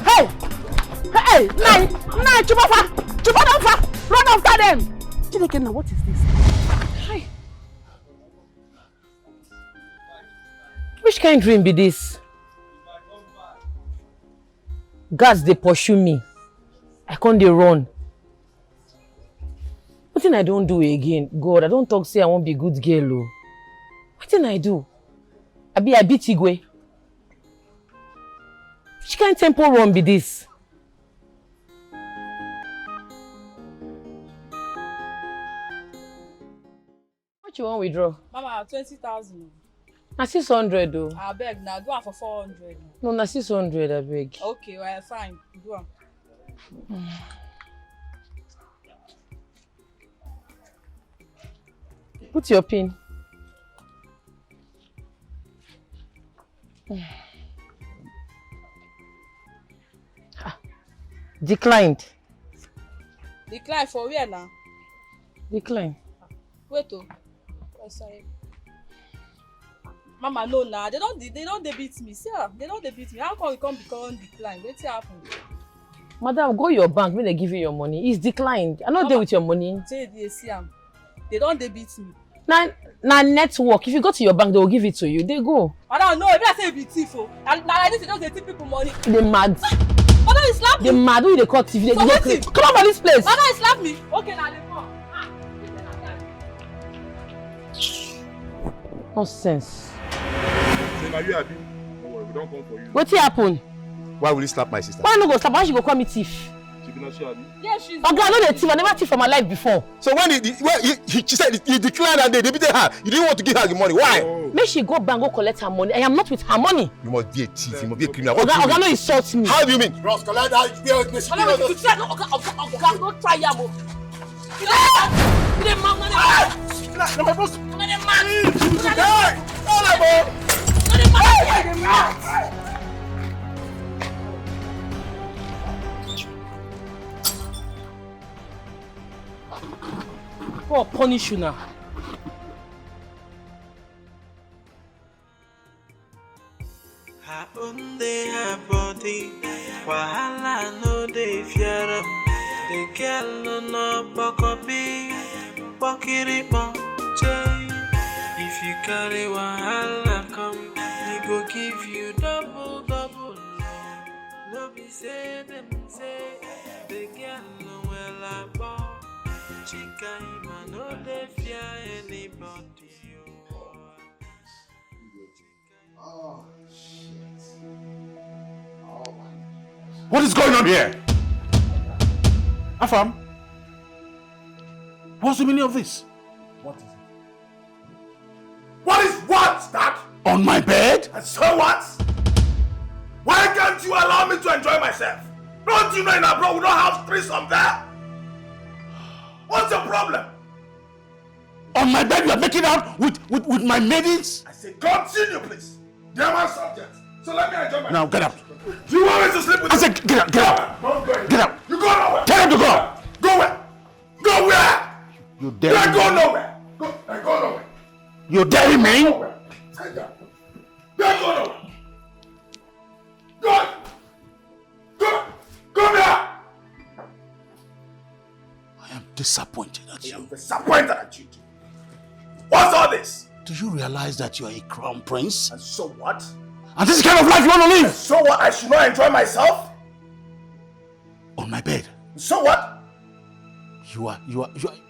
Hey! Hey! Nine! Chubafa! Run after them! Dikeh, now what is this? Hi. Which kind of dream be this? Guards, they pursue me. I can't they run. What thing I don't do again? God, I don't talk say I won't be a good girl. What thing I do? I beat Igwe. Which kind of tempo run be this? What you want withdraw? Mama, 20,000. Na 600 though. I beg now, do one for 400. No, na 600 I beg. Okay, well fine. Do one. Put your pin. Declined. Decline for where now? Decline. Wait oh. Oh, sorry. Mama, no now. They don't beat me. See, they don't beat me. How come you can't become decline? What's happened? Madam, go your bank when they give you your money. It's declined. I'm not there with your money. They don't beat me. Now network. If you go to your bank, they will give it to you. They go. I don't know. If I say be thief, and I need to just take people money. They mad. Madam, you slap me. They mad. Who they call TV? Come on for this place. Madam, you slap me. Okay, now they come. Nonsense. Say, now you happy? Don't worry, we don't come for you. What happened? Why will you slap my sister? Why no go slap? Why she go call me thief? She be not sure, Abi? Yeah, she's. Okay, I know the thief. I never thief for my life before. So when she said he declined and they beat her, you didn't want to give her the money. Why? Oh. Make she go bank go collect her money. I am not with her money. You must be a thief. You must be a criminal. Oga no insult me. How do you mean? Ross, collect that. Don't try yamo. Oh, punish you now. Her own day, her body, wahala no dey fear am. The girl no bokobi, bokiripo chay. If you carry wahala come, he go give you double. No be say them say the girl no well about. Chica him no dey fear anybody. Oh shit! Oh my! What is going on here? Afam? What's the meaning of this? What is it? What is what, Dad? On my bed? And so what? Why can't you allow me to enjoy myself? Don't you know in abroad we don't have threesome there? What's the problem? On my bed you are making out with my maidens? I say continue please. They are my subjects. So let me enjoy myself. Now get up. Do you want me to sleep with you? I said get up. Don't go. Get up. You go nowhere. Tell him to go. Go where? Go where? You dare me? Go nowhere. Go nowhere. You dare me? Nowhere. Sit down. Go nowhere. Come here. I am disappointed at you. I'm disappointed at you. What's all this? Do you realize that you are a crown prince? And so what? And this is the kind of life you want to live? And so what? I should not enjoy myself? On my bed. And so what? You are.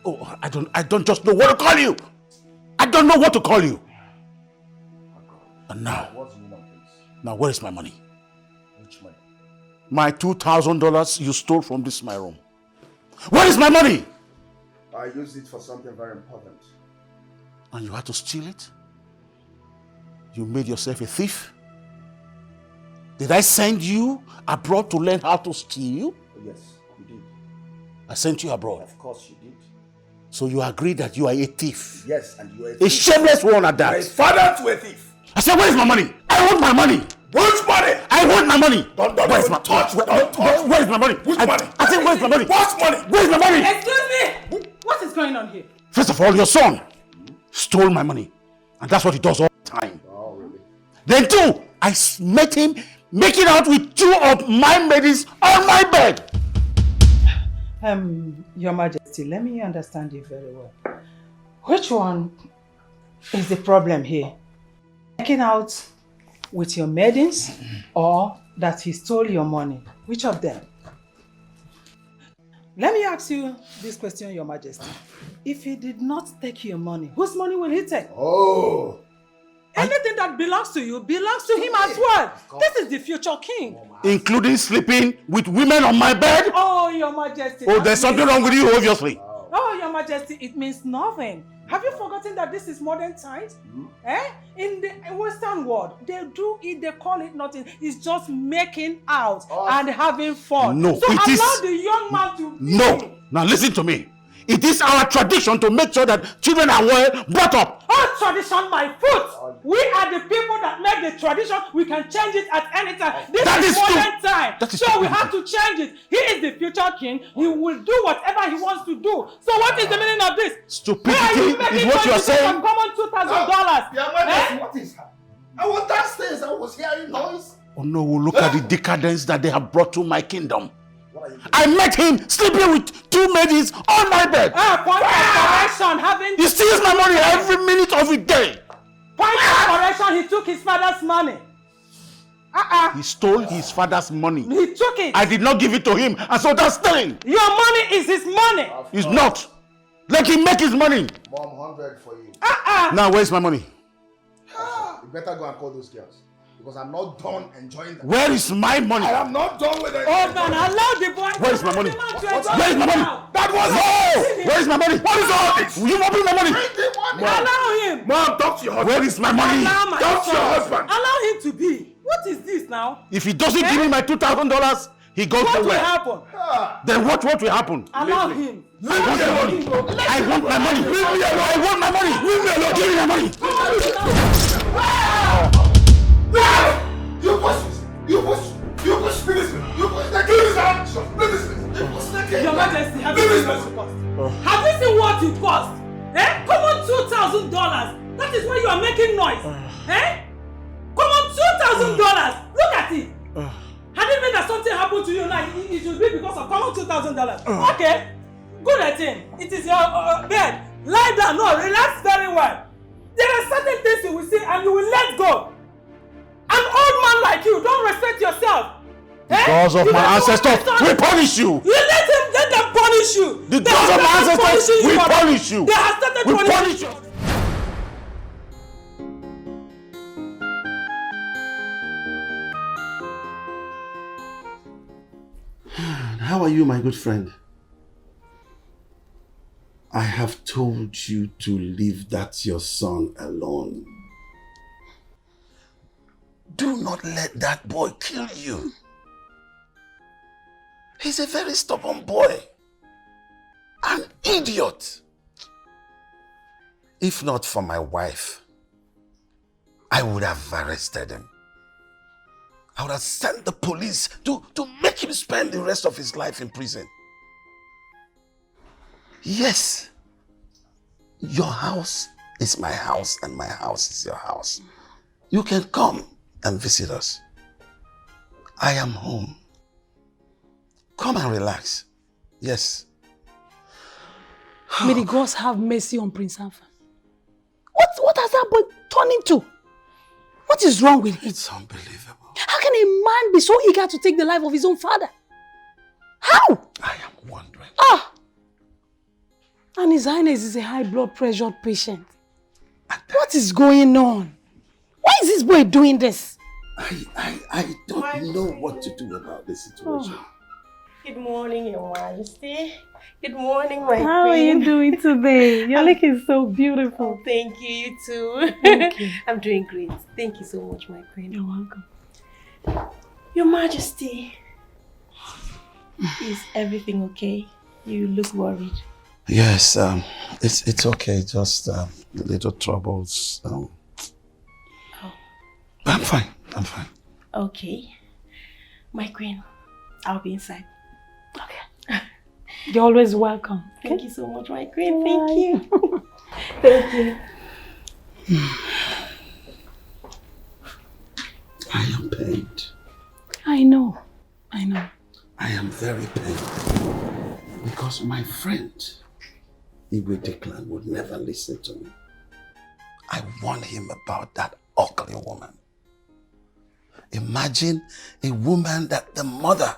Oh, I don't just know what to call you. I don't know what to call you. And now. What's the meaning of this? Now, where is my money? Which money? My $2,000 you stole from this my room. Where is my money? I used it for something very important. And you had to steal it? You made yourself a thief? Did I send you abroad to learn how to steal? Yes, you did. I sent you abroad. Of course you did. So you agree that you are a thief? Yes, and you are a A thief. shameless one at that. You are a father to a thief. I said, where is my money? I want my money. Which money? I want my money. Don't where is my touch. Where is my money? Which money? I said, where is my money? What money? Where is my money? Excuse me! What is going on here? First of all, your son stole my money. And that's what he does all the time. Oh, really? Then two, I met him making out with two of my maidens on my bed. Your Majesty, let me understand you very well. Which one is the problem here? Making out with your maidens or that he stole your money? Which of them? Let me ask you this question, Your Majesty. If he did not take your money, whose money will he take? Oh! Anything that belongs to you belongs to him as well. This is the future king. Including sleeping with women on my bed? Oh, Your Majesty. Oh, there's something wrong with you, obviously. Oh, Your Majesty, it means nothing. Have you forgotten that this is modern times? In the Western world, they do it, they call it nothing. It's just making out and having fun. No, so it allow is... the young man to be. No. Now listen to me. It is our tradition to make sure that children are well brought up. Oh, tradition, my foot! We are the people that make the tradition. We can change it at any time. This is modern time. So we have to change it. He is the future king. He will do whatever he wants to do. So what is the meaning of this? Stupidity is what you are saying. Common $2,000. Yeah, what is that? I was downstairs. I was hearing noise. Oh no, look at the decadence that they have brought to my kingdom. I met him sleeping with two maidens on my bed. Point of correction, having... He steals my money every minute of the day. Point of correction, he took his father's money. He stole his father's money. He took it. I did not give it to him, and so that's stealing. Your money is his money. It's not. Let him make his money. Mom, 100 for you. Now, where's my money? You better go and call those girls. Because I'm not done enjoying that. Where is my money? I am not done with it. Oh man, allow the boy. Where is my money? Where is my money? That was no. Where is my money? What is all this? You won't bring my money. Bring the money. Allow him. Mom, talk to your husband. Where is my money? Talk to your husband. Allow him to be. What is this now? If he doesn't give me my $2,000, he goes What will nowhere. happen? Then what will happen? Allow him. I want my money. I want my money. Leave me alone. I want my money. Leave me alone. Give me my money. You push ministry. You push the king's action. You push the king. Your Majesty, have you seen what it cost? Have you seen what it cost? Come on, $2,000. That is why you are making noise. Come on, $2,000. Look at it. Had it been that something happened to you now, it should be because of common $2,000. Okay, good at him. It is your bed. Lie down. No, relax very well. There are certain things you will see and you will let go. An old man like you, don't respect yourself. Because of my ancestors, we punish you. You let them punish you. Because of my ancestors, we punish you. They have started we punishing punish you. you. How are you, my good friend? I have told you to leave that your son alone. Do not let that boy kill you. He's a very stubborn boy. An idiot. If not for my wife, I would have arrested him. I would have sent the police to make him spend the rest of his life in prison. Yes, your house is my house and my house is your house. You can come and visit us. I am home. Come and relax. Yes. May the gods have mercy on Prince Alpha. What has that boy turned into? What is wrong with him? It's unbelievable. How can a man be so eager to take the life of his own father? How? I am wondering. And His Highness is a high blood pressure patient. What is going on? Why is this boy doing this? I don't know what to do about this situation. Good morning, Your Majesty. Good morning, my queen. How are you doing today? You're looking so beautiful. Oh, thank you, you too. Thank you. I'm doing great. Thank you so much, my queen. You're welcome. Your Majesty, is everything okay? You look worried. Yes, it's okay. Just little troubles. I'm fine. I'm fine. Okay. My queen, I'll be inside. Okay. You're always welcome. Thank you so much, my queen. Thank you. Thank you. I am pained. I know. I am very pained because my friend, Igwe Declan, would never listen to me. I warned him about that ugly woman. Imagine a woman that the mother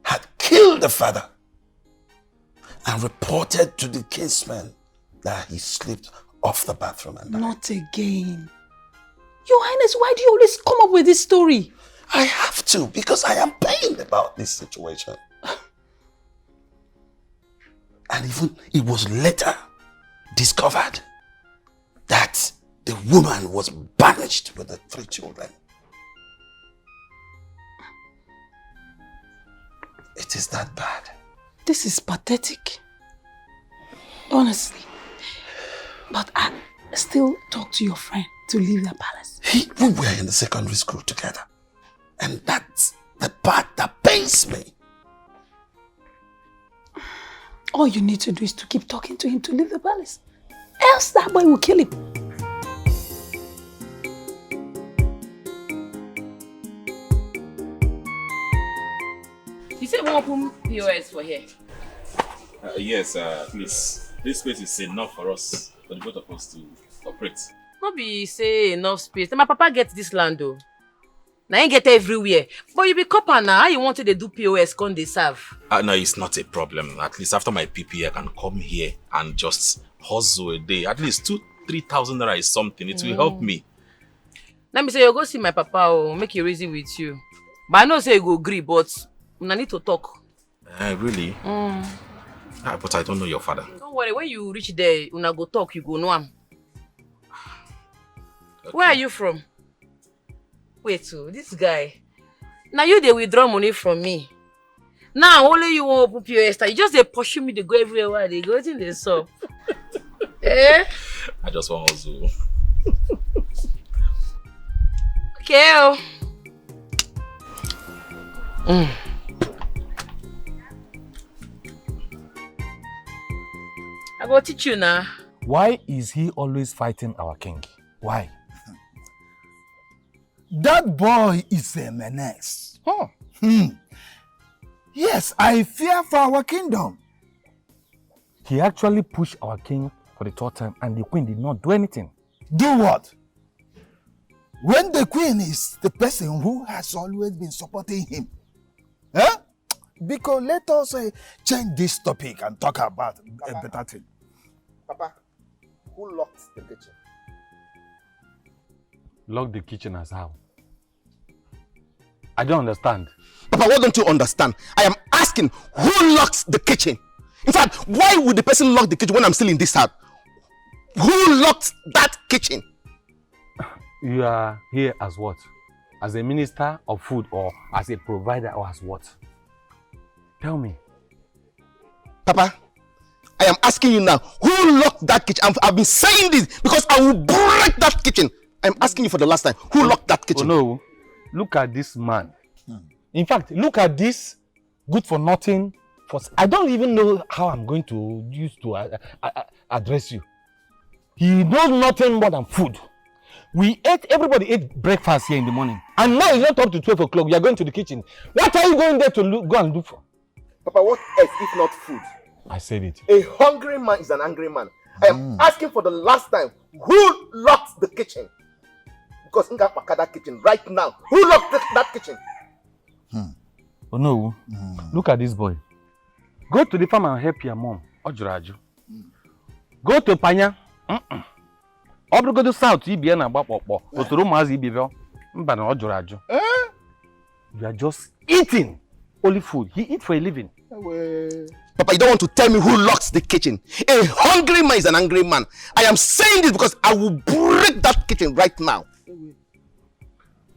had killed the father and reported to the kinsman that he slipped off the bathroom and died. Not again. Your Highness, why do you always come up with this story? I have to because I am pained about this situation. And even it was later discovered that the woman was banished with the 3 children. It is that bad. This is pathetic. Honestly. But I still talk to your friend to leave the palace. We were in the secondary school together. And that's the part that pains me. All you need to do is to keep talking to him to leave the palace. Else that boy will kill him. You said we open POS for here? Yes, please. This space is enough for us, for the both of us to operate. Not be say enough space. My papa gets this land though. Now you get everywhere. But you be copper now. How you wanted to do POS can they serve? No, it's not a problem. At least after my PPA, I can come here and just hustle a day. At least 2,000-3,000 naira is something. It will help me. Let me say you go see my papa or make a reason with you. But I know say you go agree, but I need to talk. Really? But I don't know your father. Don't worry, when you reach there, una go talk, you go know him. Okay. Where are you from? Wait, so this guy. Now you they withdraw money from me. Now only you want to open POS. You just they pursue me, they go everywhere where they go in the shop. Eh? I just want to. Okay. I go teach you now. Why is he always fighting our king? Why? That boy is a menace. Yes, I fear for our kingdom. He actually pushed our king for the 3rd time and the queen did not do anything. Do what? When the queen is the person who has always been supporting him. Huh? Because let us change this topic and talk about a better thing. Papa, who locked the kitchen? Lock the kitchen as how? I don't understand. Papa, what don't you understand? I am asking, who locks the kitchen? In fact, why would the person lock the kitchen when I'm still in this house? Who locked that kitchen? You are here as what? As a minister of food or as a provider or as what? Tell me. Papa, I am asking you now, who locked that kitchen? I've been saying this because I will break that kitchen. I'm asking you for the last time, who locked that kitchen? Oh no, look at this man. In fact, look at this good for nothing. I don't even know how I'm going to use to address you. He knows nothing more than food. Everybody ate breakfast here in the morning. And now it's not up to 12 o'clock. You are going to the kitchen. What are you going there to go and look for? Papa, what else if not food? I said it. A hungry man is an angry man. I am asking for the last time, who locked the kitchen? Because in that kitchen right now, who locked that kitchen? Oh no, look at this boy. Go to the farm and help your mom. Ojuraju. Go to Panya. Go to South. You are just eating only food. He eats for a living. Papa, you don't want to tell me who locks the kitchen. A hungry man is an angry man. I am saying this because I will break that kitchen right now.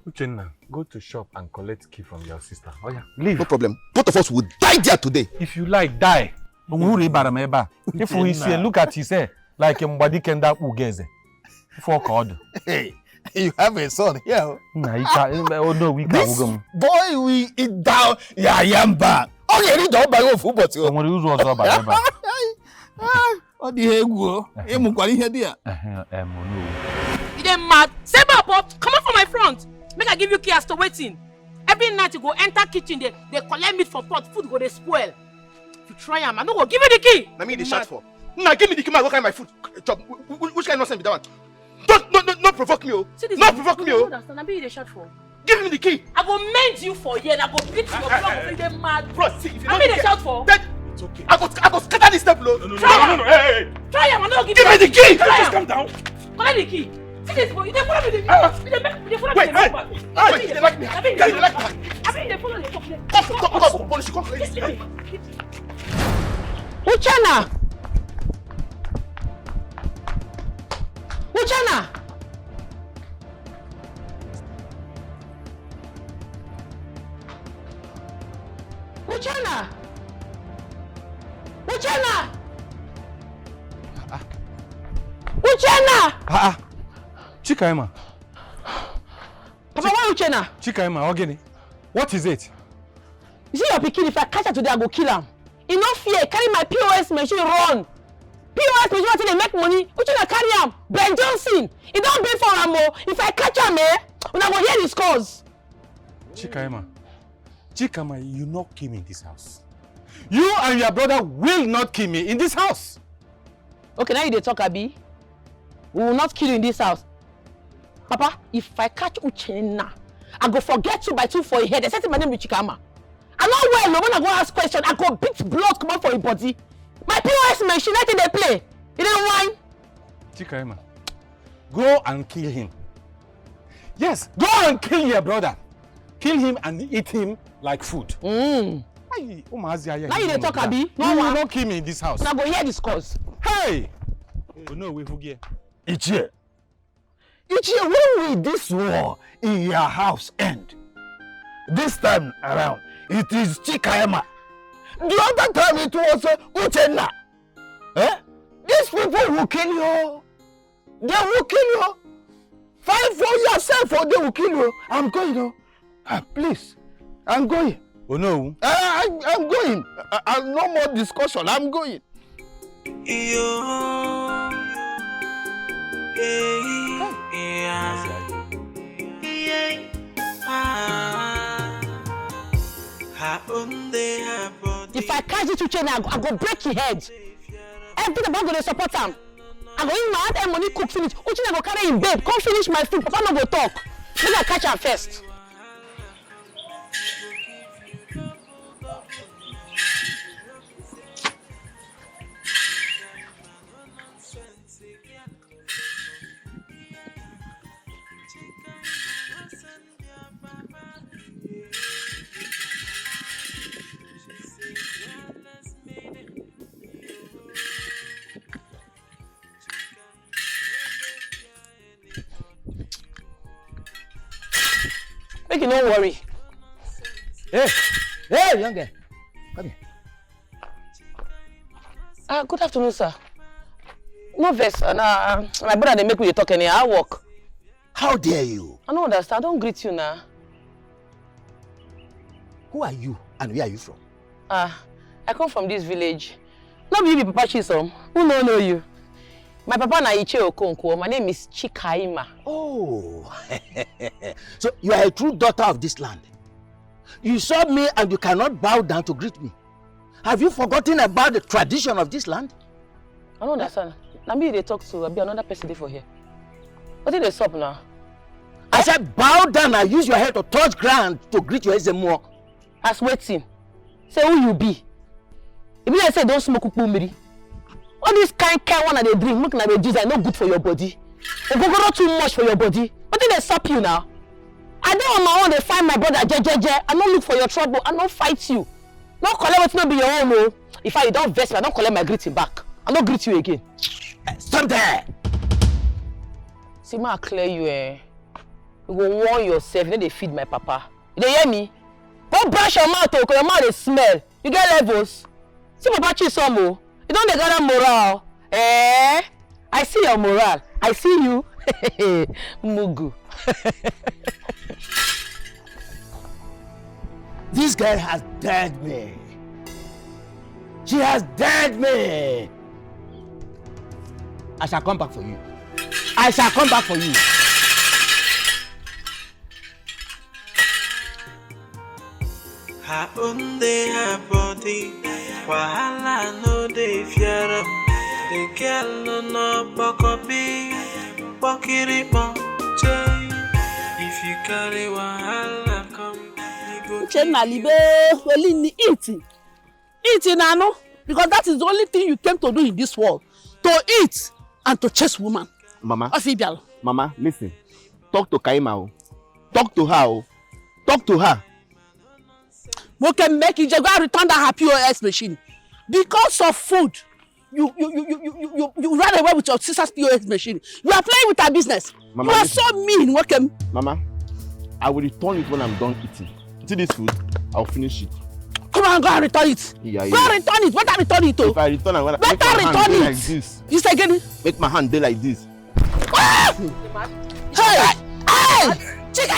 Uchenna, go to shop and collect key from your sister. Oh yeah, leave. No problem. Both of us will die there today. If you like, die. If we see, look at his hair like a mbadi kenda ugeze. Hey, you have a son here. Oh no, we can't. This boy we eat down yamba. Oh, you need to buy one food bottle. Someone who's also by Oh, the hell, Emukwali here there. You dem mad? Say up, come on from my front. Make I give you key as to waiting. every night you go enter kitchen, they collect meat for pot, food go they spoil. If you try am, I no go give you the key. Now me the shot for. Now give me the key, I go carry my food. Chop. Which kind of nonsense be that one? Don't provoke me, oh. Not provoke me, oh. I be the shot for. Give me the key. I go mend you for here and I go beat your block so you mad. Bro, see, if you I be the shout for. It's okay. I go scatter this step, no. No. Hey. Try am, I no give me the key. Just calm down. Collect the key. See this boy, you dey follow me. You dey follow me. Wait, you like me. I be dey follow me. Come, police, come. Uchenna! Uchenna! Uchenna! Uchenna! Uchenna! Chikaima. Papa, why Uchenna? Chikaima, Ogini. What is it? You see your pikin, if I catch her today, I go kill him. He no fear, carry my POS machine run. POS machine until they make money. Uchenna carry him. Ben Johnson. He don't pay for him. If I catch him, when I go hear the scores. Chikaima, you not kill me in this house. You and your brother will not kill me in this house. Okay, now you dey talk, Abi. We will not kill you in this house. Papa, if I catch Uchenna, I go forget 2 by 2 for your head. They said my name is Chikama. I know well, when I go ask question, I go beat blood come out for your body. My POS machine, I think they play. You don't whine. Chikaima, go and kill him. Yes, go and kill your brother. Kill him and eat him like food. Now you dey talk, Abi. No, you will not kill me in this house. Now go hear this cause. Hey! Oh, no, we forget. Ichie, when will this war in your house end? This time around, it is Chikaima. The other time it was Uchenna. These people will kill you. They will kill you. Fight for yourself or they will kill you. I'm going. Please, I'm going. Oh no. I'm going. No more discussion. I'm going. If I catch this Uchenna, I go break your head. Everything about go to support him. I go in my hand and money cook finish. Uchenna go carry him babe. Come finish my food. Papa no go talk. Maybe I catch her first. Make you no worry. Hey, young girl. Come here. Good afternoon, sir. No vex. My brother they make we talk anyhow. I work. How dare you? I don't understand. I don't greet you now. Who are you and where are you from? I come from this village. Not be Papa Chisom. Who know you? My papa na Iche Okonkwo. My name is Chikaima. Oh, so you are a true daughter of this land. You saw me and you cannot bow down to greet me. Have you forgotten about the tradition of this land? I don't understand. Now me they talk to. I'll be another person for here. What did they stop now? I said bow down and use your head to touch ground to greet your Ezemo. As waiting. Say who you be. If you say don't smoke ukpumiri. All this kind one that they drink, make na juice are not good for your body. Ogogoro too much for your body. What did they stop you now? I dey on my own, they find my brother jejeje. I don't look for your trouble. I don't fight you. Don't collect what not be your own. No. If I don't vex me, I don't collect my greeting back. I don't greet you again. Stop there. See, ma clear you. You go warn yourself. You know they feed my papa. You dey hear me? Don't brush your mouth, because your mouth they smell. You get levels. See, Papa Chisom. You don't gather moral. I see your moral. I see you. Mugu. This girl has dared me. She has dared me. I shall come back for you. I shall come back for you. her own day, her body. Wahala no dey fear am. The girl no bokobi, bokiripo, jay. If you carry wahala come, you go. Uchenna libe, only eating. Eating, Nano, because that is the only thing you came to do in this world. To eat and to chase woman. Mama. Afibial. Mama, listen. Talk to Kaima. Talk to her. Talk to her. We can make it. Just go and return that her POS machine. Because of food, you ran away with your sister's POS machine. You are playing with her business. Mama, you are so mean. Welcome. Mama, I will return it when I'm done eating. See this food? I'll finish it. Come on, go and return it. Yeah. Go and return it. Better return it. If I return, I'm gonna better make my return hand it. like this. You say again? Make my hand there like this. Ah! Hey! Hey! Chica,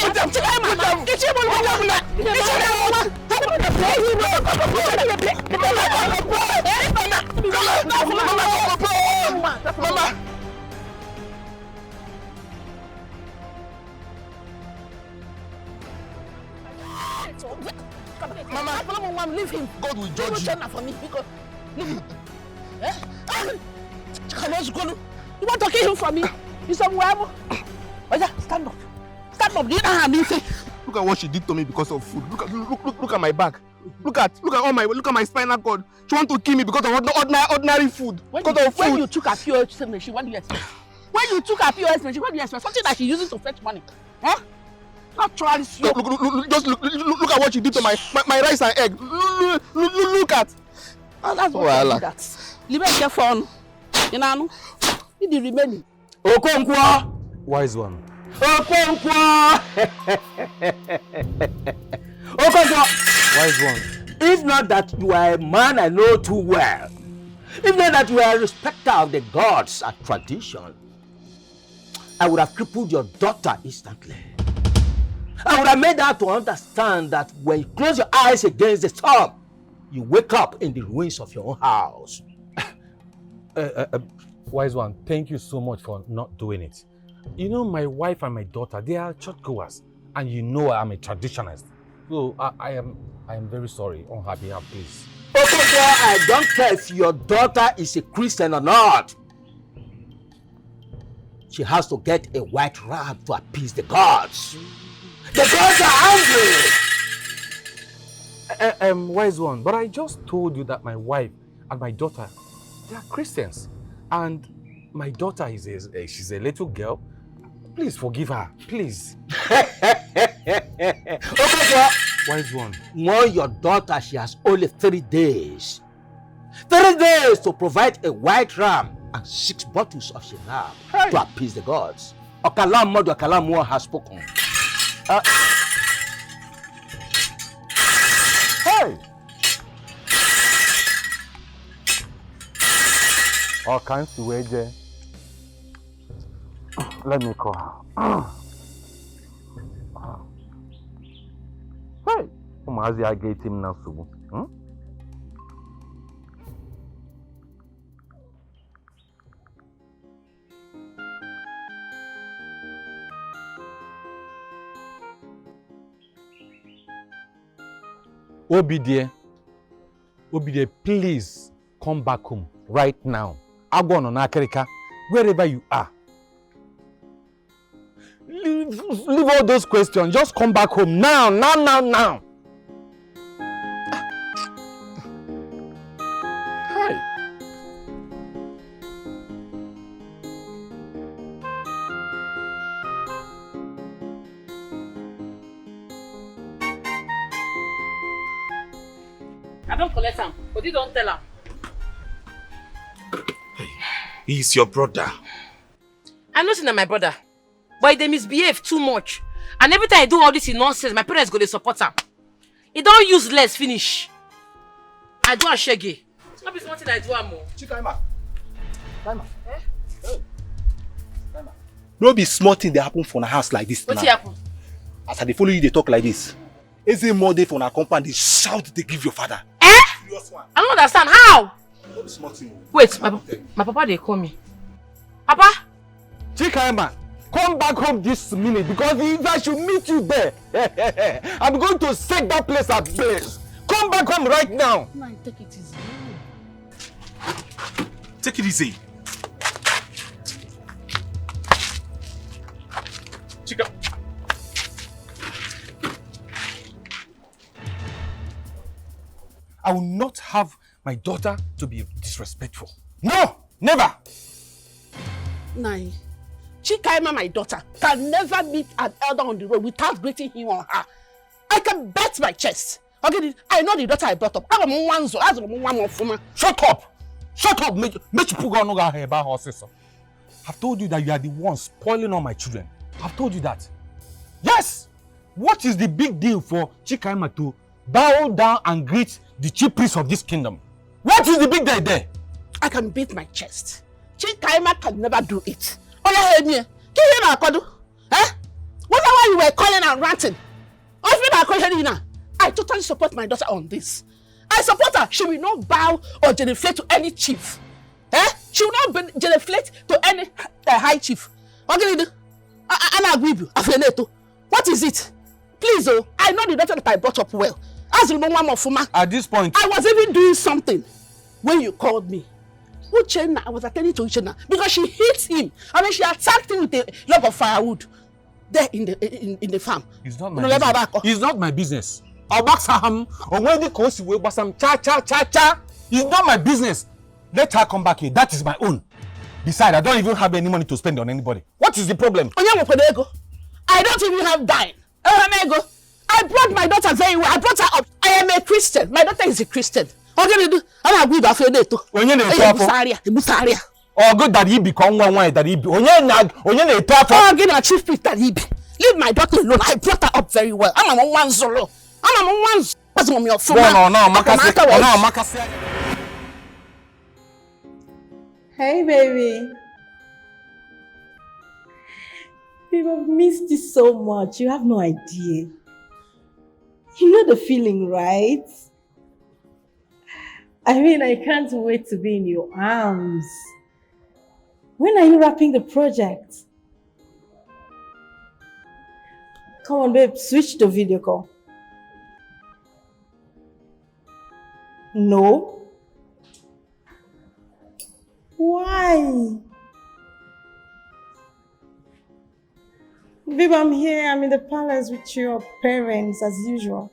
Mama, leave him. God will judge you. For me because leave him. You want to kill him for me? You somewhere? Oh yeah, stand up. Stand up. Look at what she did to me because of food. Look at my back. Look at my spinal cord. She want to kill me because of ordinary food. When you took her POS machine, what do you expect? When you took her POS machine, what do you expect? Something that she uses to fetch money. Huh? Not trying to look at what she did to my rice and egg. Look at. That's what I like. Leave it phone. You know, need the remaining. Okonkwo. Wise one. Okonkwo. Okonkwo. Wise one. If not that you are a man I know too well, if not that you are a respecter of the gods and tradition, I would have crippled your daughter instantly. I would have made her to understand that when you close your eyes against the storm, you wake up in the ruins of your own house. Wise one, thank you so much for not doing it. You know, my wife and my daughter, they are churchgoers, and you know I'm a traditionalist. So I am very sorry on her behalf, please. Okay, I don't care if your daughter is a Christian or not. She has to get a white ram to appease the gods. The gods are angry. Wise one, but I just told you that my wife and my daughter, they are Christians, and my daughter she's a little girl. Please forgive her, please. Okay, wise one. Warn your daughter she has only 3 days. 3 days to provide a white ram and 6 bottles of shinab to appease the gods. Okalam Modu Okalam has spoken. Hey! All kinds of ways. Let me call her. Hey! Umazi, I get him now. Obidie, please come back home right now. Agbono na Akerika, wherever you are. Leave all those questions. Just come back home now. Hi. I don't collect him, but you don't tell him. He's your brother. I know he's my brother, but they misbehave too much. And every time I do all this nonsense, my parents go to support him. He don't use less finish. I do a shaggy. It's not something I do more. Chikaima. No be small thing that happen for a house like this. What's happen? As I follow you, they talk like this. Is it more day for a compound? They shout, they give your father. I don't understand how. No be small thing. Wait, my papa they call me. Papa? Chikaima, come back home this minute because if I should meet you there, I'm going to set that place ablaze. Come back home right now. Man, take it easy. Take it easy. Chica. I will not have my daughter to be disrespectful. No, never. Nai, Chikaima, my daughter, can never meet an elder on the road without greeting him or her. I can bet my chest. Okay, I know the daughter I brought up. Shut up! Shut up! I've told you that you are the one spoiling all my children. I've told you that. Yes! What is the big deal for Chikaima to bow down and greet the chief priest of this kingdom? What is the big deal there? I can beat my chest. Chikaima can never do it. What why you were calling and ranting? I totally support my daughter on this. I support her. She will not bow or genuflect to any chief. She will not genuflect to any high chief. What is it? Please, I know the daughter that I brought up well. At this point, I was even doing something when you called me. I was attending to Uchenna because she hit him. I mean, she attacked him with a log of firewood there in the farm. It's not my business. It's not my business. It's not my business. Let her come back here. That is my own. Besides, I don't even have any money to spend on anybody. What is the problem? I don't even have dime. I brought my daughter very well. I brought her up. I am a Christian. My daughter is a Christian. Oh, good that he become one that he be. Chief priest that he be. Leave my daughter alone. I brought her up very well. I'm on one solo. I'm on one. Hey, baby. Babe, I've missed you so much. You have no idea. You know the feeling, right? I mean, I can't wait to be in your arms. When are you wrapping the project? Come on, babe, switch to video call. No? Why? Babe, I'm here. I'm in the palace with your parents as usual.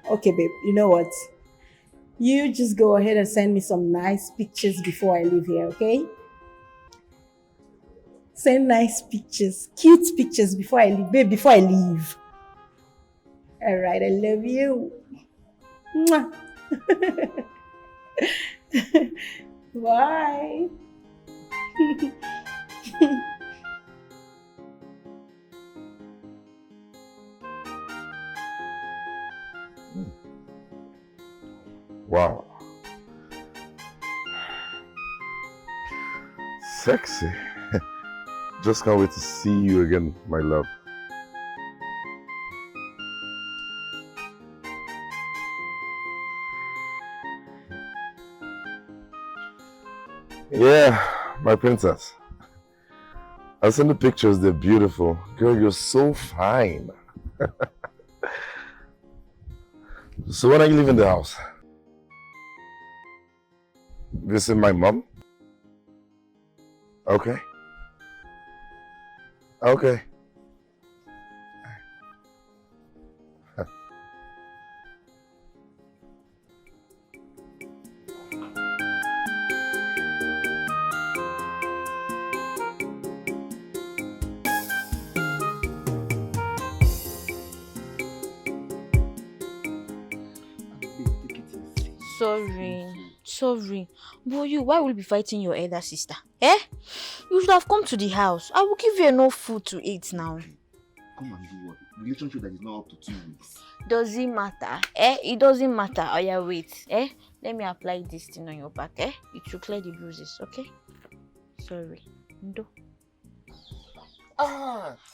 Okay, babe, you know what? You just go ahead and send me some nice pictures before I leave here, okay? Send nice pictures, cute pictures before I leave, babe, before I leave. All right, I love you. Mwah. Bye. Wow. Sexy. Just can't wait to see you again, my love. Yeah, my princess. I've seen the pictures, they're beautiful. Girl, you're so fine. So when are you leaving the house? Visit my mom? Okay. Okay. Sorry. But why will you be fighting your elder sister? You should have come to the house. I will give you enough food to eat now. Come and do what? Relationship that is not up to 2 weeks. Does it matter? It doesn't matter. Oh yeah, wait. Let me apply this thing on your back. It should clear the bruises, okay? Sorry. Ndo.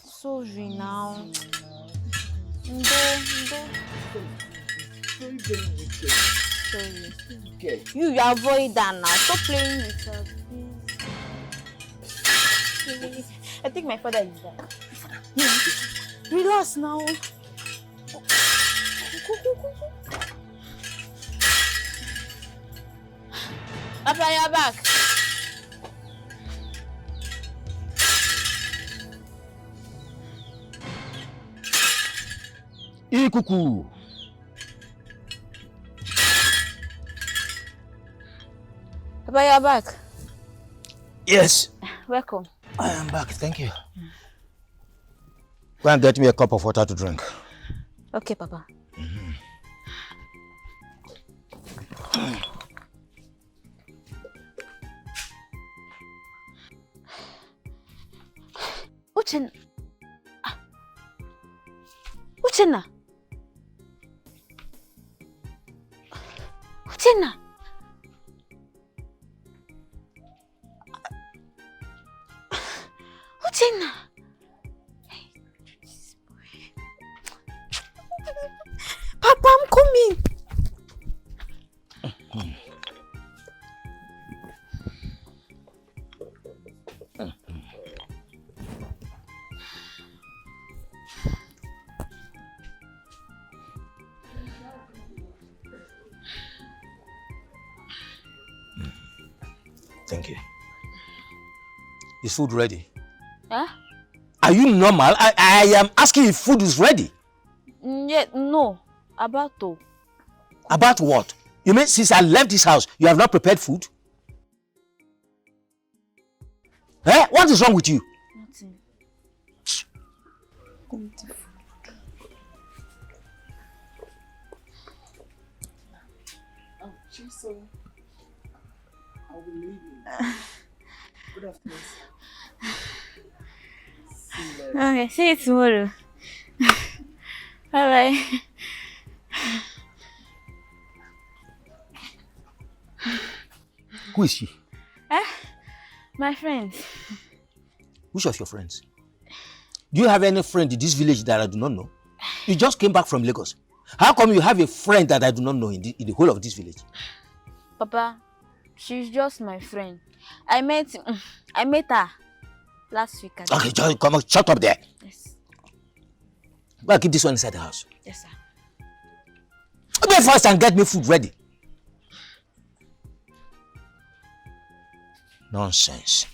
Sorry now. Ndo. Sorry. Okay. You avoid that now. Stop playing with her, please. I think my father is there. Relax now. Papa, you're back. Ikuku. Papa, you're back. Yes. Welcome. I am back, thank you. Go and get me a cup of water to drink. Okay, Papa. Uchenna. Uchenna. Uchenna. Uchenna. Papa, I'm coming. Thank you. Is food ready? Huh? Are you normal? I am asking if food is ready. Yeah, no. About to. About what? You mean since I left this house, you have not prepared food? Eh? What is wrong with you? Nothing. So I will leave you. Good afternoon. See you later. Okay, see you tomorrow. Bye-bye. Who is she? My friend. Which of your friends? Do you have any friend in this village that I do not know? You just came back from Lagos. How come you have a friend that I do not know in the whole of this village? Papa, she's just my friend. I met her last week. Okay, just come on, shut up there. Yes. Go keep this one inside the house. Yes, sir. Go first and get me food ready. Nonsense.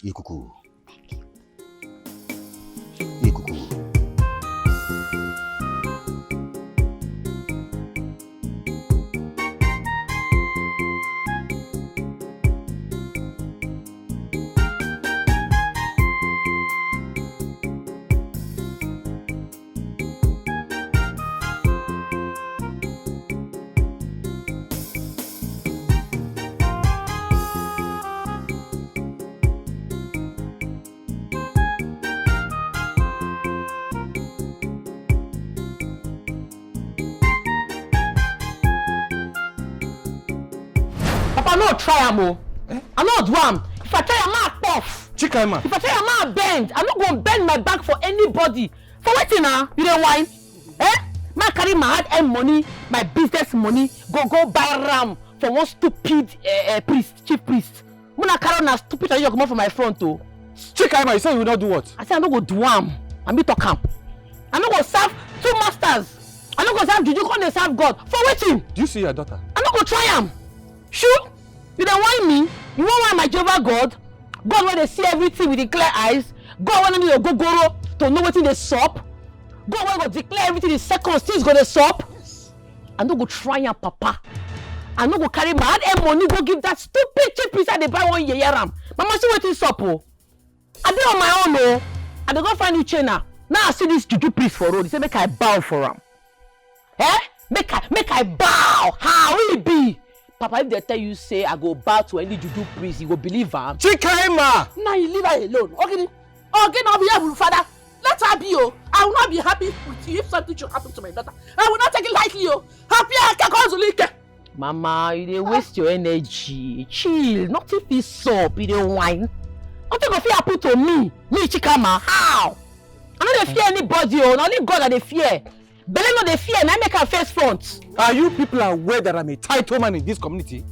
Ikuku. Ikuku. No try am o. I no do am. If I try am, I puff. Chikaima. If I try am, I bend. I no go bend my back for anybody. For wetin na? You dey whine? Ma carry my hard-earned money, my business money, go buy ram for one stupid priest, chief priest. Muna carry na stupid and you come from my front o. Chikaima, you say you will not do what? I say I no go do am. I be talk am. I no go serve two masters. I no go serve juju, come dey serve God. For wetin? Do you see your daughter? I no go try am. Sure. You don't whine me? You won't whine my Jehovah God? God when they see everything with the clear eyes? God when they go goro to know wetin dey sup? God when go declare everything in seconds, things go dey sup? Yes. I no go try am, Papa. I no go carry my hard-earned money go give that stupid cheap piece I dey buy one yeye ram. Mama see wetin sup o? I dey on my own o. I dey go find new trainer. Now I see this juju priest for road. He say make I bow for am. Make I bow. How will it be? Papa, if they tell you say I go bow to any juju priest, you go believe am. Chikaima! Now you leave her alone. Okay, now be able, Father. Let her be, oh. I will not be happy with you if something should happen to my daughter. I will not take it lightly, oh. Happy I Mama, you dey waste your energy. Chill. Nothing fit sup. You dey whine. Nothing go fit happen to me. Me, Chikama. How? I no dey fear anybody, oh. Only God I dey fear. Bele no dey fear, na make am face front. Are you people aware that I'm a title man in this community?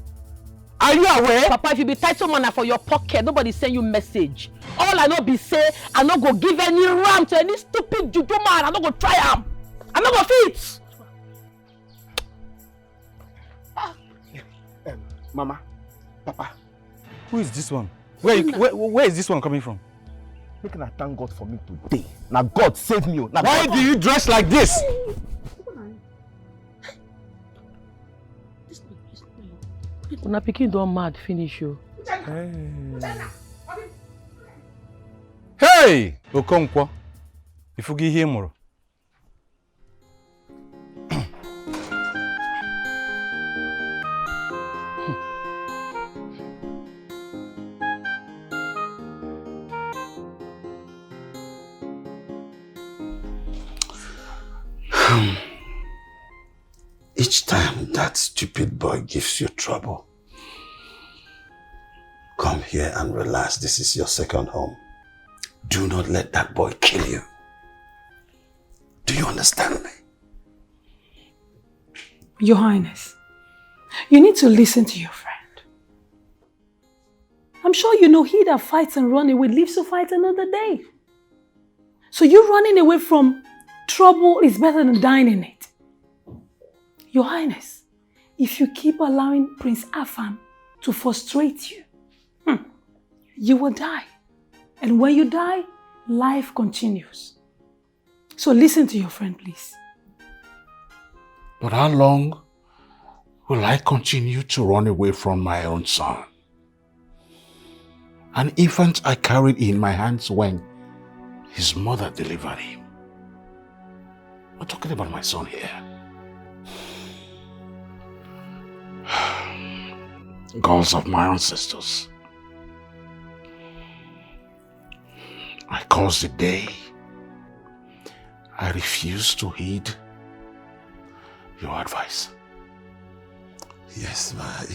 Are you aware? Papa, if you be title man for your pocket, nobody send you message. All I know be say, I no go give any ram to any stupid juju man. I no go try am. I no go fit. Mama, Papa, who is this one? Where is this one coming from? Make I thank God for me today. Now God save me. Now why do you dress like this? Una pikin don mad finish you. Hey, Okonkwo, if you give him more. Each time that stupid boy gives you trouble, come here and relax. This is your second home. Do not let that boy kill you. Do you understand me? Your Highness, you need to listen to your friend. I'm sure you know he that fights and runs away lives to fight another day. So you running away from trouble is better than dying in it. Your Highness, if you keep allowing Prince Afam to frustrate you, you will die. And when you die, life continues. So listen to your friend, please. But how long will I continue to run away from my own son? An infant I carried in my hands when his mother delivered him. We're talking about my son here. Gods of my ancestors, I curse the day I refuse to heed your advice. Yes,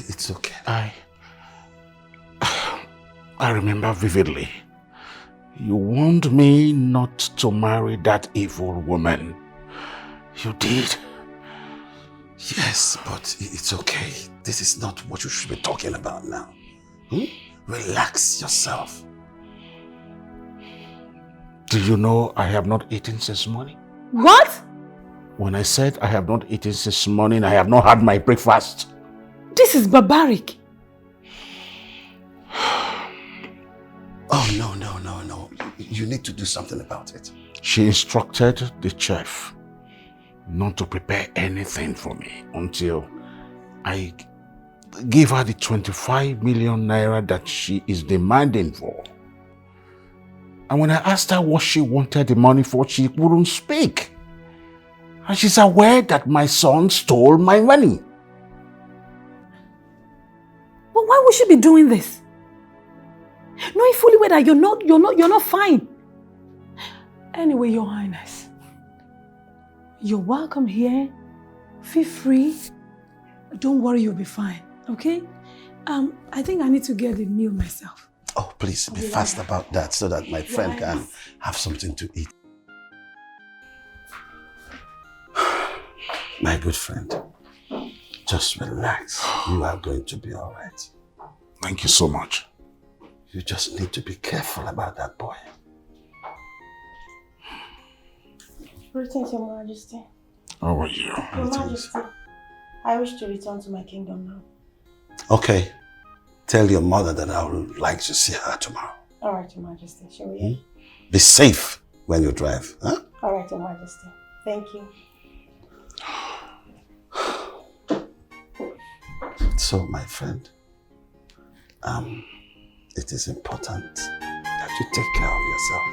it's okay. I remember vividly. You warned me not to marry that evil woman. You did. Yes, but it's okay. This is not what you should be talking about now. Relax yourself. Do you know I have not eaten since morning? What? When I said I have not eaten since morning, I have not had my breakfast. This is barbaric. Oh, no. You need to do something about it. She instructed the chef not to prepare anything for me until I give her the 25 million naira that she is demanding for. And when I asked her what she wanted the money for, she wouldn't speak. And she's aware that my son stole my money. But why would she be doing this? Knowing fully well that you're not fine. Anyway, Your Highness, you're welcome here. Feel free. Don't worry, you'll be fine. Okay? I think I need to get the meal myself. Oh, please be fast about that so that my friend can have something to eat. My good friend, just relax. You are going to be all right. Thank you so much. You just need to be careful about that boy. Greetings, Your Majesty. How are you? Your Majesty, I wish to return to my kingdom now. Okay. Tell your mother that I would like to see her tomorrow. All right, Your Majesty. Shall we? Be safe when you drive, huh? All right, Your Majesty. Thank you. So, my friend, it is important that you take care of yourself.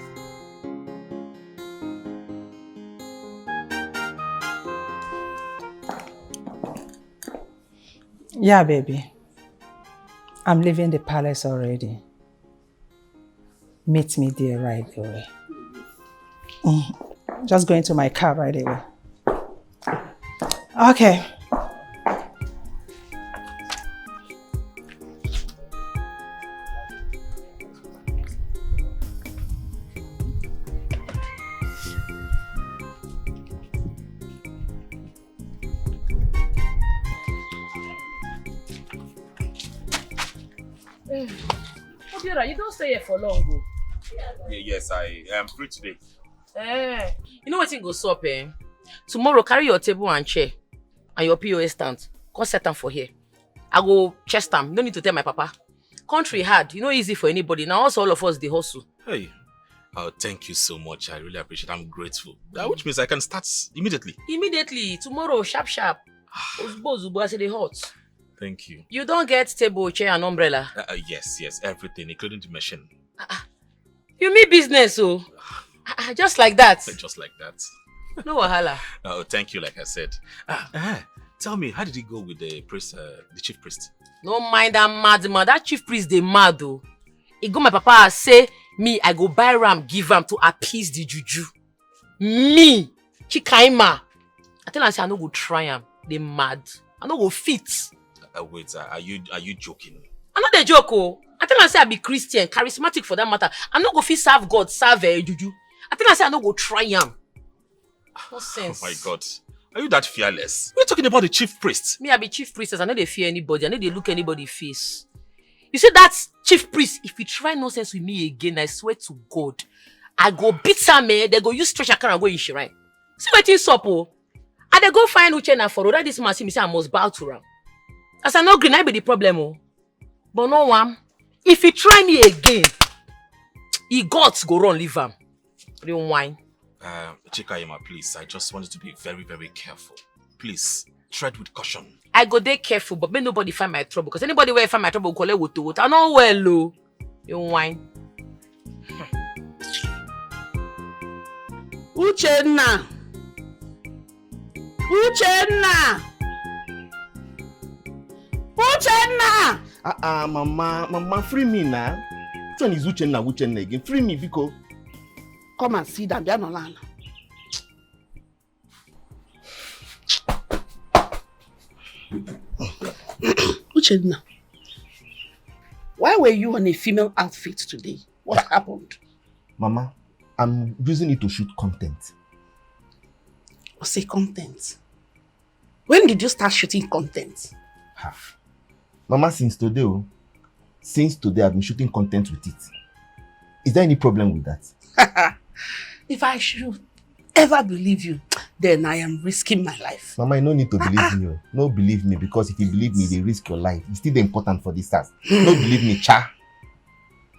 Yeah, baby. I'm leaving the palace already. Meet me there right away. Just go into my car right away. Okay. Obiora, you don't stay here for long, go. Yes, I am free today. You know what thing go sup, eh? Tomorrow, carry your table and chair and your POS stand. Come set them for here. I go chest them. No need to tell my papa. Country hard. You know, easy for anybody. Now also all of us, they hustle. Hey. Oh, thank you so much. I really appreciate it. I'm grateful. Which means I can start immediately. Immediately. Tomorrow, sharp. Zubo, I say they hot. Thank you. You don't get table, chair, and umbrella? Yes. Everything, including the machine. You mean business, oh? Just like that? Just like that. No wahala. Oh, thank you, like I said. Tell me, how did it go with the priest, the chief priest? No mind that mad man. That chief priest, they mad, though. He go my papa say, me, I go buy ram, give ram to appease the juju. Me, Chikaima. I tell her, say, I no go try am. They mad. I no go fit. Wait, are you joking? I'm not a joke, oh. I tell her, say, I be Christian, charismatic for that matter. I no go fit serve God, serve juju. I tell her, say, I no go try am. No sense. Oh my God. Are you that fearless? We're talking about the chief priest. Me, I be chief priestess. I know they fear anybody. I know they look anybody face. You see that chief priest, if you try nonsense with me again, I swear to God, I go beat some man, they go use stretch account and go in shrine. See what is up, oh? And they go find Uchenna for that this man see me say I must bow to him. As I know green, I be the problem, oh. But no one, if you try me again, he gods go run leave him. Don't whine. Chikaima, please, I just want you to be very, very careful. Please, tread with caution. I go there careful, but may nobody find my trouble. Because anybody will find my trouble, call it woto. I know well, lo. You whine. Uchenna. Mama, free me now. Which one is Uchenna again? Free me, Vico. Come and see that. They are not lying. Uchenna, why were you on a female outfit today? What happened? Mama, I'm using it to shoot content. Say content. When did you start shooting content? Mama, since today I've been shooting content with it. Is there any problem with that? If I should ever believe you, then I am risking my life. Mama, you no need to believe me. No, believe me, because if you believe me, they risk your life. It's still important for this house. No, believe me, cha.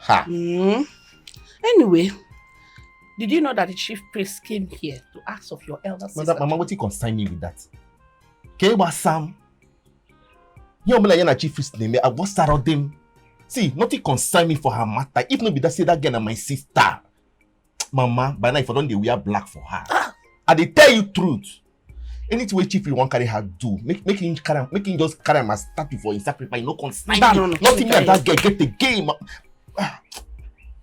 Ha. Anyway, did you know that the chief priest came here to ask of your elder sister? Mama, what you concern me with that? Okay, what Sam? You know, like chief priest name. I was around them. See, nothing concern me for her matter. If not be that, say that girl and my sister. Mama, by now if I don't, they wear black for her. And they tell you truth. Anything chief you want carry her do, make him just carry my statue for his sacrifice. No concern. No. Nothing like that girl get the game.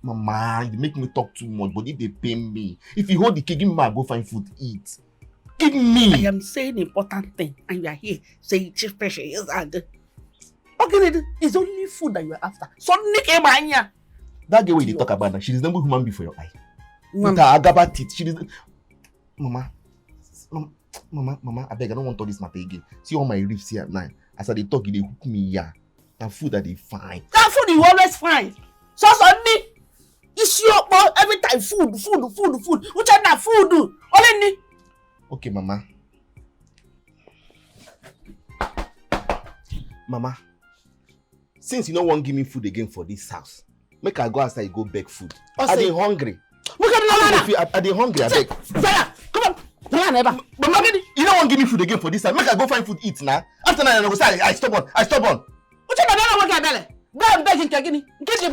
Mama, you make me talk too much, but if they pay me, if you hold the cake, give me, I go find food to eat. Give me. I am saying important thing, and you are here saying chief pressure is and okay, it's only food that you are after. So that girl when they talk about that, she is the number human being for your eye. With her agaba teeth, she is. Mama, I beg, I don't want all this matter again. See all my ribs here now. As I talk, they hook me here. That food that they find. That food you always find. So me, it's your boy every time food. Which are that food? Only. Okay, Mama. Mama, since you don't want to give me food again for this house, make I go outside go beg food. Are they hungry? Are they hungry? I beg. Come on. Mama, you don't want to give me food again for this time. Make I go find food eat now. After that, I go say I stubborn. What you don't want to belly? Go and beg in Kagini. Get your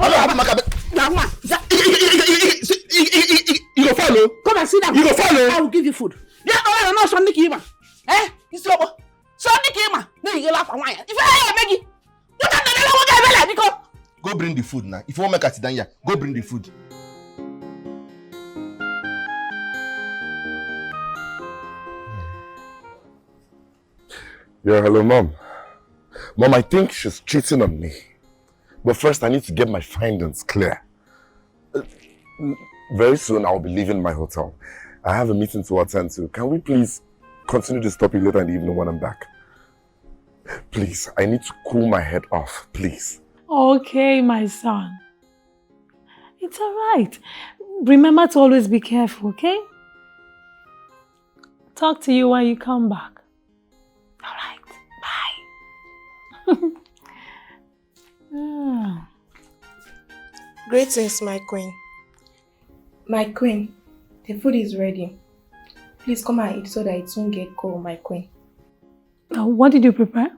You go follow. Come and sit down. You go follow. I will give you food. Yeah, no, Sonny Kima. Eh? It's trouble. Sonny Kima. Then you laugh and whine. If I beg you, you can't belly. Go bring the food now. If you want make us sit down here, go bring the food. Yeah, hello, Mom. Mom, I think she's cheating on me. But first, I need to get my findings clear. Very soon, I'll be leaving my hotel. I have a meeting to attend to. Can we please continue this topic later in the evening when I'm back? Please, I need to cool my head off, please. Okay, my son. It's all right. Remember to always be careful, okay? Talk to you when you come back. All right, bye. Greetings, my queen. My queen, the food is ready. Please come and eat so that it won't get cold, my queen. What did you prepare?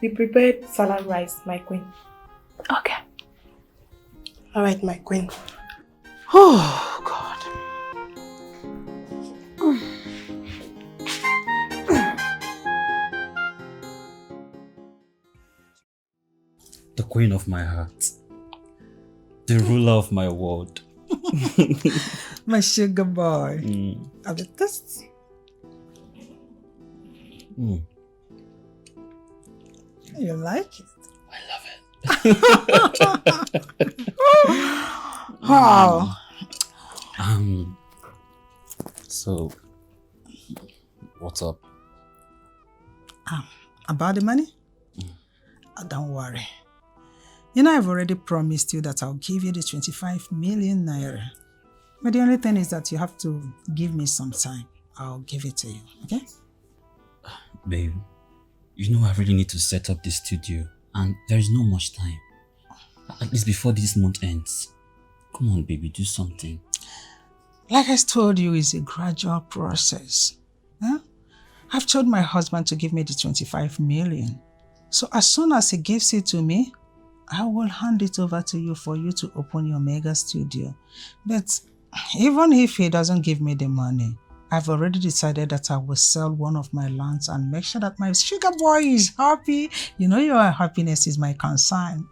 We prepared salad rice, my queen. Okay. All right, my queen. Oh, God. The queen of my heart. The ruler of my world. My sugar boy. Have the taste. You like it? Wow. So, what's up? About the money? Don't worry. You know, I've already promised you that I'll give you the 25 million naira. But the only thing is that you have to give me some time. I'll give it to you, okay? Babe, you know I really need to set up this studio and there is no much time. At least before this month ends. Come on, baby, do something. Like I told you, it's a gradual process. Huh? I've told my husband to give me the 25 million. So as soon as he gives it to me, I will hand it over to you for you to open your mega studio. But even if he doesn't give me the money, I've already decided that I will sell one of my lands and make sure that my sugar boy is happy. You know your happiness is my concern.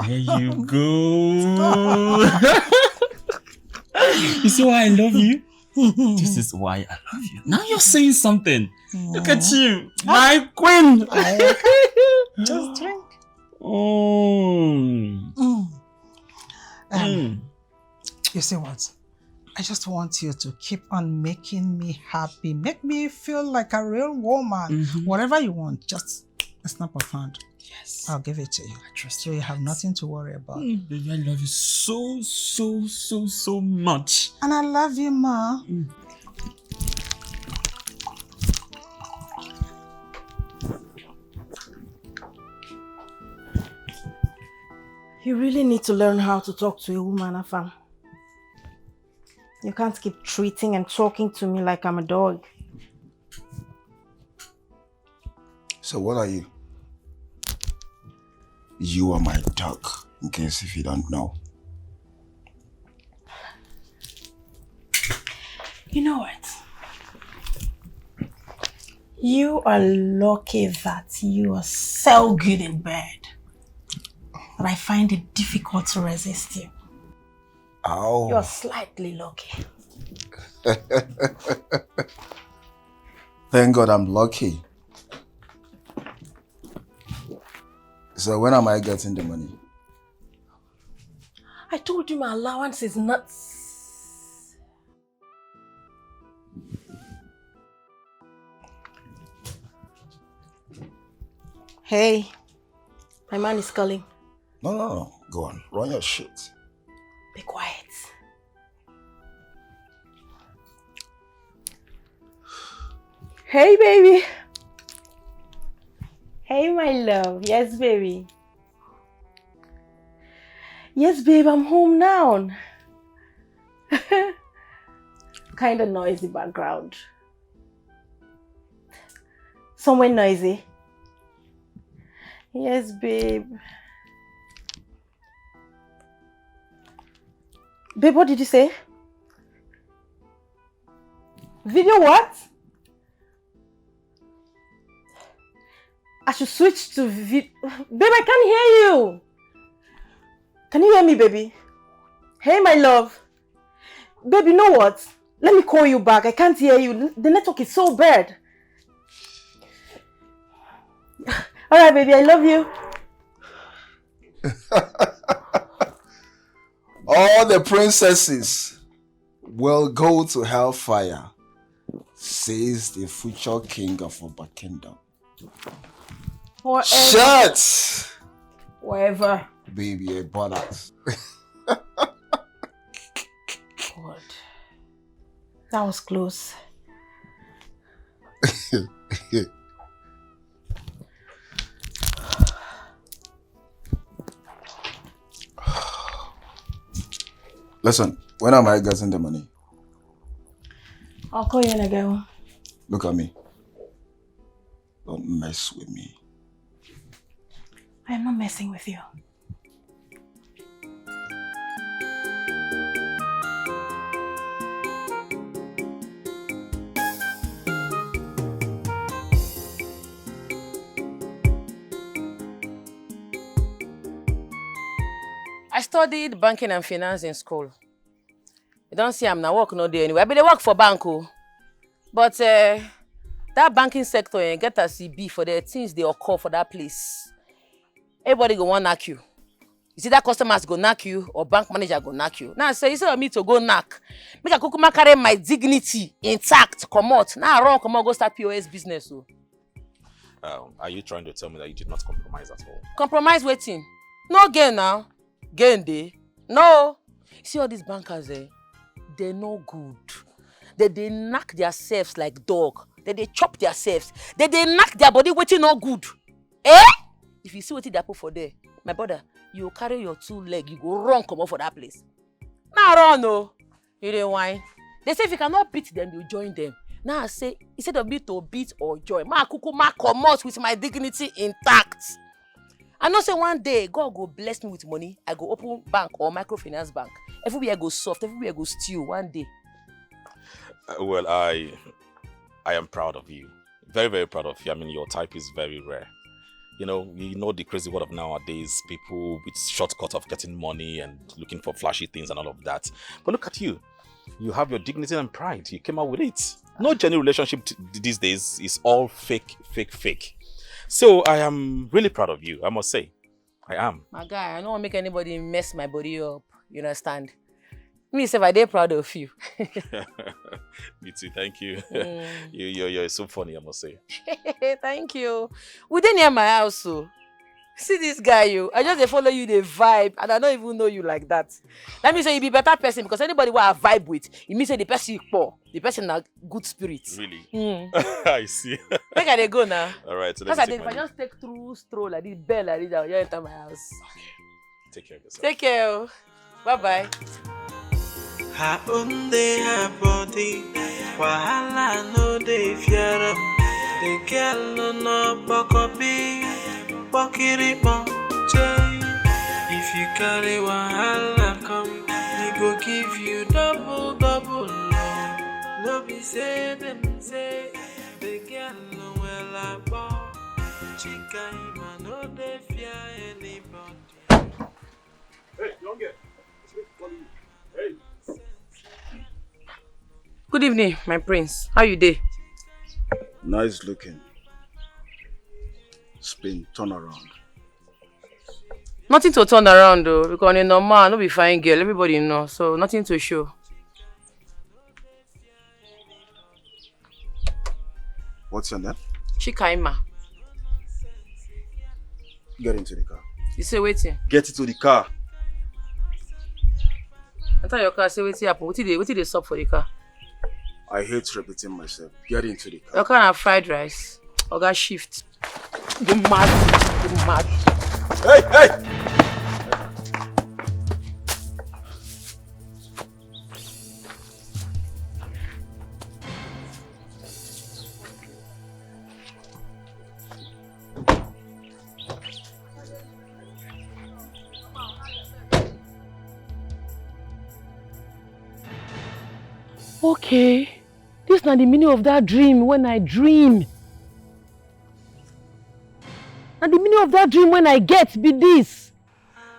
There you go. You see why I love you? This is why I love you. Now you're saying something. Look at you, my queen. Just drink. You see what? I just want you to keep on making me happy. Make me feel like a real woman. Whatever you want, just a snap of hand. Yes. I'll give it to you. I trust you. So you have nothing to worry about. Baby, I love you so much. And I love you, Ma. You really need to learn how to talk to a woman, Afam. You can't keep treating and talking to me like I'm a dog. So what are you? You are my dog, in case if you don't know. You know what? You are lucky that you are so good in bed. But I find it difficult to resist you. Ow. You're slightly lucky. Thank God I'm lucky. So when am I getting the money? I told you my allowance is nuts. Hey, my man is calling. No. Go on. Run your shit. Be quiet. Hey, baby. Hey, my love. Yes, baby. Yes, babe, I'm home now. Kind of noisy background. Somewhere noisy. Yes, babe. Babe, what did you say? Video what? I should switch to video. Babe, I can't hear you. Can you hear me, baby? Hey, my love. Babe, you know what? Let me call you back. I can't hear you. The network is so bad. Alright, baby, I love you. All the princesses will go to hellfire, says the future king of our kingdom. Forever. Shut! Whatever. Baby, bollocks. God. That was close. Listen, when am I getting the money? I'll call you in again. Look at me. Don't mess with me. I am not messing with you. I studied banking and finance in school. You don't see I'm not working no day anyway. I be dey work for bank. But that banking sector get a CB for the things they occur for that place. Everybody go want knock you. You see that customers go knock you or bank manager go knock you. Now say instead of me to go knock, make a kukuma carry my dignity intact, come out. Now I run come out go start POS business. Are you trying to tell me that you did not compromise at all? Compromise waiting. No gain now. Gain day. No. See all these bankers they're no good. They knock themselves like dog. They chop themselves. They knock their body waiting no good. Eh? If you see what they put for there, my brother, you carry your 2 legs, you go run come out for that place. Now run no. You didn't whine. They say if you cannot beat them, you join them. Now I say, instead of me to beat or join, ma come out with my dignity intact. I know say one day God go bless me with money. I go open bank or microfinance bank. Everywhere go soft, everywhere go stew one day. Well, I am proud of you. Very, very proud of you. I mean, your type is very rare. You know the crazy world of nowadays, people with shortcut of getting money and looking for flashy things and all of that. But look at you. You have your dignity and pride. You came out with it. No genuine relationship these days is all fake. So I am really proud of you, I must say. I am. My guy, I don't want to make anybody mess my body up. You understand? Me, say, I dey proud of you. Me too, thank you. You're so funny, I must say. Thank you. We dey near my house, so. See this guy, you. I just dey follow you, the vibe, and I don't even know you like that. That means say you be better person because anybody who I vibe with, it means say the person poor, the person na good spirit. Really? I see. Make I dey go now. All right. So if I just take through stroll like this, bell like this, I'll just enter my house. Okay. Take care of yourself. Take care. Bye bye. Her own day, her body. Wahala no dey fear am. The girl no bokopi. Pokirimo Jay. If you carry wahala come, we go give you double love. No be say them say the girl no well about. Chica ima no dey fear anybody. Hey, young girl. Hey. Good evening, my prince. How you dey? Nice looking. Spin, turn around. Nothing to turn around though, because in normal, no be fine girl, everybody know, so nothing to show. What's your name? Chikaima. Get into the car. You say waiting? Get into the car. I thought your car say waiting happen. What did they stop for the car? I hate repeating myself. Get into the car. Your car have fried rice. Or got shift. You mad. Hey! Okay. This is not the meaning of that dream when I dream. And the meaning of that dream when I get be this.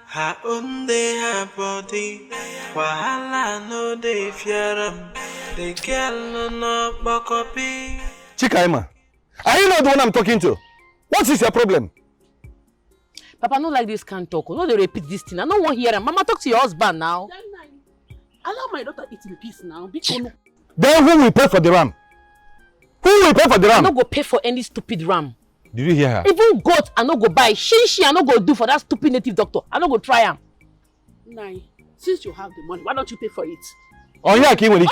Her own day, her body. Wahala no dey fear am. The girl no bokopi. Chikaima, are you not the one I'm talking to? What is your problem? Papa, not like this can't talk. No, they repeat this thing. I don't want to hear him. Mama, talk to your husband now. Allow my daughter eat in peace now. Because Then who will pay for the ram? Who will pay for the ram? I'm not going to pay for any stupid ram. Did you hear her? Even goat, I no go buy. She, I no go do for that stupid native doctor. I no go try him. Nai, since you have the money, why don't you pay for it? Oh yeah, Kim, when he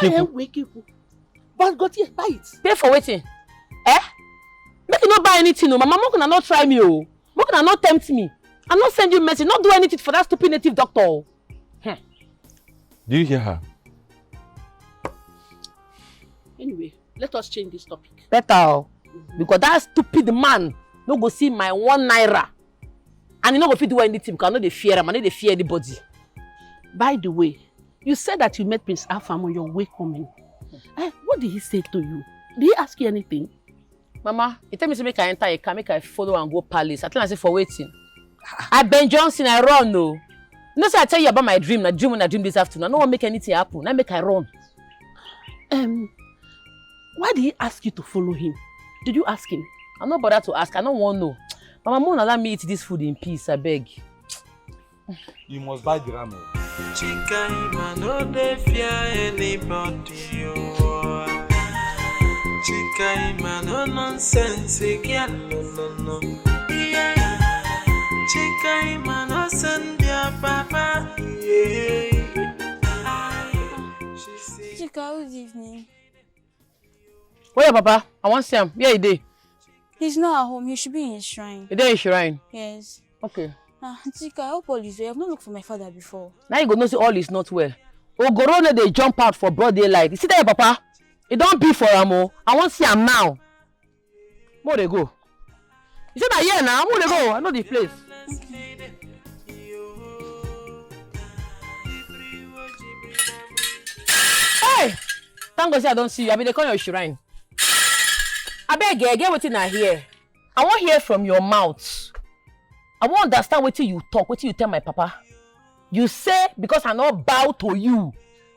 But go here, buy it. Pay for waiting. Eh? Make you not buy anything, no. Mama, Mokuna not try me, oh. Mokuna not tempt me. I not send you message, not do anything for that stupid native doctor. Oh. Did you hear her? Anyway, let us change this topic. Better, because that stupid man no go see my 1 naira. And he no go fit do anything because I know they fear him. I know they fear anybody. By the way, you said that you met Prince Afam on your way coming. What did he say to you? Did he ask you anything? Mama, he tell me to make I enter a car, make I follow and go palace. I tell him I say for waiting. I Ben Johnson, I run no. You know, so I tell you about my dream. When I dream this afternoon. I don't want to make anything happen. I make I run. Why did he ask you to follow him? Did you ask him? I'm not bothered to ask. I don't want to know. Mama, won't allow me eat this food in peace, I beg. You must buy the ram. Chica, man, no dey fear anybody. Chica, man, no nonsense, girl, no. Chica, man, no send your papa. Chica, good evening. Where Papa? I want to see him. Where he dey? He's not at home. He should be in his shrine. He dey in his shrine? Yes. Okay. Chica, I hope all is well. I have not looked for my father before. Now you go know see all is not well. Ogorone they jump out for broad daylight. You see that, Papa? It don't be for him. I want to see him now. Where they go? You said that here now. Where they go? I know the place. Hey! Thank God I don't see you. I mean, they call your shrine. I beg you, get what I hear. I want to hear from your mouth. I want to understand what you talk, what you tell my papa. You say, because I not bow to you,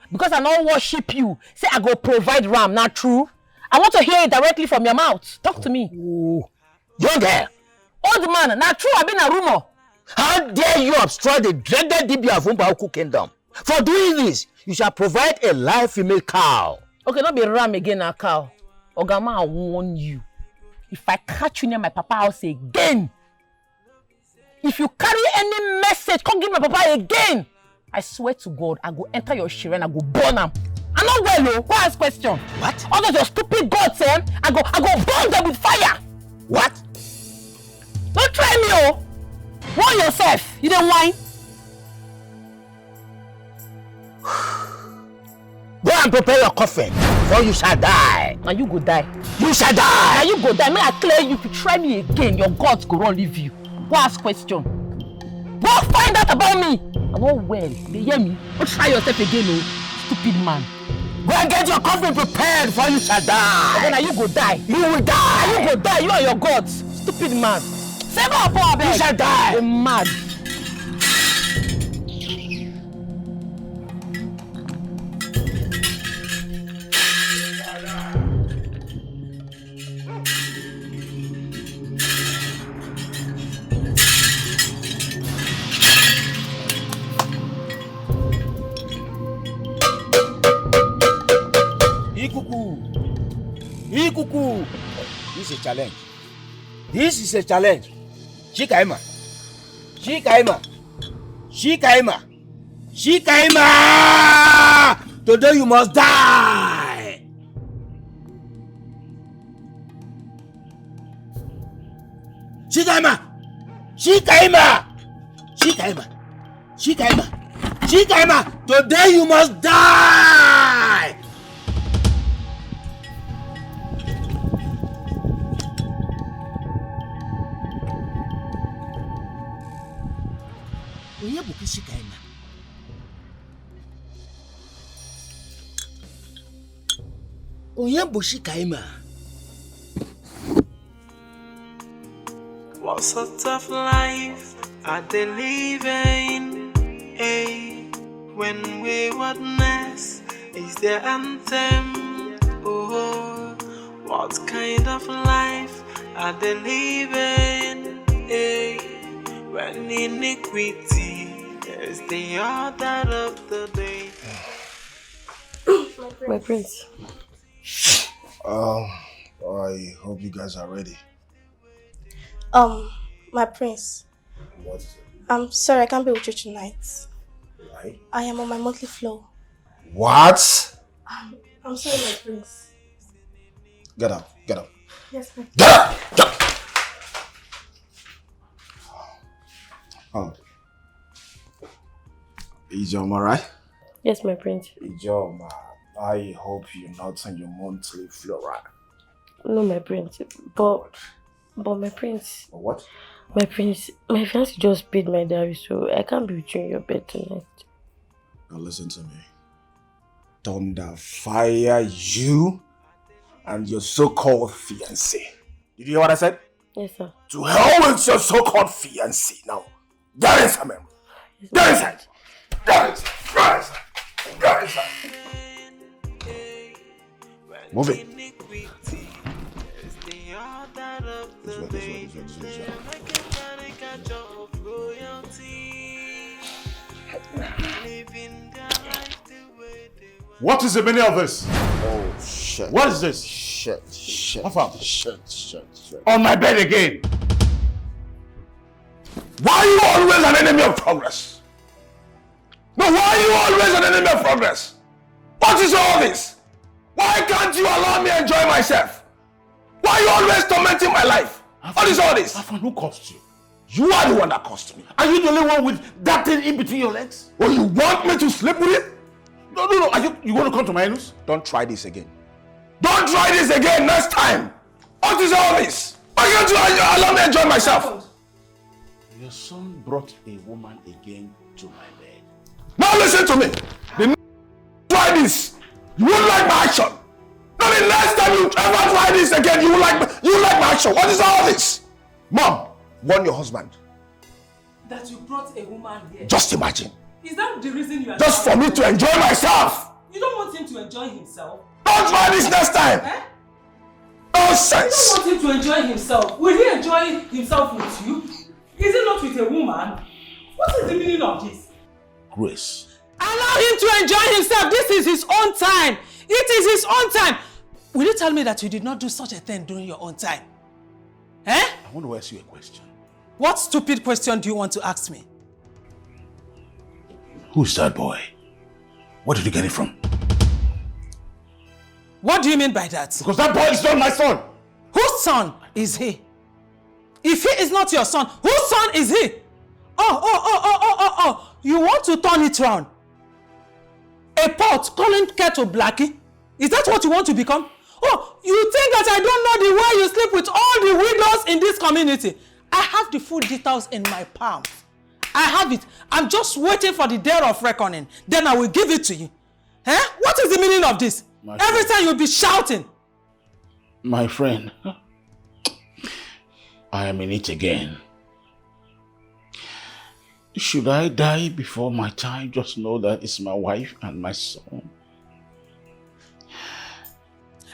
because I not worship you, say I go provide ram, not true? I want to hear it directly from your mouth. Talk to me. Young girl. Old man, not true, I've been a rumor. How dare you obstruct the dreaded Dibia of Umbaoku kingdom? For doing this, you shall provide a live female cow. Okay, not be ram again, a cow. Ogama, I warn you. If I catch you near my papa house again, if you carry any message, come give my papa again. I swear to God, I go enter your shrine, I go burn him. I'm not well, oh. Go ask question. What? All those your stupid gods, I go burn them with fire. What? Don't try me, oh. Warn yourself. You don't whine. Go and prepare your coffin, for you shall die. Now you go die. You shall die. Now you go die. May I clear you? If you try me again, your gods go run leave you. Go ask question. Go find out about me. I'm not well. They hear me? Don't try yourself again, oh. Stupid man. Go and get your coffin prepared, for you shall die. Okay, now you go die. You will die. Now you go die. You and your gods. Stupid man. Save up, boy. You shall die. You're mad. Ikuku. This is a challenge. This is a challenge. Shikaima. Today you must die. Shikaima. Today you must die. What sort of life are they living? When waywardness is their anthem. Oh, what kind of life are they living? When iniquity is the order of the day. My prince. I hope you guys are ready. My prince. What is it? I'm sorry, I can't be with you tonight. Why? I am on my monthly flow. What? I'm sorry, my prince. Get up. Get up. Yes, prince. Get up! Get up! Ijoma, right? Yes, my prince. Ijoma, I hope you're not on your monthly flow, right? No, my prince. But my prince. What? My prince, my fiance just paid my diary, so I can't be with you in your bed tonight. Now listen to me. Thunder fire you and your so-called fiancé. Did you hear what I said? Yes, sir. To hell with your so-called fiancé. Now, get inside, man. Get inside. Get inside. Get inside. Get inside. Move it. What is the meaning of this? Oh, shit. What is this? Shit. Shit. On my bed again. Why are you always an enemy of progress? No, why are you always an enemy of progress? What is all this? Why can't you allow me to enjoy myself? Why are you always tormenting my life? What is all this? Afan, who caused you? You are the one that caused me. Are you the only one with that thing in between your legs? Oh, you want me to sleep with it? No. Are you want to come to my house? Don't try this again. Don't try this again next time. What is all this? Why can't you allow me to enjoy myself? Your son brought a woman again to my bed. Now listen to me. The next try this, you won't like my action. No, the next time you ever try this again, you like my action. What is all this? Mom, warn your husband. That you brought a woman here. Just imagine. Is that the reason you are... Just for me to enjoy myself. You don't want him to enjoy himself? Don't try this next time. Eh? Nonsense. You don't want him to enjoy himself. Will he enjoy himself with you? Is it not with a woman? What is the meaning of this? Grace. Allow him to enjoy himself. This is his own time. It is his own time. Will you tell me that you did not do such a thing during your own time? Eh? I want to ask you a question. What stupid question do you want to ask me? Who's that boy? Where did you get it from? What do you mean by that? Because that boy is not my son. Whose son is he? If he is not your son, whose son is he? Oh. You want to turn it round? A pot calling kettle blackie? Is that what you want to become? Oh, you think that I don't know the way you sleep with all the widows in this community? I have the full details in my palms. I have it. I'm just waiting for the day of reckoning. Then I will give it to you. Eh? What is the meaning of this? Every time you'll be shouting. My friend, I am in it again. Should I die before my time? Just know that it's my wife and my son.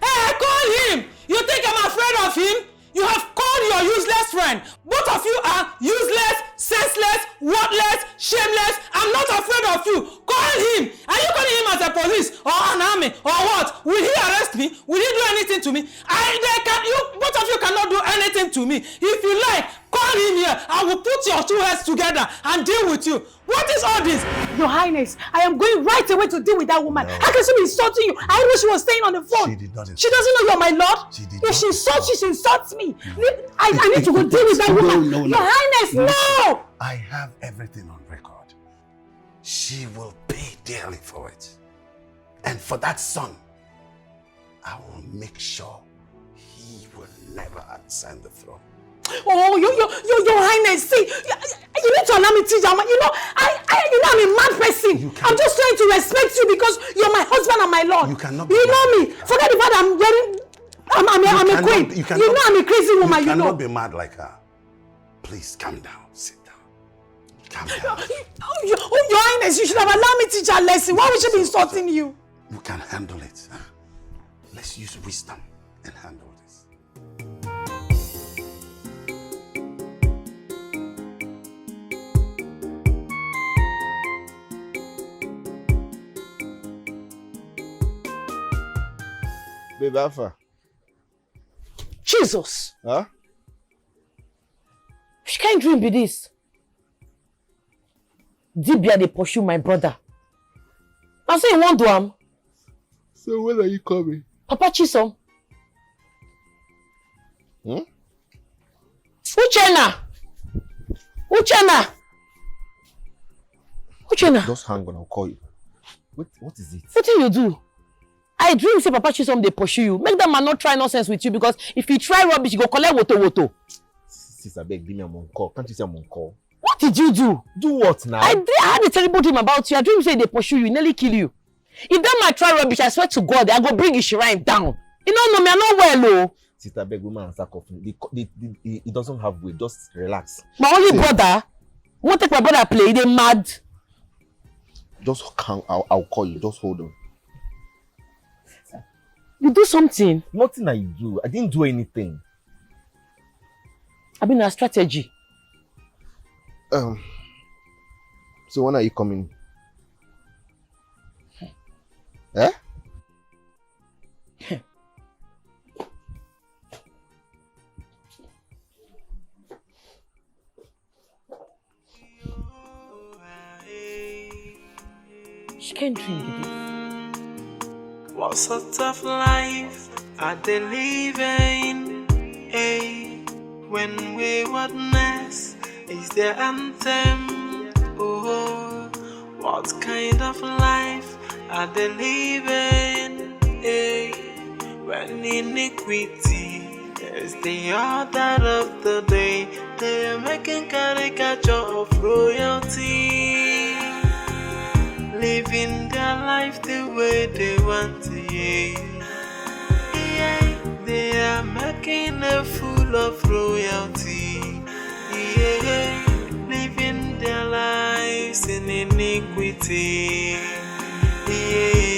Hey, call him! You think I'm afraid of him? You have called your useless friend. Both of you are useless, senseless, worthless, shameless. I'm not afraid of you. Call him. Are you calling him as a police or an army or what? Will he arrest me? Will he do anything to me? Both of you cannot do anything to me. If you like, call him here. I will put your two heads together and deal with you. What is all this? Your Highness, I am going right away to deal with that woman. How can she be insulting you? I know she was staying on the phone. She did not insult. She doesn't know you're my lord. If she insults you, she insults me. I need to go deal with that woman. No. Your Highness, no! I have everything on record. She will pay dearly for it. And for that son, I will make sure he will never ascend the throne. Oh, your Highness, see, you need to allow me to teach you. You know, I'm a mad person. I'm just trying to respect you because you're my husband and my lord. You cannot. You know me. Forget the fact I'm a queen. You know I'm a crazy woman. You cannot be mad like her. Please calm down. Sit down. Calm down. Your Highness, you should have allowed me to teach her a lesson. Why would she be insulting you? You can handle it. Let's use wisdom and handle this. Babe, Alpha. Jesus! Huh? Which kind of dream be this? Dibia, they pursue my brother. I say you want to am. So when are you coming? Papa Chisom. Hmm? Uchenna! Just hang on, I'll call you. What is it? What do you do? I dream say Papa Chisom they pursue you. Make that man not try nonsense with you because if he try rubbish, he go collect woto. Sister, beg, give me a on call. Can't you say I'm on call? What did you do? Do what now? I had a terrible dream about you. I dream say they pursue you, nearly kill you. If that man try rubbish, I swear to God, I go bring his shrine down. You don't know me, I'm not well, oh. Sister, beg, woman answer coffin. He doesn't have weight. Just relax. My only brother, won't take my brother play. They mad. Just calm. I'll call you. Just hold on. You do something. Nothing I do. I didn't do anything. I've been a strategy. So when are you coming? Eh? She can't dream with this. What sort of life are they living? Hey, when waywardness is their anthem. Oh, what kind of life are they living? Hey, when iniquity is the order of the day, they are making caricature of royalty, living their life the way they want to. Yeah, they are making a fool of royalty. Yeah, living their lives in iniquity. Yeah.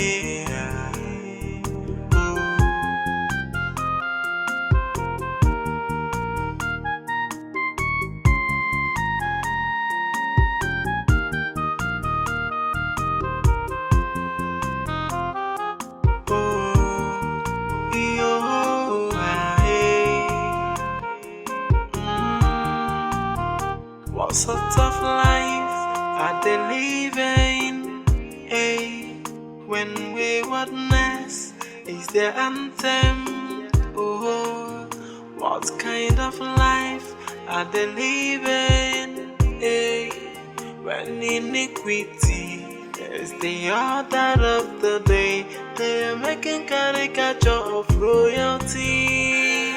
What sort of life are they living? Hey, when waywardness is their anthem. Oh, what kind of life are they living? Hey, when iniquity is the order of the day, they are making caricature of royalty,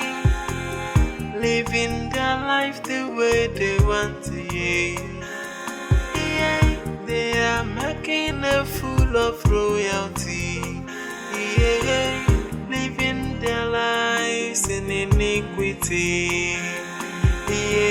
living their life the way they want to. Yeah, they are making a fool of royalty. Yeah, living their lives in iniquity. Yeah.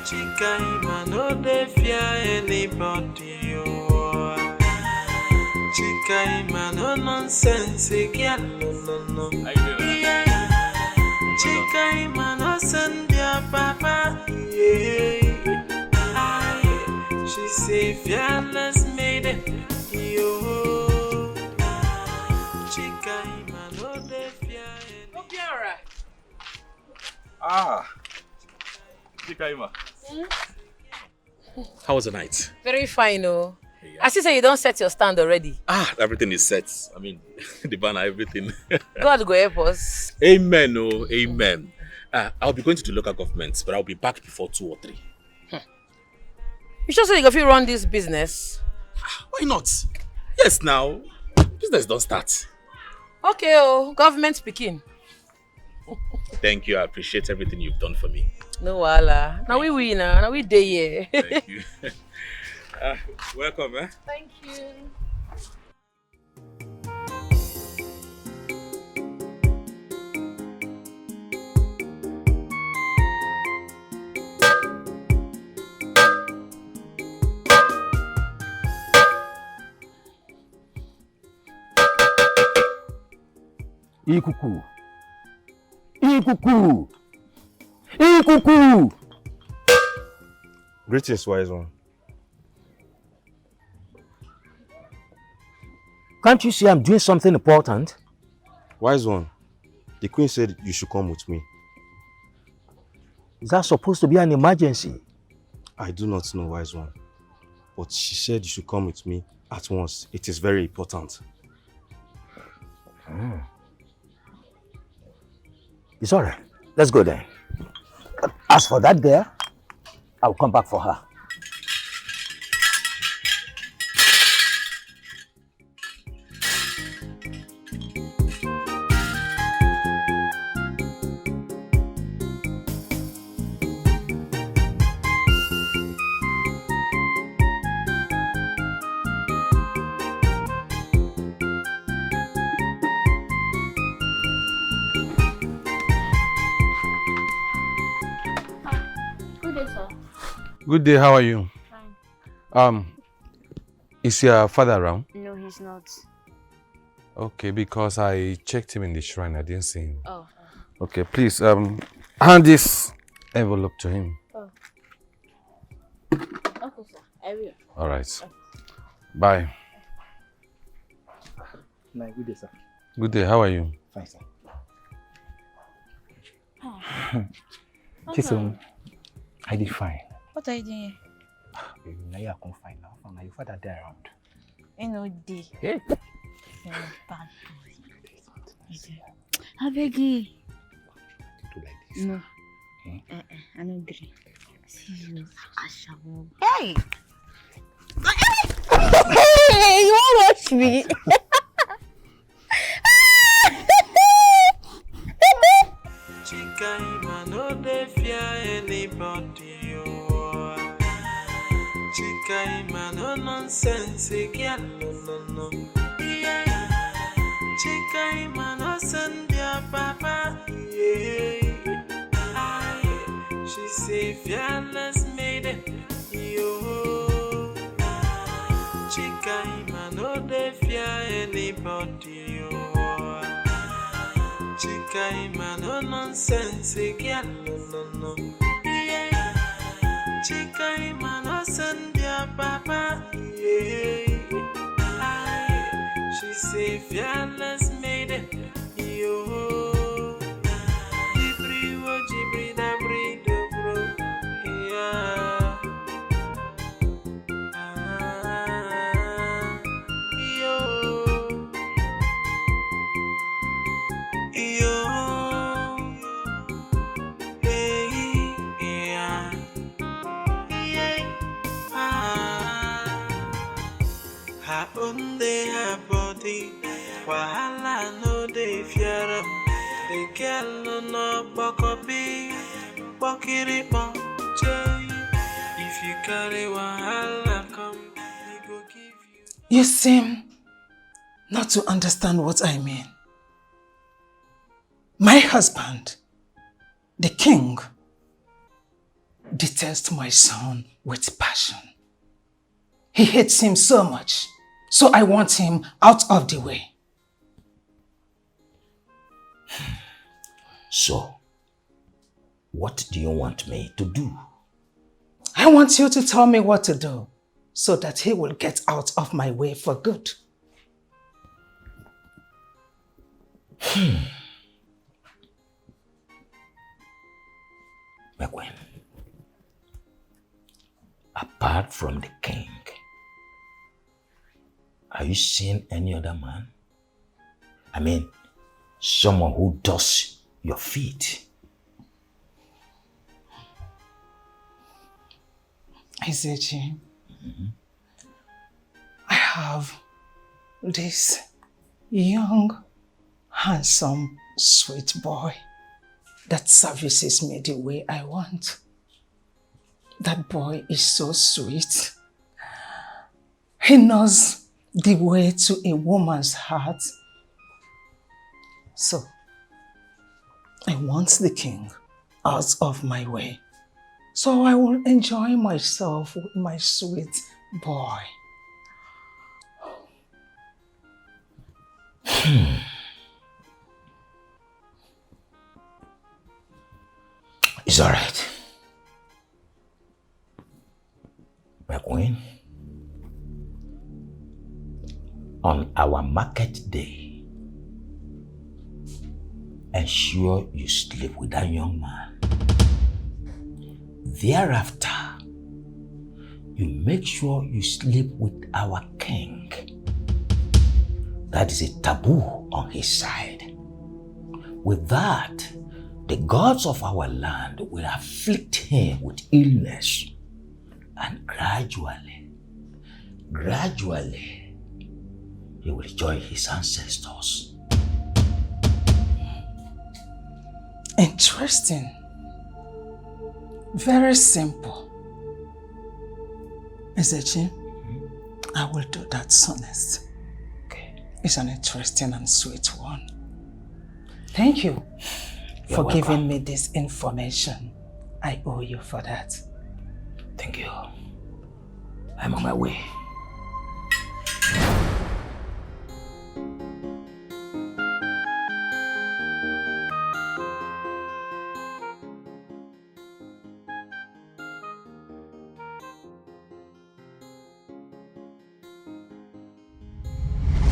Chikaima no dey fear anybody, oh. Chikaima no nonsense, girl, no. Yeah. Chikaima no send their papa, yeah. She say fearless maiden, yo. Chikaima no dey fear anybody. Chikaima. How was the night? Very fine, oh. I see say you don't set your stand already. Everything is set. I mean, the banner, everything. God go help us. Amen, oh, amen. I'll be going to the local government, but I'll be back before 2 or 3. You sure say you go fit run this business? Why not? Yes, now. Business don't start. Okay, oh, government speaking. Thank you. I appreciate everything you've done for me. No wahala. Now we win, now we day here. Thank you. Welcome, eh? Thank you. Ikuku. Ikuku. Ikuku. Greetings, wise one. Can't you see I'm doing something important? Wise one, the queen said you should come with me. Is that supposed to be an emergency? I do not know, wise one. But she said you should come with me at once. It is very important. It's all right. Let's go then. As for that girl, I'll come back for her. Good day, how are you? Fine. Is your father around? No, he's not. Okay, because I checked him in the shrine, I didn't see him. Oh. Okay, please, hand this envelope to him. Oh. Okay, sir. I will. All right. Bye. Good day, sir. Good day, how are you? Fine, sir. Chisom, I did fine. what are you doing here? Now you are confined now. Now your father there around. Ain't no day. Hey. You're a bad boy. I beg you. Do like this. No. I don't agree. See you. Hey! Hey! You won't watch me. Chica, I no dey fear anybody, oh. Chica, I no nonsense, girl, no. Yeah. Chica, I no send your papa, yeah. Aye. She say fearless maiden, yo. Chica, I no dey fear anybody, oh. Chica, no nonsense, girl, no. Yeah. Chica, no send your papa, yeah. Aye. She say fearless maiden, yo. Jibri da brido, bro, yeah. Her body, wahala no dey fear am. The girl no bokobi, bokiri jay. If you carry wahala come, we go give you. You seem not to understand what I mean. My husband, the king, detests my son with passion. He hates him so much, so I want him out of the way. So, what do you want me to do? I want you to tell me what to do so that he will get out of my way for good. My queen, apart from the king, are you seeing any other man? I mean, someone who does your feet. Isechi, I have this young, handsome, sweet boy that services me the way I want. That boy is so sweet. He knows the way to a woman's heart. So, I want the king out of my way, so I will enjoy myself with my sweet boy. It's all right. My queen, on our market day, ensure you sleep with that young man. Thereafter, you make sure you sleep with our king. That is a taboo on his side. With that, the gods of our land will afflict him with illness, and gradually, he will join his ancestors. Interesting. Very simple. Ezechi, I will do that soonest. Okay. It's an interesting and sweet one. Thank you for giving me this information. I owe you for that. Thank you. I'm on my way.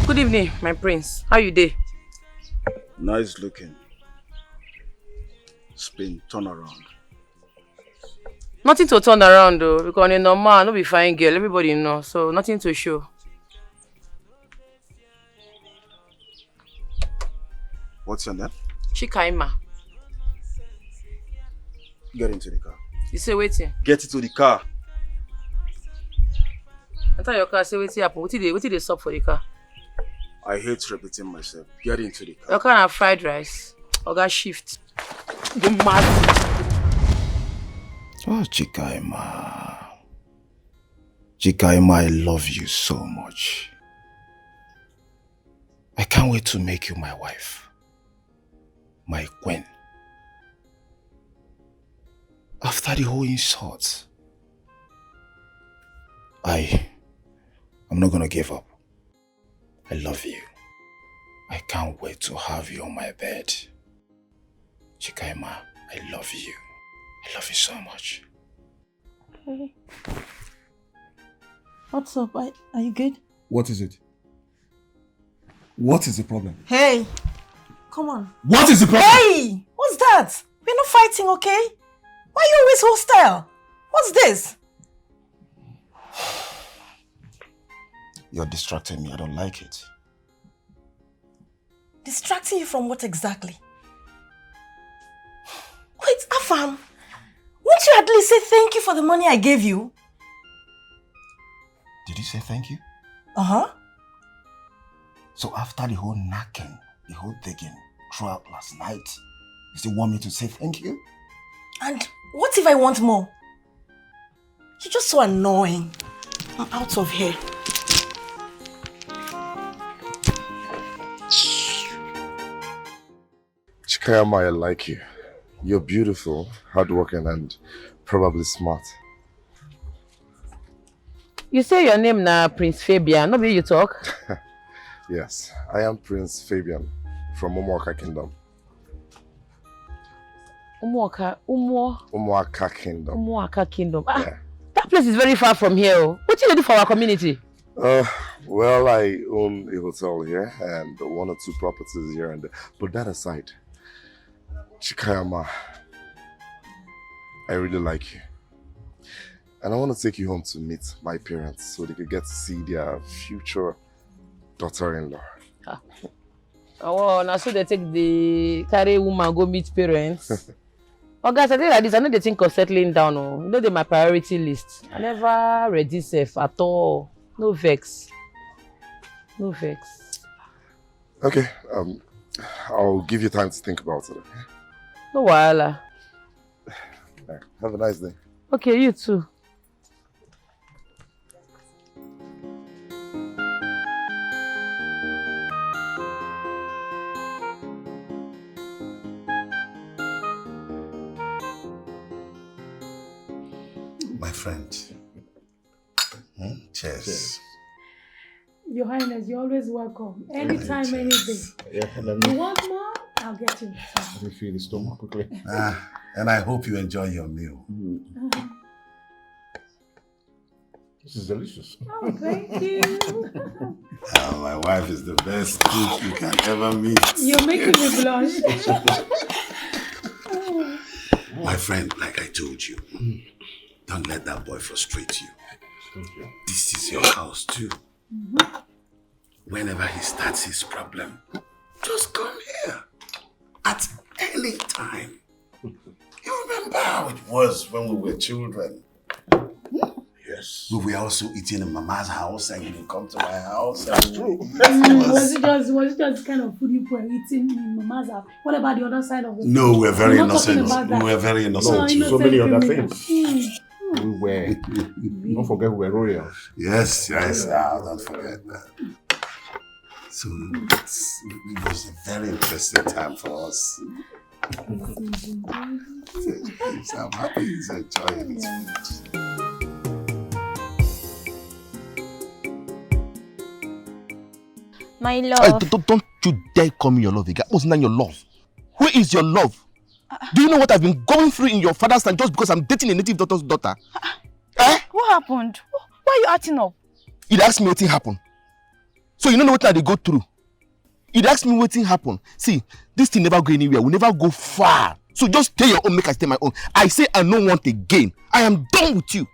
Good evening, my prince. How you dey? Nice looking. Spin, turn around. Nothing to turn around though, because in normal, no be fine girl, everybody know, so nothing to show. What's your name? Chikaima. Get into the car. You say waiting? Get into the car. I thought your car say waiting happen. What did they stop for the car? I hate repeating myself. Get into the car. Your car have fried rice. Or got shift. You mad? Oh, Chikaima. Chikaima, I love you so much. I can't wait to make you my wife. My queen. After the whole insult, I'm not gonna give up. I love you. I can't wait to have you on my bed. Chikaima, I love you. I love you so much. Hey. What's up? Are you good? What is it? What is the problem? Hey! Come on. What is the problem? Hey! What's that? We're not fighting, okay? Why are you always hostile? What's this? You're distracting me. I don't like it. Distracting you from what exactly? Wait, Afam. Won't you at least say thank you for the money I gave you? Did you say thank you? Uh-huh. So after the whole knocking, the whole digging throughout last night, you still want me to say thank you? And what if I want more? You're just so annoying. I'm out of here. Chikaima, I like you. You're beautiful, hardworking, and probably smart. You say your name now, Prince Fabian. Nobody you talk? Yes, I am Prince Fabian from Umuaka Kingdom. Umuaka Kingdom. Umuaka Kingdom. Yeah. That place is very far from here. What do you do for our community? Well, I own a hotel here and 1 or 2 properties here and there. But that aside, Chikaima, I really like you. And I want to take you home to meet my parents so they could get to see their future daughter-in-law. Oh, now so they take the carry woman go meet parents. Oh guys, I think like this, I know they think of settling down. Oh. You know they're my priority list. I never ready safe at all. No vex. No vex. Okay, I'll give you time to think about it. Okay? No wahala. Have a nice day. Okay, you too. My friend. Cheers. Cheers. Your Highness, you're always welcome. Anytime, any day. Yeah, You want more? I'll get you. Let me feel the stomach quickly. And I hope you enjoy your meal. This is delicious. Oh, thank you. My wife is the best cook you can ever meet. You're making me blush. My friend, like I told you, don't let that boy frustrate you. This is your house too. Whenever he starts his problem, just come here at any time. You remember how it was when we were children? Yes. We were also eating in Mama's house and you would come to my house. That's true. Was it just kind of food you were eating in Mama's house? What about the other side of the No, we're very innocent. We were very innocent. So many other things. We were. Don't forget we were royals. Yes. Don't forget that. So it was a very interesting time for us. I'm happy he's enjoying his food. My love. Don't you dare call me your love again. What's not your love? Who is your love? Do you know what I've been going through in your father's time just because I'm dating a native doctor's daughter? What happened? Why are you acting up? You'd ask me what happened. So you don't know what they go through. You'd ask me what happened. See, this thing never go anywhere. We'll never go far. So just stay your own, make I stay my own. I say I don't want again. I am done with you.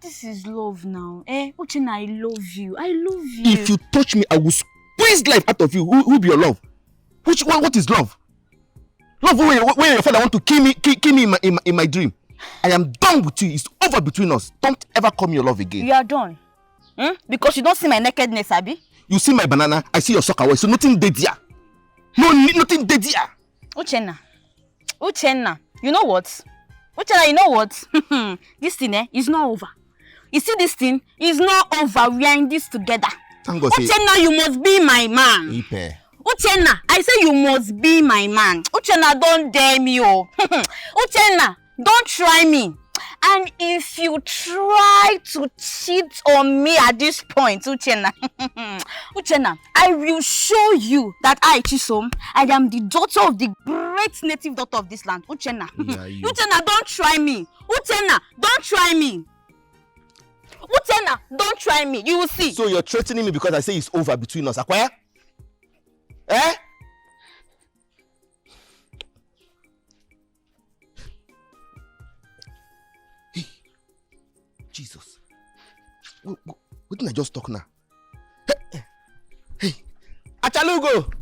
This is love now. Uchenna, I love you. I love you. If you touch me, I will squeeze life out of you. Who be your love? What is love? Love when your father want to kill me in my dream. I am done with you. It's over between us. Don't ever call me your love again. You are done. Because you don't see my nakedness, Abi? You see my banana, I see your sock away. So nothing dead here. Nothing dead here. Uchenna, you know what? Uchenna, you know what? This thing is not over. You see this thing is not over. We are in this together. Uchenna, you must be my man. Ipe. Uchenna, I say you must be my man. Uchenna, don't dare me, oh. Uchenna, don't try me. And if you try to cheat on me at this point, Uchenna, I will show you that I, Chisom, I am the daughter of the great native doctor of this land. Uchenna, Uchenna, don't try me. Uchenna, don't try me. Uchenna, don't try me. You will see. So you're threatening me because I say it's over between us, Akwaya? Jesus. What did I just talk now? Hey. Achalugo!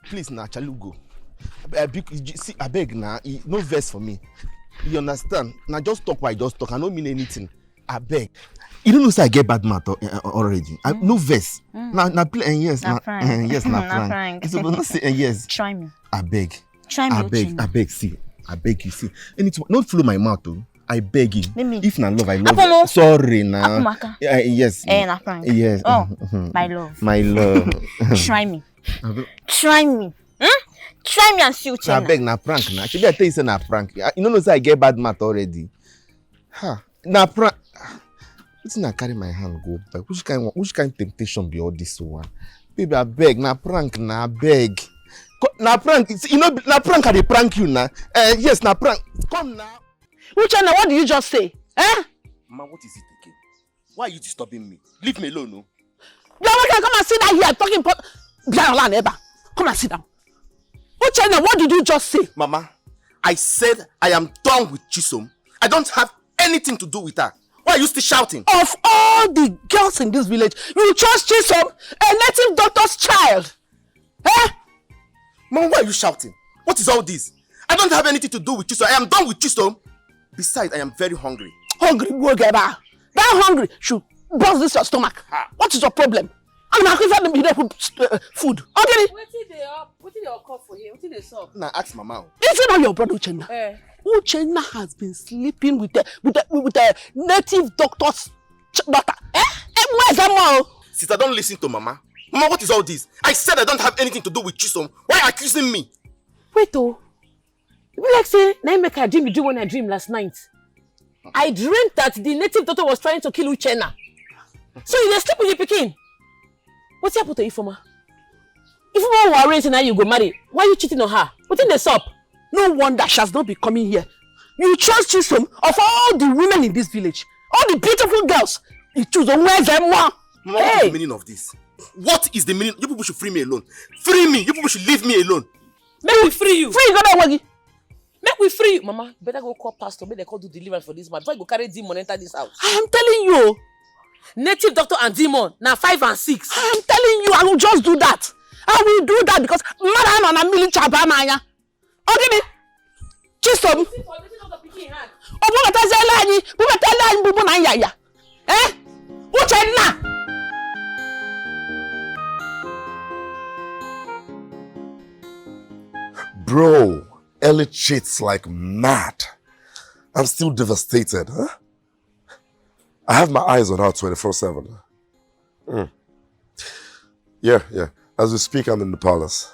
Please now, Achalugo. See, I beg now, no verse for me. You understand? Now just talk why I just talk. I don't mean anything. I beg. You don't know say I get bad math already. No verse. Now play yes. Now yes, now Frank. It's supposed to say yes. Try me. I beg. Try me. I beg. See. I beg you, see. And it's not follow my mouth, though. I beg you. If not love, I love you. Sorry, now. Yes. Na Frank. Yes. Oh, my love. My love. Try me. Try me. Try me and see Uchenna. I beg, na prank, na. Should I tell you say na prank? You know say I get bad math already. Na prank. Listen, I carry my hand go back. Which kind temptation be all this one? Baby, I beg, na prank, na beg. Na prank, you know, na prank I dey prank you na. Yes, na prank. Come now. Uchenna, what did you just say? Ma, what is it again? Why are you disturbing me? Leave me alone, no? Come and sit down here talking. Come and sit down. Uchenna, what did you just say? Mama, I said I am done with Chisom. I don't have anything to do with her. Why are you still shouting? Of all the girls in this village, you chose Chisom, a native doctor's child. Mama, why are you shouting? What is all this? I don't have anything to do with Chisom. I am done with Chisom. Besides, I am very hungry. Hungry? That hungry should burst this your stomach. What is your problem? I'm not going to put food. Okay? What did they occur for him? What did they solve? Now ask Mama. Is it not your brother Uchenna? Uchenna has been sleeping with a native doctor's daughter. Where's her mom? Sister, don't listen to Mama. Mama, what is all this? I said I don't have anything to do with Chisom. Why are you accusing me? Wait, you like say, I make a dream you do when I dreamed last night. I dreamed that the native doctor was trying to kill Uchenna. So you sleep with the pikin. What's happened to Ifoma? Ifoma will arrange and now you go marry. Why are you cheating on her? What's in the shop? No wonder she has not been coming here You chose Chisom of all the women in this village. All the beautiful girls. You choose the where's them one. Mama, what is the meaning of this? What is the meaning? You people should free me alone. Free me! You people should leave me alone. Make we free you. Free you, go back, Make we free you. Mama, better go call pastor. Make they call do deliverance for this man. Before you go carry demon enter this house. I am telling you. Native doctor and demon. Now 5 and 6. I am telling you, I will just do that. I will do that because Mara and Amili Chabamaya. Okay, Chisom. Bro, Ellie cheats like mad. I'm still devastated, huh? I have my eyes on her 24/7. Yeah. As we speak, I'm in the palace.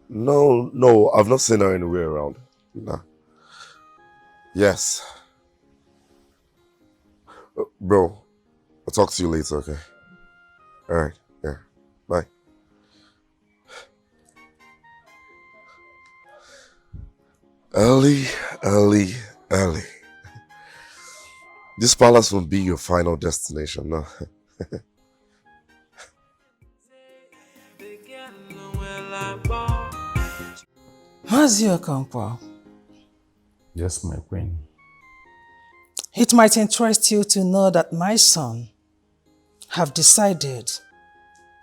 No, I've not seen her anywhere around. No. Yes. Bro, I'll talk to you later, okay? Alright, yeah. Bye. Ellie. This palace won't be your final destination, no? Maziokampo. Yes, my queen. It might interest you to know that my son have decided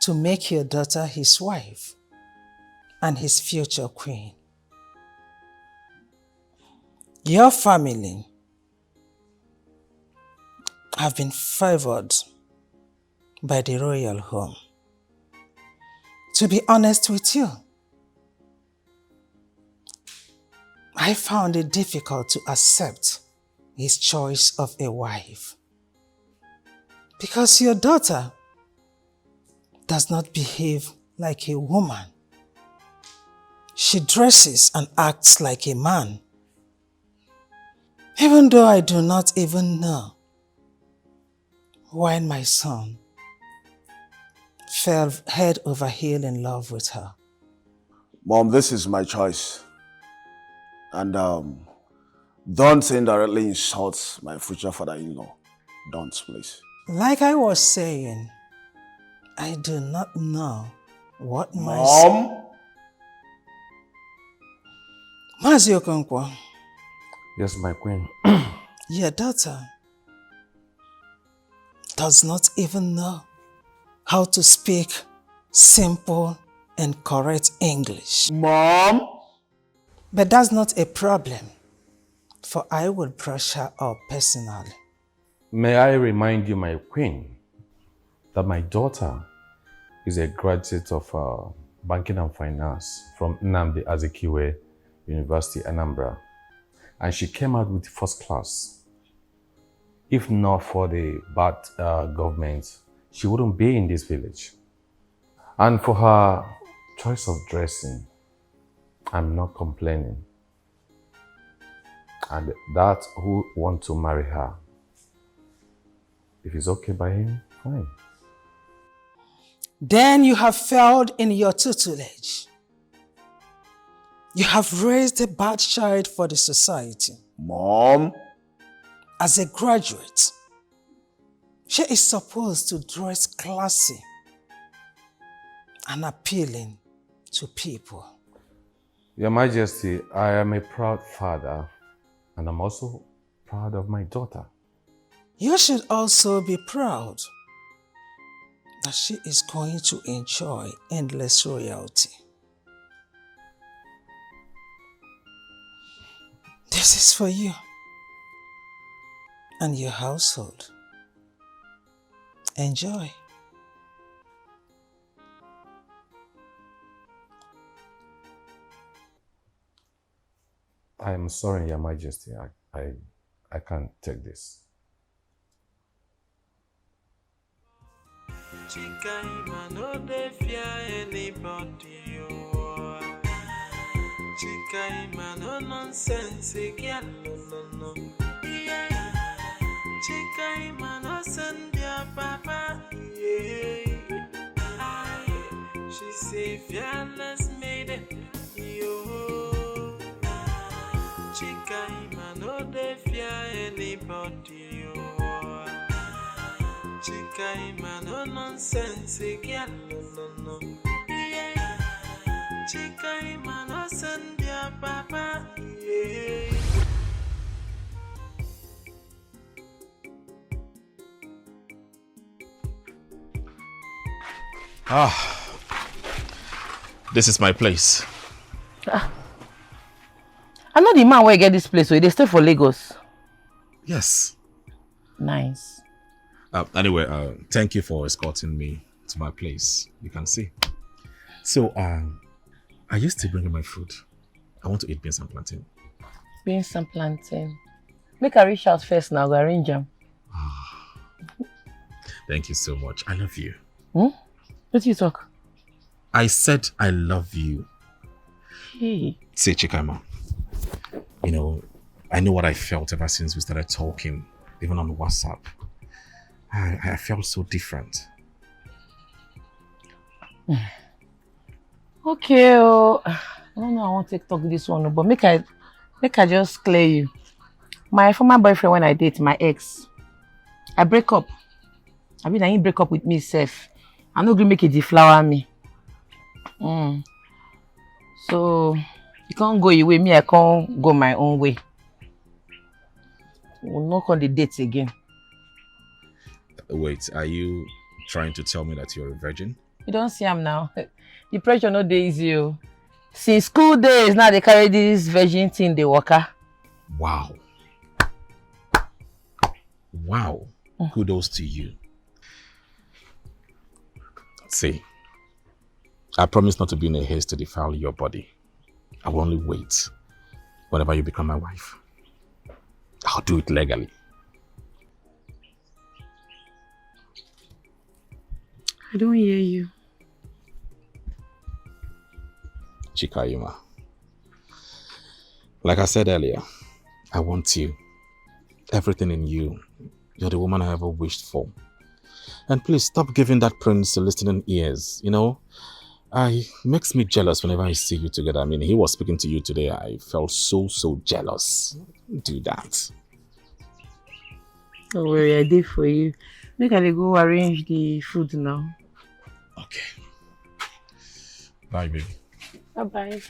to make your daughter his wife and his future queen. Your family have been favored by the royal home. To be honest with you, I found it difficult to accept his choice of a wife. Because your daughter does not behave like a woman. She dresses and acts like a man. Even though I do not even know why my son fell head over heel in love with her. Mom, this is my choice. And don't indirectly insult my future father-in-law. Don't, please. Like I was saying, I do not know what my Mom? Maziokonkwo. Yes, my queen. Your daughter does not even know how to speak simple and correct English. Mom? But that's not a problem, for I will brush her up personally. May I remind you, my queen, that my daughter is a graduate of banking and finance from Nnamdi Azikiwe University, Anambra. And she came out with first class. If not for the bad government, she wouldn't be in this village. And for her choice of dressing, I'm not complaining. And that who want to marry her, if it's okay by him, fine. Then you have failed in your tutelage. You have raised a bad child for the society. Mom? As a graduate, she is supposed to dress classy and appealing to people. Your Majesty, I am a proud father, and I'm also proud of my daughter. You should also be proud that she is going to enjoy endless royalty. This is for you and your household. Enjoy. I am sorry, Your Majesty. I can't take this. Chika, no dey fear anybody. Chika, no nonsense, girl, no. Chika, no send your papa. She say fearless maiden. Chika, Chika Ima no dey fear anybody. Oh. Chika Ima no nonsense again. No. Yeah. Chika Ima no send your papa. Yeah. This is my place. I'm not the man where I get this place, so they stay for Lagos. Yes. Nice. Anyway, thank you for escorting me to my place. You can see. So, I used to bring in my food. I want to eat beans and plantain. Beans and plantain. Make a reach out first now, go arrange them. Thank you so much. I love you. What do you talk? I said I love you. Hey. Say, Chikaima, you know, I know what I felt ever since we started talking, even on WhatsApp. I felt so different. Okay, I don't know, I want to talk this one, but make I just clear you. My former boyfriend, when I date my ex, I break up. I mean, I ain't break up with me, self. I'm not gonna make it deflower me. So, you can't go your way, me, I can't go my own way. We'll knock on the dates again. Wait, are you trying to tell me that you're a virgin? You don't see him now. The pressure no dey easy. Since school days, now they carry this virgin thing, they worker. Wow. Wow. Kudos to you. See, I promise not to be in a haste to defile your body. I will only wait whenever you become my wife. I'll do it legally. I don't hear you. Chikaima. Like I said earlier, I want you. Everything in you. You're the woman I ever wished for. And please stop giving that prince listening ears, you know? It makes me jealous whenever I see you together. I mean, he was speaking to you today. I felt so jealous. Don't do that. Don't worry, I did for you. Make I go arrange the food now. Okay. Bye, baby. Bye-bye.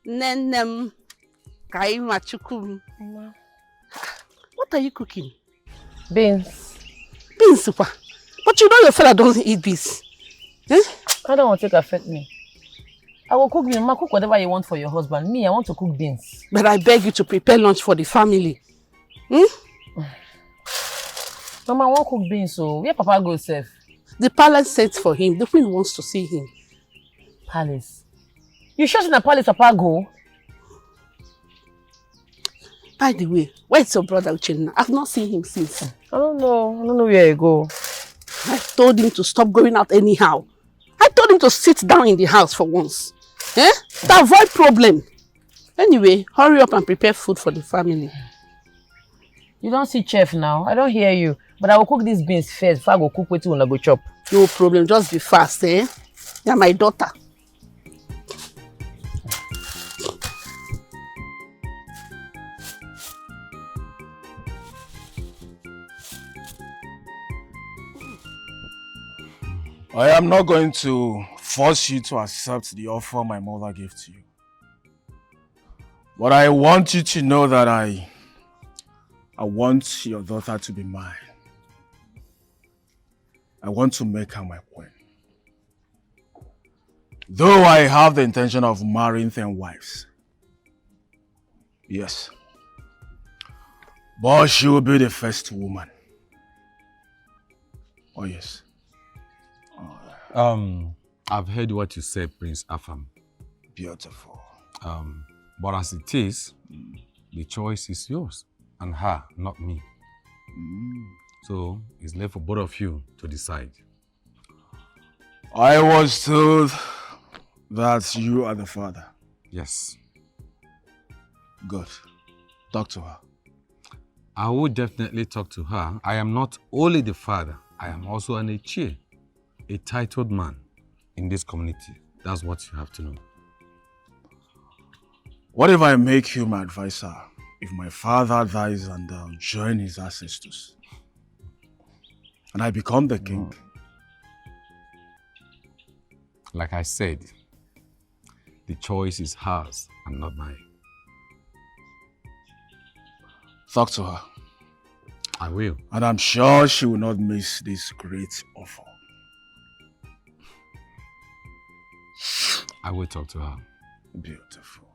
Nenem Kaima Chukum. What are you cooking? Beans. Beans, super. But you know your fella doesn't eat beans. Eh? I don't want to affect me. I will cook beans. Cook whatever you want for your husband. Me, I want to cook beans. But I beg you to prepare lunch for the family. Mama, I won't cook beans, so where Papa goes safe? The palace sent for him. The queen wants to see him. Palace? You sure in the palace Papa go? By the way, where's your brother Uchenna? I've not seen him since. I don't know where he go. I told him to stop going out anyhow. I told him to sit down in the house for once. To avoid problem. Anyway, hurry up and prepare food for the family. You don't see chef now. I don't hear you. But I will cook these beans first before I go cook when I go chop. No problem. Just be fast, eh? You're my daughter. I am not going to force you to accept the offer my mother gave to you. But I want you to know that I want your daughter to be mine. I want to make her my queen. Though I have the intention of marrying 10 wives. Yes. But she will be the first woman. Oh yes. I've heard what you said, Prince Afam. Beautiful. But as it is, the choice is yours and her, not me. So it's left for both of you to decide. I was told that you are the father. Yes. Good. Talk to her. I will definitely talk to her. I am not only the father, I am also an Ichie, a titled man in this community. That's what you have to know. What if I make you my advisor? If my father dies and join his ancestors, and I become the king? Like I said, the choice is hers and not mine. Talk to her. I will. And I'm sure she will not miss this great offer. I will talk to her. Beautiful.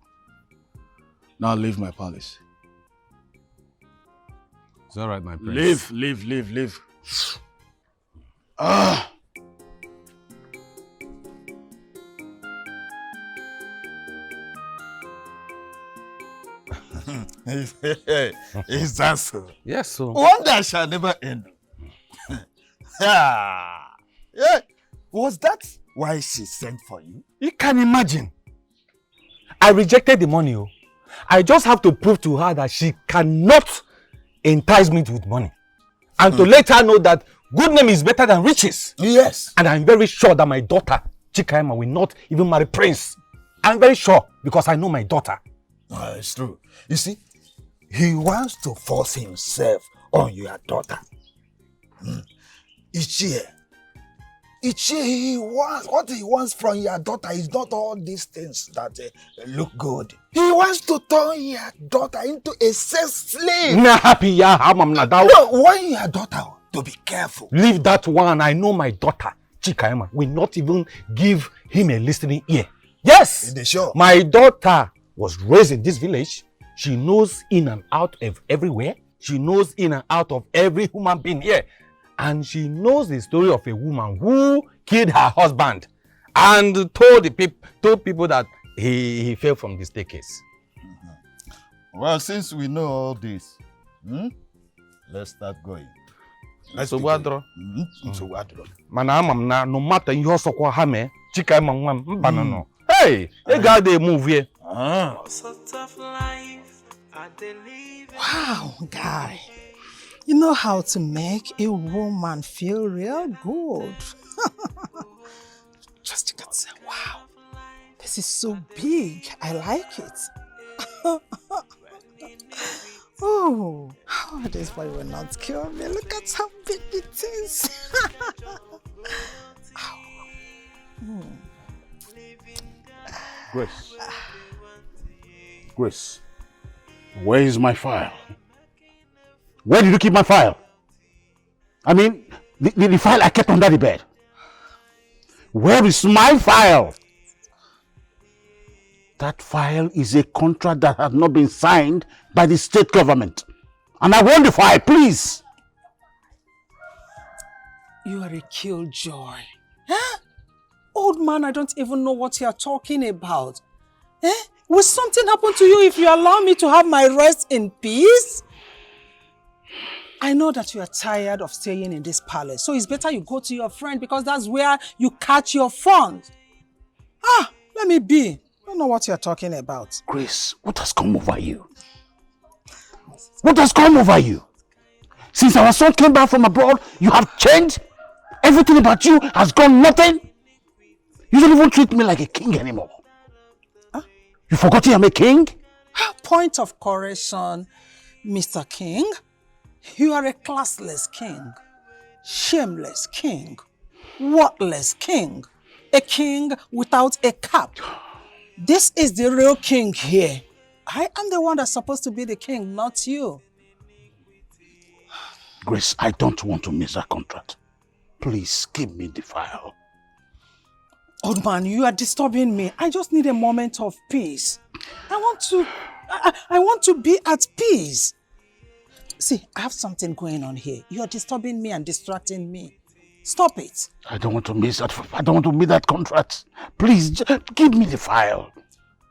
Now leave my palace. It's all right, my prince. Leave. Ah! Is that so? Yes, so. Wonder shall never end. Yeah. Was that why she sent for you? You can imagine. I rejected the money. Oh. I just have to prove to her that she cannot entice me with money. And to let her know that good name is better than riches. Yes. And I'm very sure that my daughter, Chikaima, will not even marry Prince. I'm very sure because I know my daughter. It's true. You see, he wants to force himself on your daughter. Ichie, what he wants from your daughter is not all these things that look good. He wants to turn your daughter into a sex slave. No, warn your daughter to be careful. Leave that one. I know my daughter, Chikaima, will not even give him a listening ear. Yes, sure? My daughter was raised in this village. She knows in and out of everywhere. She knows in and out of every human being here. And she knows the story of a woman who killed her husband and told people that he fell from the staircase. Well, since we know all this, let's start going. So no matter you so ha me, Chikaima nwam mbana no. Hey, you got to move here. Wow, guy. You know how to make a woman feel real good. Just you can say, wow, this is so big. I like it. Oh, this boy will not kill me. Look at how big it is. Grace, where is my file? Where did you keep my file? I mean, the file I kept under the bed. Where is my file? That file is a contract that has not been signed by the state government. And I want the file, please. You are a killjoy. Huh? Old man, I don't even know what you are talking about. Will something happen to you if you allow me to have my rest in peace? I know that you are tired of staying in this palace, so it's better you go to your friend because that's where you catch your funds. Let me be. I don't know what you're talking about. Grace, what has come over you? What has come over you? Since our son came back from abroad, you have changed? Everything about you has gone nothing? You don't even treat me like a king anymore. You forgot I'm a king? Point of correction, Mr. King. You are a classless king, shameless king, worthless king, a king without a cap. This is the real king here. I am the one that's supposed to be the king, not you. Grace, I don't want to miss that contract. Please give me the file. Old man, you are disturbing me. I just need a moment of peace. I want to be at peace. See, I have something going on here. You are disturbing me and distracting me. Stop it. I don't want to miss that. I don't want to miss that contract. Please, just give me the file.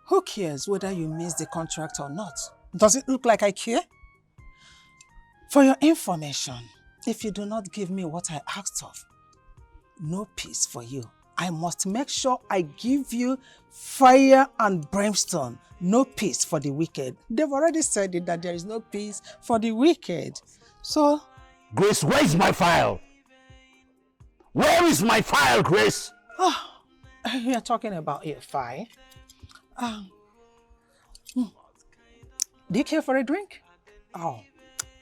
Who cares whether you miss the contract or not? Does it look like I care? For your information, if you do not give me what I asked of, no peace for you. I must make sure I give you fire and brimstone. No peace for the wicked. They've already said it that there is no peace for the wicked. So... Grace, where is my file? Where is my file, Grace? Oh, you're talking about your file. Do you care for a drink? Oh,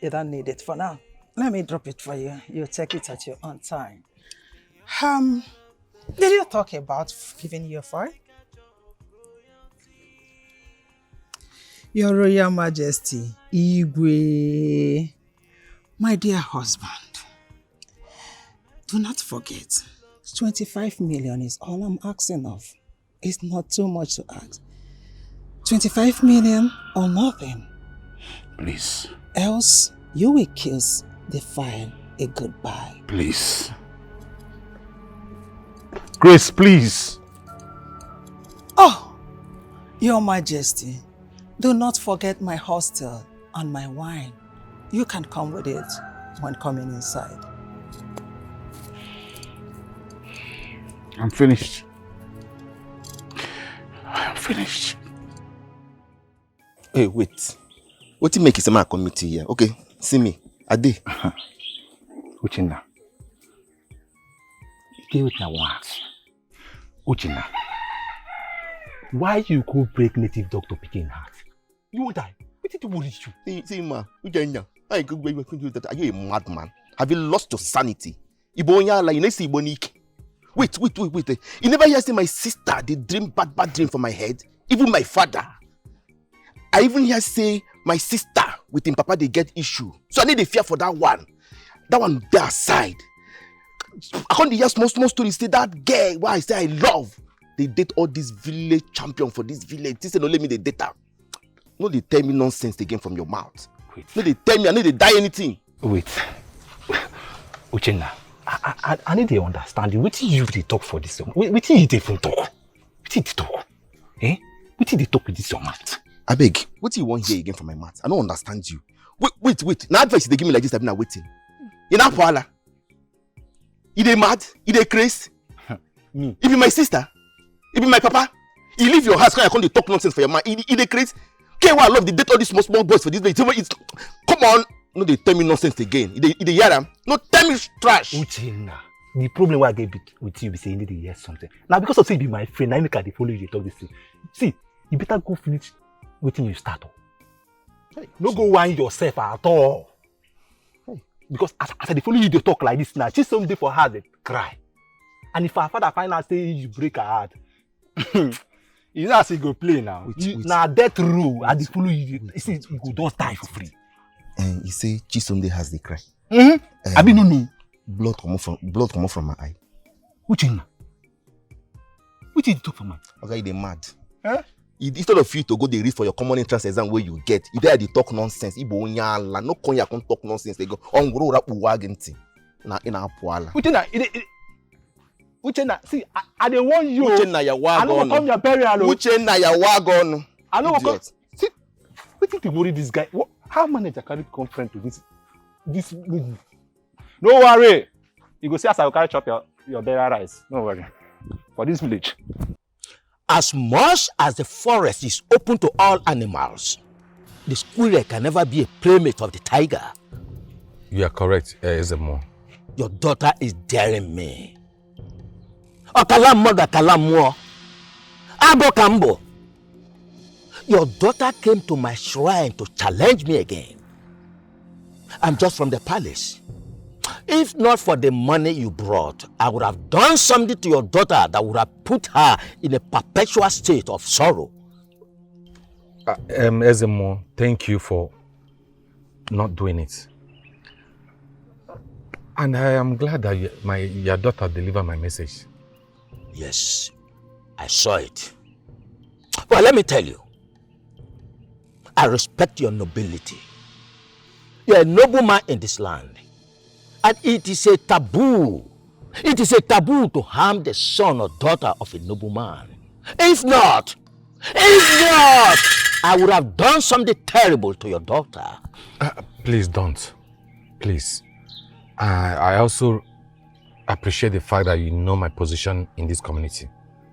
you don't need it for now. Let me drop it for you. You take it at your own time. Did you talk about giving you a file? Your Royal Majesty, Igwe, my dear husband, do not forget, 25 million is all I'm asking of. It's not too much to ask. 25 million or nothing. Please. Else, you will kiss the file a goodbye. Please. Grace, please. Oh, Your Majesty, do not forget my hostel and my wine. You can come with it when coming inside. I'm finished. I'm finished. Hey, wait. What you make is a committee here? Okay, see me. Ade. Uchenna. You with your words. Uchenna. Why you go break native doctor picking heart? You won't die. What did you worry you? See, ma. Uchenna. I could break that. Are you a madman? Have you lost your sanity? Ibonya la inesi ibonike. Wait. You never hear say my sister they dream bad dream for my head? Even my father. I even hear say my sister with him papa they get issue. So I need a fear for that one. That one there aside. I can't hear small stories. Say that girl why I say I love. They date all this village champion for this village. This no let me the data. No they tell me nonsense again from your mouth. Wait. No they tell me I need to die anything. Wait. Uchenna, I need to understand you. What did you they talk for this? What did you even talk? What did you talk? Eh? What did they talk with this your mouth? I beg, what do you want here again from my mouth? I don't understand you. Wait. Now advice they give me like this, I've been waiting. You know Paula? You they mad? You they crazy? Me? You be my sister? You be my papa? You leave your house because I can't talk nonsense for your man. You they crazy? Okay, well, I love the date all these small boys for this day. Come on. No, they tell me nonsense again. You they hear them? No, tell me trash. Uchenna, the problem I get with you is saying you need to hear something. Now because of say you be my friend, I make they follow you, they talk this thing. See, you better go finish waiting you start. Hey, no go whine yourself at all. Hey. Because as they follow you, they talk like this now. She's someday for her, they cry. And if her father find out say you break her heart, you know as he go play now. Now death row, and they follow you. You see, you go just die for free. And you say Chisonde has the cry. I mean no. Blood come from my eye. Uchenna. What did you talk for man? Okay, they mad. Huh? Instead of you to go the read for your common entrance exam where you get, you there they talk nonsense. Ibo nyala no konya can talk nonsense. They go on grow up wagenti. Na ina poala. Uchenna, see, I don't want you. Uchenna ya wagon. I don't come your burial. Uchenna ya wagon. I don't come. See, what did you worry this guy? How manager carry come friend to this movie? No worry. You go see as I will carry chop your burial rice. No worry. For this village. As much as the forest is open to all animals, the squirrel can never be a playmate of the tiger. You are correct, Ezemo. Your daughter is daring me. Okalammo. Abo Kambo. Your daughter came to my shrine to challenge me again. I'm just from the palace. If not for the money you brought, I would have done something to your daughter that would have put her in a perpetual state of sorrow. Ezemo, thank you for not doing it. And I am glad that your daughter delivered my message. Yes, I saw it. Well, let me tell you, I respect your nobility. You're a nobleman in this land. And it is a taboo. It is a taboo to harm the son or daughter of a nobleman. If not, I would have done something terrible to your daughter. Please don't. Please. I also appreciate the fact that you know my position in this community.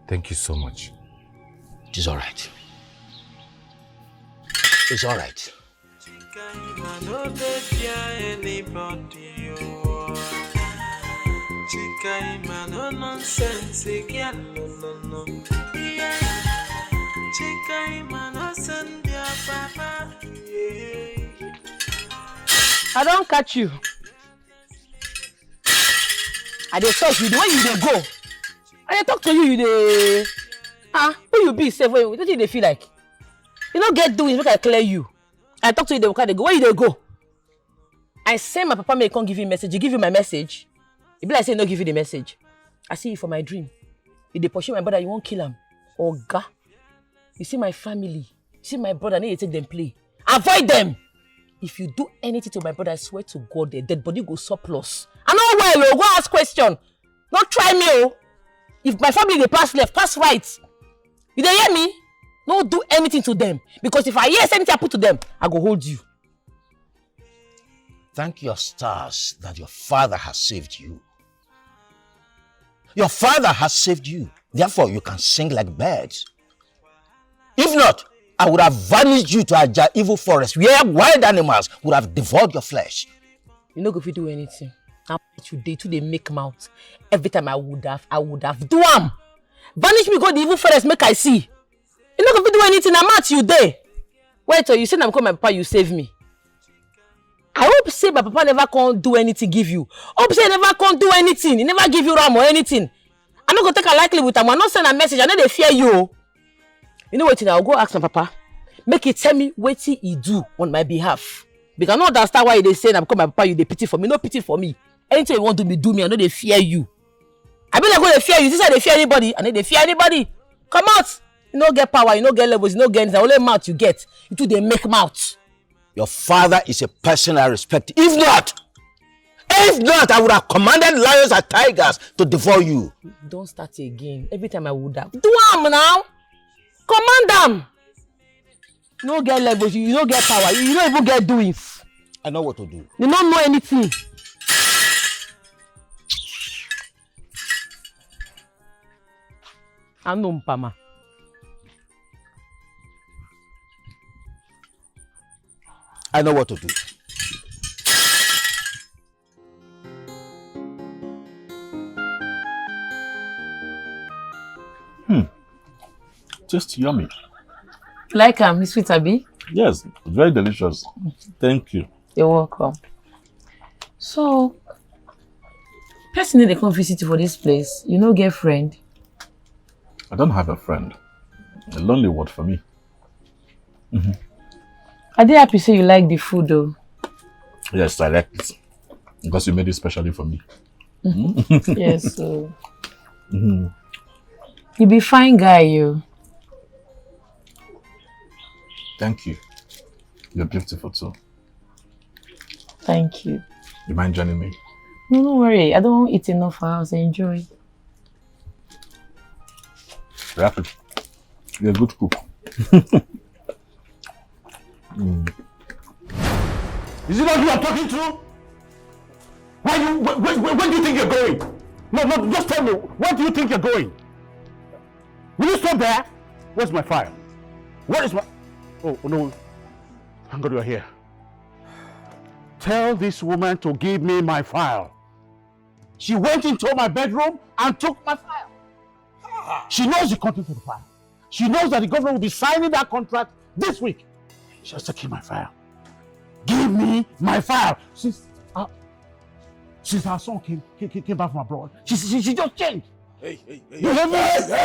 Thank you so much. It is all right. It's all right. I don't catch you. I dey talk you the way you dey go. I dey talk to you, you dey. Who you be safe? What do you dey feel like? You don't get doing, make I clear you. I talk to you, they go. Where you dey go? I send my papa may come give you a message. You give you my message. It be like say no give you the message. I see you for my dream. You dey pursue my brother, you won't kill him. Oga. You see my family. You see my brother, I need to take them play. Avoid them. If you do anything to my brother, I swear to God, their dead body go surplus. I know where you go ask question. Don't try me, oh. If my family they pass left, pass right. You dey hear me? Don't do anything to them. Because if I hear anything I put to them, I go hold you. Thank your stars that your father has saved you. Your father has saved you. Therefore, you can sing like birds. If not, I would have vanished you to a evil forest where wild animals would have devoured your flesh. You know if you do anything. Now today they make mouth. Every time I would have do am. Vanish me go the evil forest make I see. You know if you do anything, I'm at you there. Wait till you say I'm call my papa, you save me. I hope say my papa never can't do anything give you. Hope say never can't do anything. He never give you ram or anything. I'm not gonna take a likely with him. I'm not send a message. I know they fear you. You know what? I'll go ask my papa. Make it tell me what he do on my behalf. Because I don't understand why they say I'm call my papa. You they pity for me. No pity for me. Anything you want to do me. I know they fear you. I mean, I'm going to fear you. This is how they fear anybody. I know they fear anybody. Come out. You don't get power. You don't get levels. You don't get anything. Only mouth you get. You two they make mouth. Your father is a person I respect. If not, I would have commanded lions and tigers to devour you. Don't start again. Every time I would have. Do am now. Command them. You don't get levels. You don't get power. You don't even get doings. I know what to do. You don't know anything. I know Mpama. I know what to do. Just yummy. Like Miss Sweet Abi? Yes, very delicious. Thank you. You're welcome. So, person need to come visit you for this place. You no get friend? I don't have a friend. A lonely word for me. Are they happy say you like the food though? Yes, I like it. Because you made it specially for me. Yes, so. You be fine guy, you. Thank you. You're beautiful too. Thank you. You mind joining me? No, don't worry. I don't eat enough for house. Enjoy. Rapid. You're a good cook. Is it not you I'm talking to? Where do you think you're going? No, just tell me. Where do you think you're going? Will you stop there? Where's my file? Where is my... Oh no. Thank God you're here. Tell this woman to give me my file. She went into my bedroom and took my file. She knows the content of the file. She knows that the government will be signing that contract this week. She has to keep my file. Give me my file. Since our son came back from abroad, she just changed. Hey. You're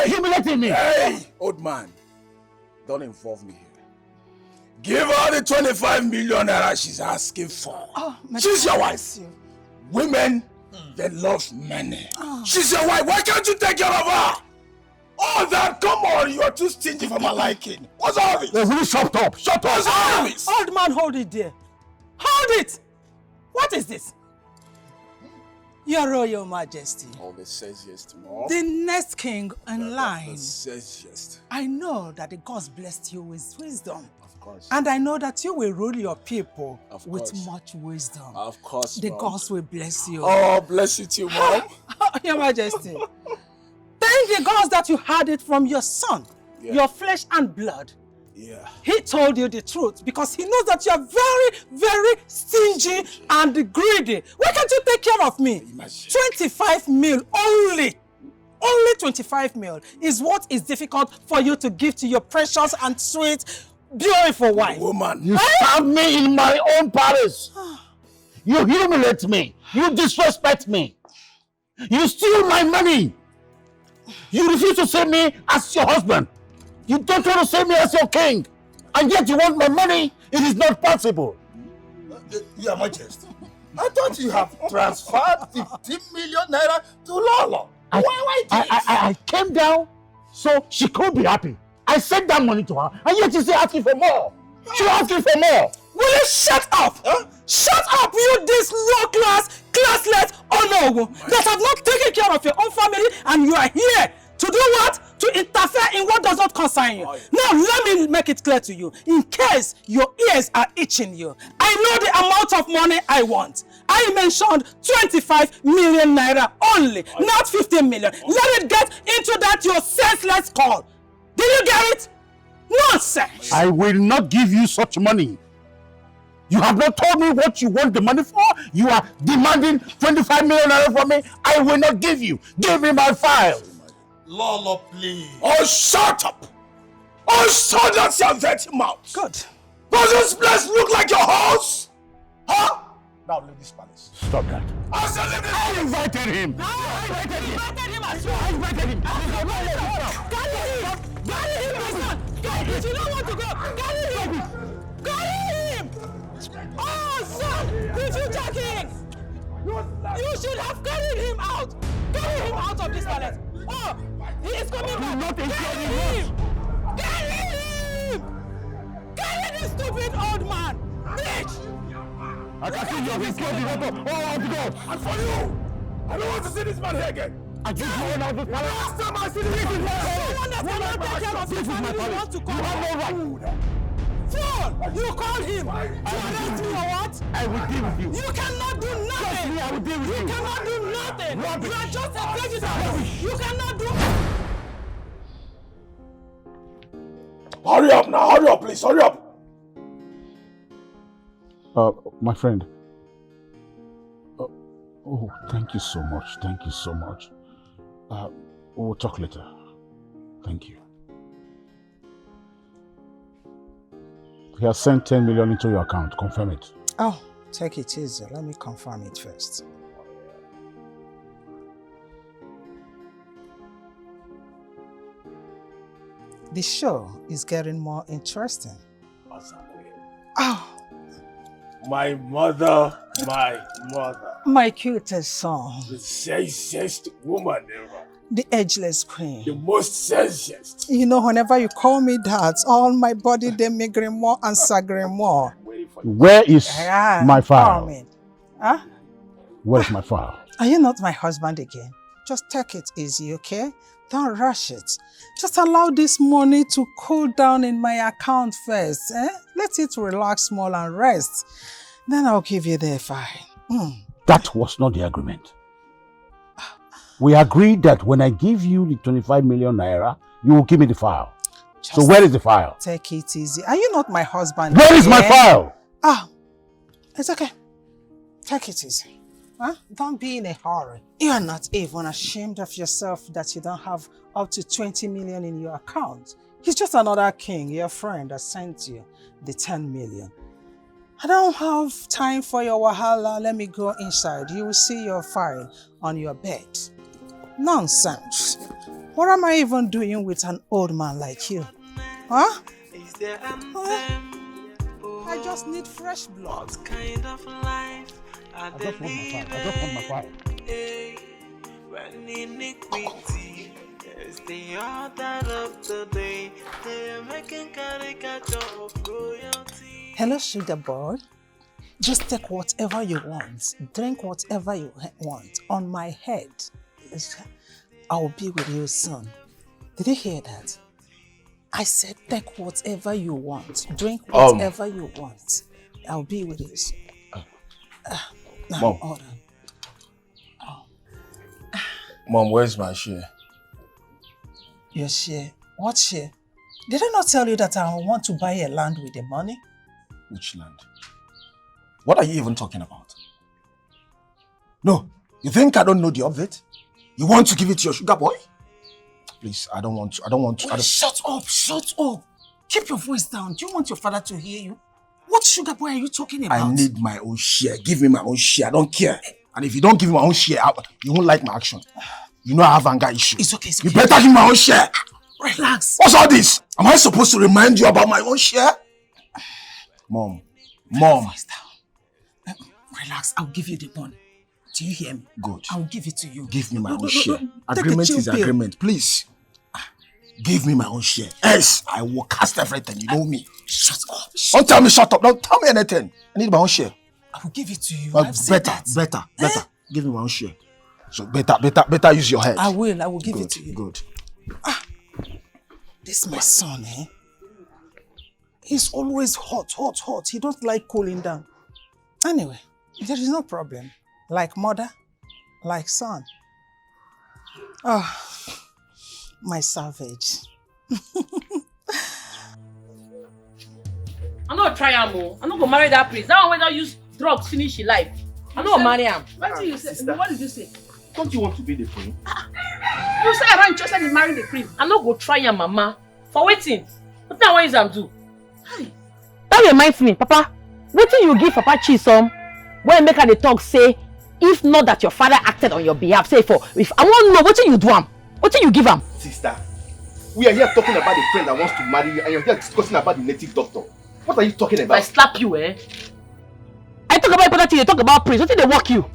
humiliating me. Hey, old man. Don't involve me here. Give her the 25 million naira she's asking for. She's your wife. Women, they love money. She's your wife. Why can't you take care of her? All that, come on, you're too stingy for my liking. What's all this? Will you shut up? Shut up! What's all this? Old man, hold it there. Hold it! What is this? Your Royal Majesty. Always says yes to more. The next king in line. Says yes. I know that the gods blessed you with wisdom. Of course. And I know that you will rule your people with course. much wisdom. Of course, The Mom. gods will bless you. Oh, bless you too, Mom. Your Majesty. Thank the gods that you had it from your son, your flesh and blood. Yeah. He told you the truth because he knows that you are very, very stingy and greedy. Why can't you take care of me? 25 mil only. Only 25 mil is what is difficult for you to give to your precious and sweet, beautiful wife. Woman, you stab me in my own palace. You humiliate me. You disrespect me. You steal my money. You refuse to see me as your husband. You don't want to see me as your king. And yet you want my money. It is not possible. Your Majesty, I thought you have transferred 15 million naira to Lolo. I came down so she could be happy. I sent that money to her, and yet she's still asking for more. She's asking for more. Will you shut up? Huh? Shut up, you this low-class, classless honorable that have not taken care of your own family, and you are here to do what? To interfere in what does not concern you. Now, let me make it clear to you. In case your ears are itching you, I know the amount of money I want. I mentioned 25 million naira only, not 15 million. Let it get into that your senseless call. Did you get it? Nonsense! I will not give you such money. You have not told me what you want the money for. You are demanding 25 million naira from me. I will not give you. Give me my file. Lolo, please. Oh, shut up! Oh, shut up your dirty mouth! Good. Does this place look like your house? Huh? Now leave this palace. Stop that. I invited him. I invited him as well. I invited him. Carry him, you don't want to go. Carry him. Carry him. Oh, son, the future king. You should have carried him out. Carry him out of this palace. Oh, he is coming back. Carry him. Carry him. Carry this stupid old man. Bitch. I can see you have been killed the oh God! And for you! I don't want to see this man here again! I just want out of this palace! Last time I see this man someone that cannot take care of his family wants to come. You have no right! Fool! You called him to arrest me or what? I will deal with you! You cannot do nothing! Trust me, I will deal with you! You cannot do nothing! Rubbish. You are just a prejudice! You cannot do... Hurry up now! Hurry up, please! Hurry up! My friend. Oh, thank you so much. Thank you so much. We'll talk later. Thank you. He has sent 10 million into your account. Confirm it. Oh, take it easy. Let me confirm it first. The show is getting more interesting. Oh. My mother. My cutest son. The sensiest woman ever. The ageless queen. The most sensiest. You know, whenever you call me that, all my body they migraine more and sagre more. Where is my file? Huh? Where's my file? Are you not my husband again? Just take it easy, okay? Don't rush it. Just allow this money to cool down in my account first. Let it relax small and rest. Then I'll give you the file. That was not the agreement. We agreed that when I give you the 25 million naira, you will give me the file. So where is the file? Take it easy. Are you not my husband? Where is my file? It's okay. Take it easy. Huh? Don't be in a hurry. You are not even ashamed of yourself that you don't have up to 20 million in your account. He's just another king, your friend, that sent you the 10 million. I don't have time for your wahala. Let me go inside. You will see your file on your bed. Nonsense. What am I even doing with an old man like you? Huh? I just need fresh blood. What kind of life are they living? I just want my file. When iniquity is the order of the day, they are making caricature of royalty. Hello, sugar boy. Just take whatever you want. Drink whatever you want. On my head. I will be with you soon. Did you hear that? I said take whatever you want. Drink whatever you want. I'll be with you. Now, Mom. hold on. Mom, where's my share? Your share? What share? Did I not tell you that I want to buy a land with the money? Which land? What are you even talking about? No, you think I don't know the update? You want to give it to your sugar boy? Please, I don't want to. Wait, shut up. Keep your voice down. Do you want your father to hear you? What sugar boy are you talking about? I need my own share. Give me my own share. I don't care. And if you don't give me my own share, you won't like my action. You know I have anger issues. It's okay. You better give me my own share. Relax. What's all this? Am I supposed to remind you about my own share? Mom. Voice down. Relax. I'll give you the money. Do you hear me? Good. I'll give it to you. Give me my own No, share. Take Agreement a is chill pill. agreement. Please. Give me my own share. Else, I will cast everything. You know me. Shut up. Don't tell me shut up. Don't tell me anything. I need my own share. I will give it to you. Well, I've said that. better. Give me my own share. So better use your head. I will give it to you. Good. This is my son, eh? He's always hot. He don't like cooling down. Anyway, there is no problem. Like mother, like son. Oh, my savage. I'm not try am o. I'm not gonna marry that prince. That one wey don use drugs finish his life. I'm not gonna marry am. What did you say? What did you say? Don't you want to be the queen? You say I'm not interested in marrying the prince. I'm not go try am, mama. For waiting. What I want use am do? That reminds me, Papa. Wetin you give Papa Chisom when make her dey talk say, if not that your father acted on your behalf, say for if I want to know wetin you do am, wetin you give am? Sister, we are here talking about the friend that wants to marry you, and you're here discussing about the native doctor. What are you talking about? I slap you, eh? I talk about important thing, you talk about prince. Wetin dey work you?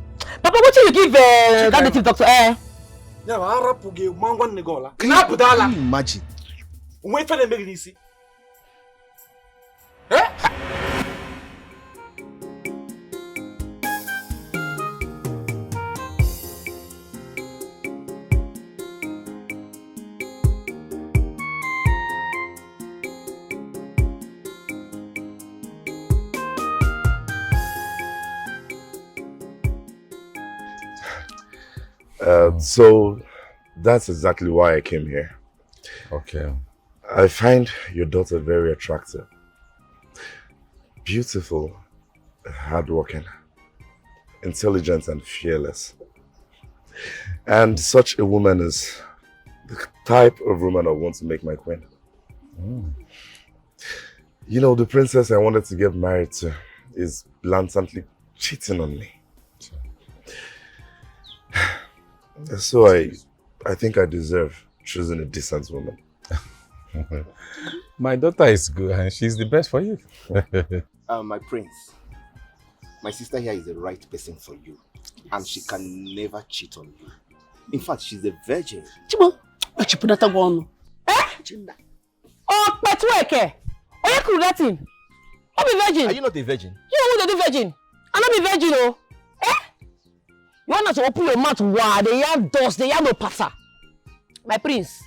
Papa, wetin you give that native doctor? Can you imagine? So that's exactly why I came here. Okay. I find your daughter very attractive, beautiful, hardworking, intelligent and fearless. And such a woman is the type of woman I want to make my queen. You know, the princess I wanted to get married to is blatantly cheating on me. So I think I deserve choosing a decent woman. My daughter is good and she's the best for you. My prince, my sister here is the right person for you, and she can never cheat on you. In fact, she's a virgin. Chibo, what you put that on? Oh, Petweke! Oh, you cool that thing? I'll be virgin. Are you not a virgin? You know who the virgin? I'm not be virgin, oh. You want to open your mouth wide, they have dust, they have no pata. My prince,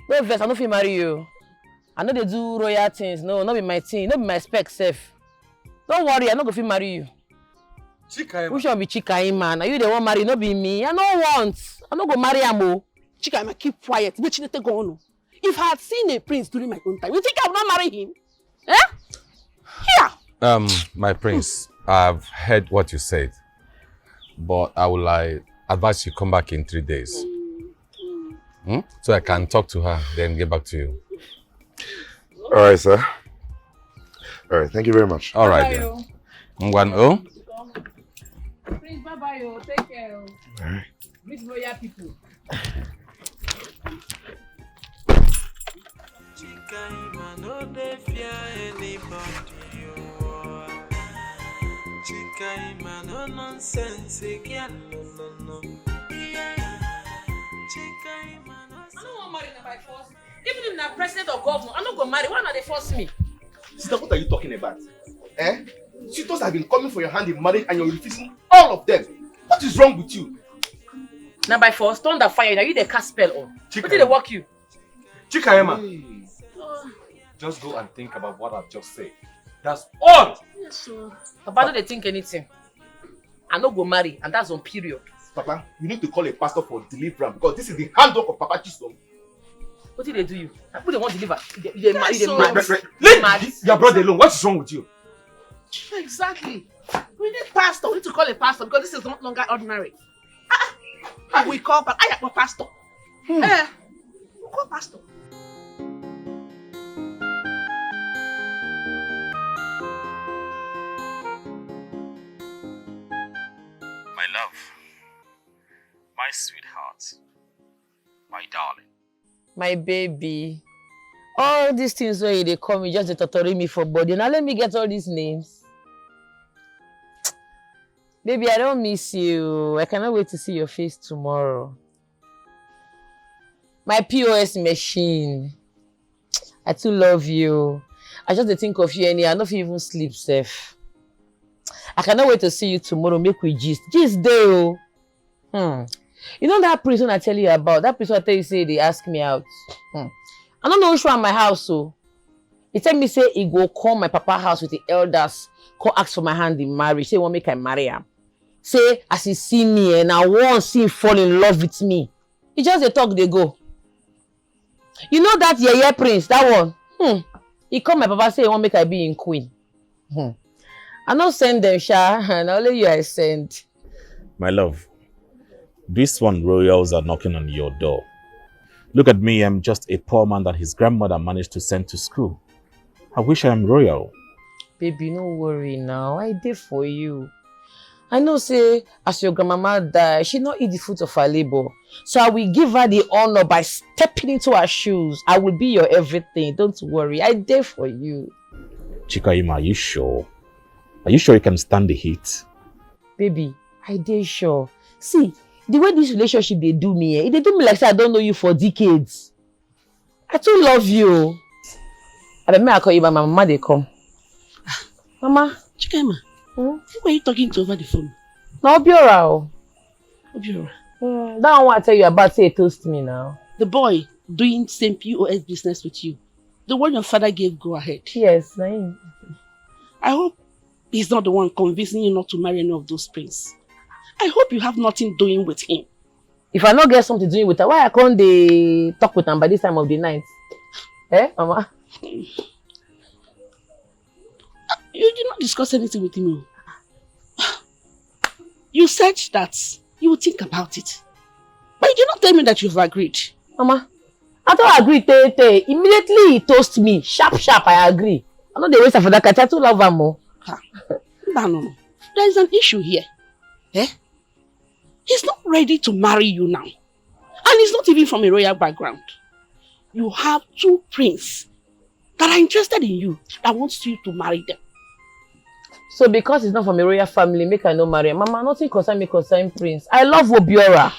no vex, I no fit marry you. I know they do royal things, no, not be my thing, not be my spec safe. Don't worry, I no go fit marry you. Chikaima. Which one be Chikaima? Now you the one marry, not be me. I no want. I no go marry Amo. Chikaima, keep quiet. Which you take on? If I had seen a prince during my own time, you think I would not marry him? Eh? Here. My prince, I've heard what you said, but I will advise you come back in 3 days. So I can talk to her, then get back to you. All right, sir. All right, thank you very much. All right, then. Ngwan, Prince, bye-bye, oh. Take care. All right. Greet loyal people. Chikaima no dey fear anybody, oh. Chikaima no nonsense, girl, no. Chikaima no. I don't want to marry by force. Even if I'm president or governor, I'm not going to marry. Why not they force me? Sister, what are you talking about? Suitors have been coming for your hand in marriage and you're refusing all of them. What is wrong with you? Now by force, thunder fire. Now you the cast spell on. What did they work you? Chikaima. Just go and think about what I've just said. That's all. Yes, so Papa, don't they think anything? I no go marry, and that's on period. Papa, you need to call a pastor for deliverance because this is the handwork of Papa Chisholm. What did they do you? Who they want to deliver? They Yes, mad. Leave your brother alone. What's wrong with you? Exactly. We need pastor. We need to call a pastor because this is no longer ordinary. We call pastor. We call pastor. My love, my sweetheart, my darling. My baby. All these things where they call me just to torture me for body. Now let me get all these names. Baby, I don't miss you. I cannot wait to see your face tomorrow. My POS machine. I too love you. I just think of you and I don't even sleep safe. I cannot wait to see you tomorrow. Make we gist. Gist day, oh. You know that prison I tell you about? That prison I tell you say they ask me out. I don't know which one my house, so he tell me say he go come my papa house with the elders, come ask for my hand in marriage. Say won't make I marry him. Say as he see me and I want see him fall in love with me. He just they talk they go. You know that yeye prince, that one. He come my papa say he won't make I be in queen. I not send them, Sha, and only you I send. My love, these one royals are knocking on your door. Look at me, I'm just a poor man that his grandmother managed to send to school. I wish I am royal. Baby, no worry now. I did for you. I know, say, as your grandmama die, she not eat the fruit of her labor. So I will give her the honor by stepping into her shoes. I will be your everything. Don't worry. I did for you. Chikaima, are you sure? Are you sure you can stand the heat? Baby, I did sure. See, the way this relationship they do me, they do me like say I don't know you for decades. I too love you. I bet me I call you by my mama they come. Mama. Chikaima, who are you talking to over the phone? No, Obiora. Obiora. That one I tell you about say toast me now. The boy doing same POS business with you. The one your father gave go ahead. Yes, I hope he's not the one convincing you not to marry any of those princes. I hope you have nothing doing with him. If I not get something doing with her, why I can't they talk with him by this time of the night? Eh, Mama? You did not discuss anything with him. You said that you would think about it. But you did not tell me that you've agreed. Mama, I don't agree. Immediately he toast me. Sharp, I agree. I know they waste for that cat. I too love her more. No. There is an issue here. Eh? He's not ready to marry you now. And he's not even from a royal background. You have two princes that are interested in you, that wants you to marry them. So because he's not from a royal family, make I no marry him. Mama, nothing concern me concern prince. I love Obiora.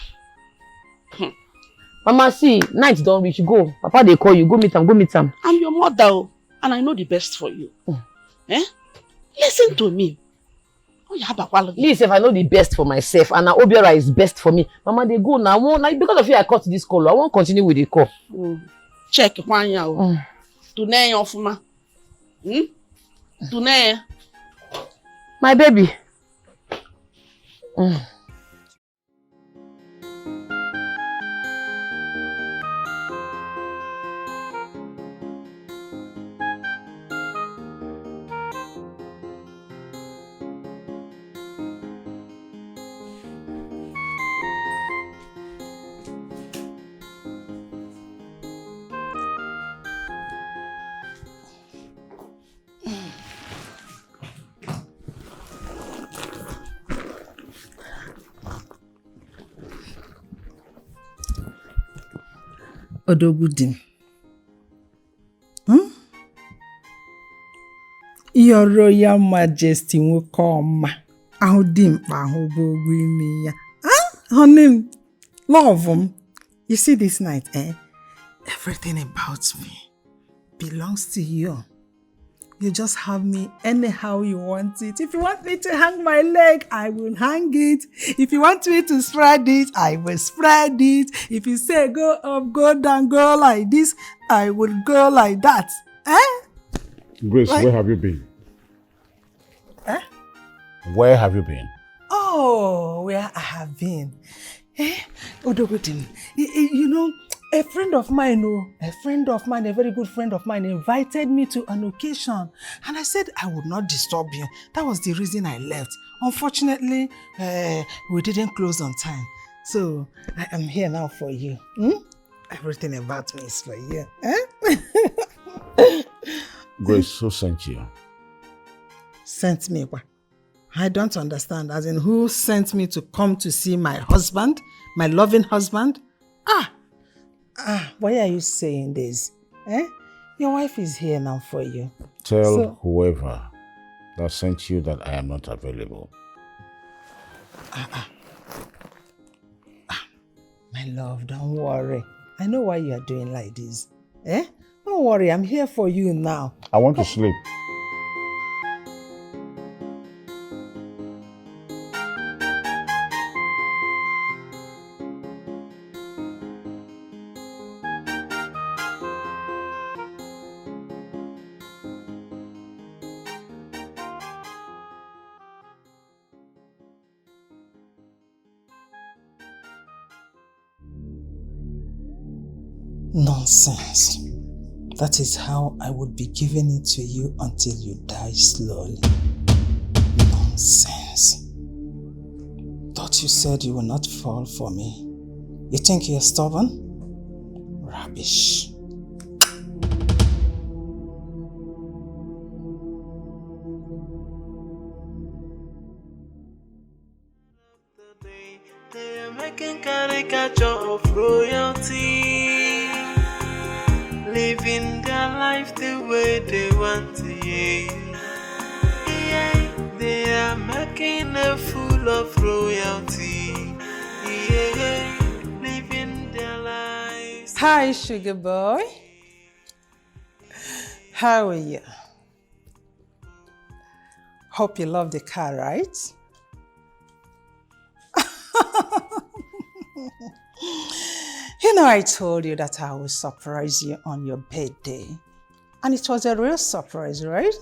Mama, see, night don't reach. Go. Papa, they call you. Go meet him. I'm your mother, and I know the best for you. Eh? Listen to me. Listen, if I know the best for myself, and now Obiora is best for me. Mama, they go now. Because of you, I cut this call. I won't continue with the call. Check one year. Today, Ofuma. Today. My baby. Odogudim. Your Royal Majesty will come. Ahu dimpa ahu bogwi ya. Honey, love him. You see this night, everything about me belongs to you. You just have me anyhow you want it. If you want me to hang my leg, I will hang it. If you want me to spread it, I will spread it. If you say go up, go down, go like this, I will go like that. Grace, Like- where have you been? Eh? Where have you been? Oh, where I have been. Odogodin, you know, a friend of mine, a very good friend of mine, invited me to an occasion. And I said I would not disturb you. That was the reason I left. Unfortunately, we didn't close on time. So I am here now for you. Everything about me is for you. Grace, who sent you? Sent me what? I don't understand. As in, who sent me to come to see my husband? My loving husband? Why are you saying this? Your wife is here now for you. Tell whoever that sent you that I am not available. My love, don't worry. I know why you are doing like this. Don't worry, I'm here for you now. I want to sleep. Nonsense. That is how I would be giving it to you until you die slowly. Nonsense. Thought you said you will not fall for me. You think you're stubborn? Rubbish. They are making caricature of royalty, living their life the way they want to. They are making a fool of royalty, living their lives. Hi, sugar boy. How are you? Hope you love the car, right? You know, I told you that I would surprise you on your birthday. And it was a real surprise, right?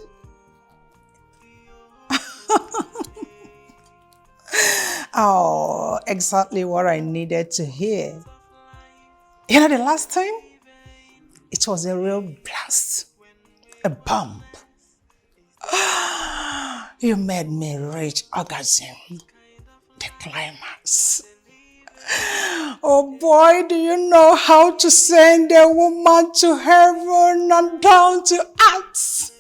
Oh, exactly what I needed to hear. You know, the last time, it was a real blast, a bump. You made me reach orgasm, the climax. Oh boy, do you know how to send a woman to heaven and down to earth?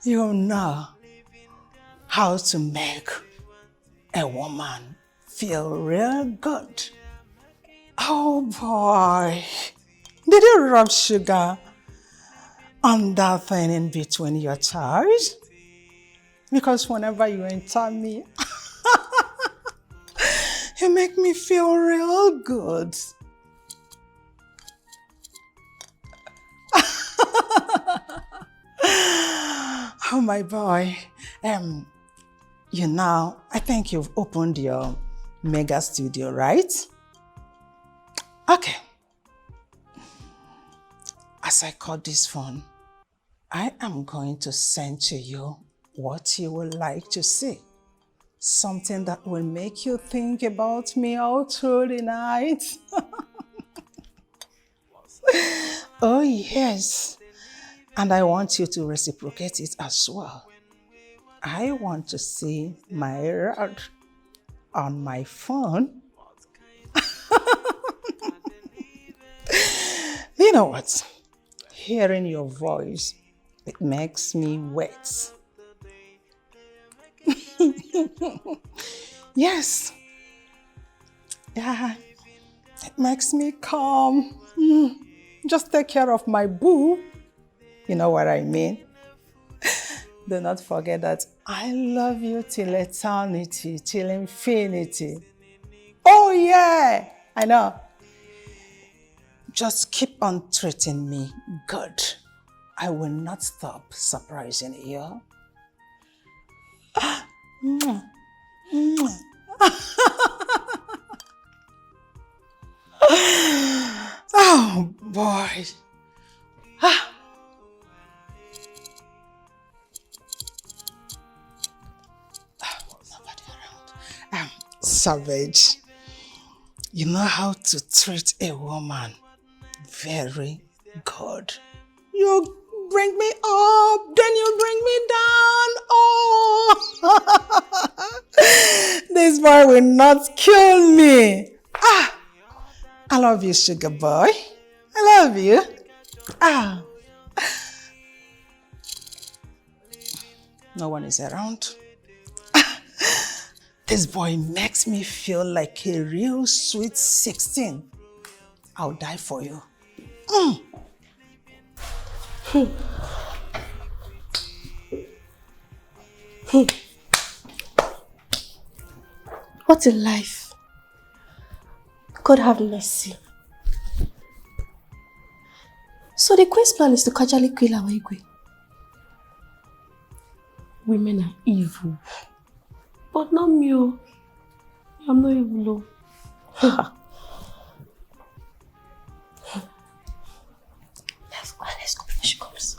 You know how to make a woman feel real good. Oh boy, did you rub sugar on that thing in between your thighs? Because whenever you enter me, you make me feel real good. Oh my boy, you know, I think you've opened your mega studio, right? Okay. As I cut this phone, I am going to send to you what you would like to see. Something that will make you think about me all through the night. Oh yes. And I want you to reciprocate it as well. I want to see my rod on my phone. You know what? Hearing your voice, it makes me wet. Yes. Yeah. It makes me calm. Just take care of my boo. You know what I mean? Do not forget that I love you till eternity, till infinity. Oh yeah, I know. Just keep on treating me good. I will not stop surprising you. Oh. right. Ah. Nobody around. Savage. You know how to treat a woman very good. You bring me up, then you bring me down. Oh, this boy will not kill me. Ah, I love you, sugar boy. I love you. Ah, no one is around. This boy makes me feel like a real sweet 16. I'll die for you. What a life. God have mercy. So the queen's plan is to casually kill our Igwe. Women are evil. But not me. I'm not evil. Let's go before she comes.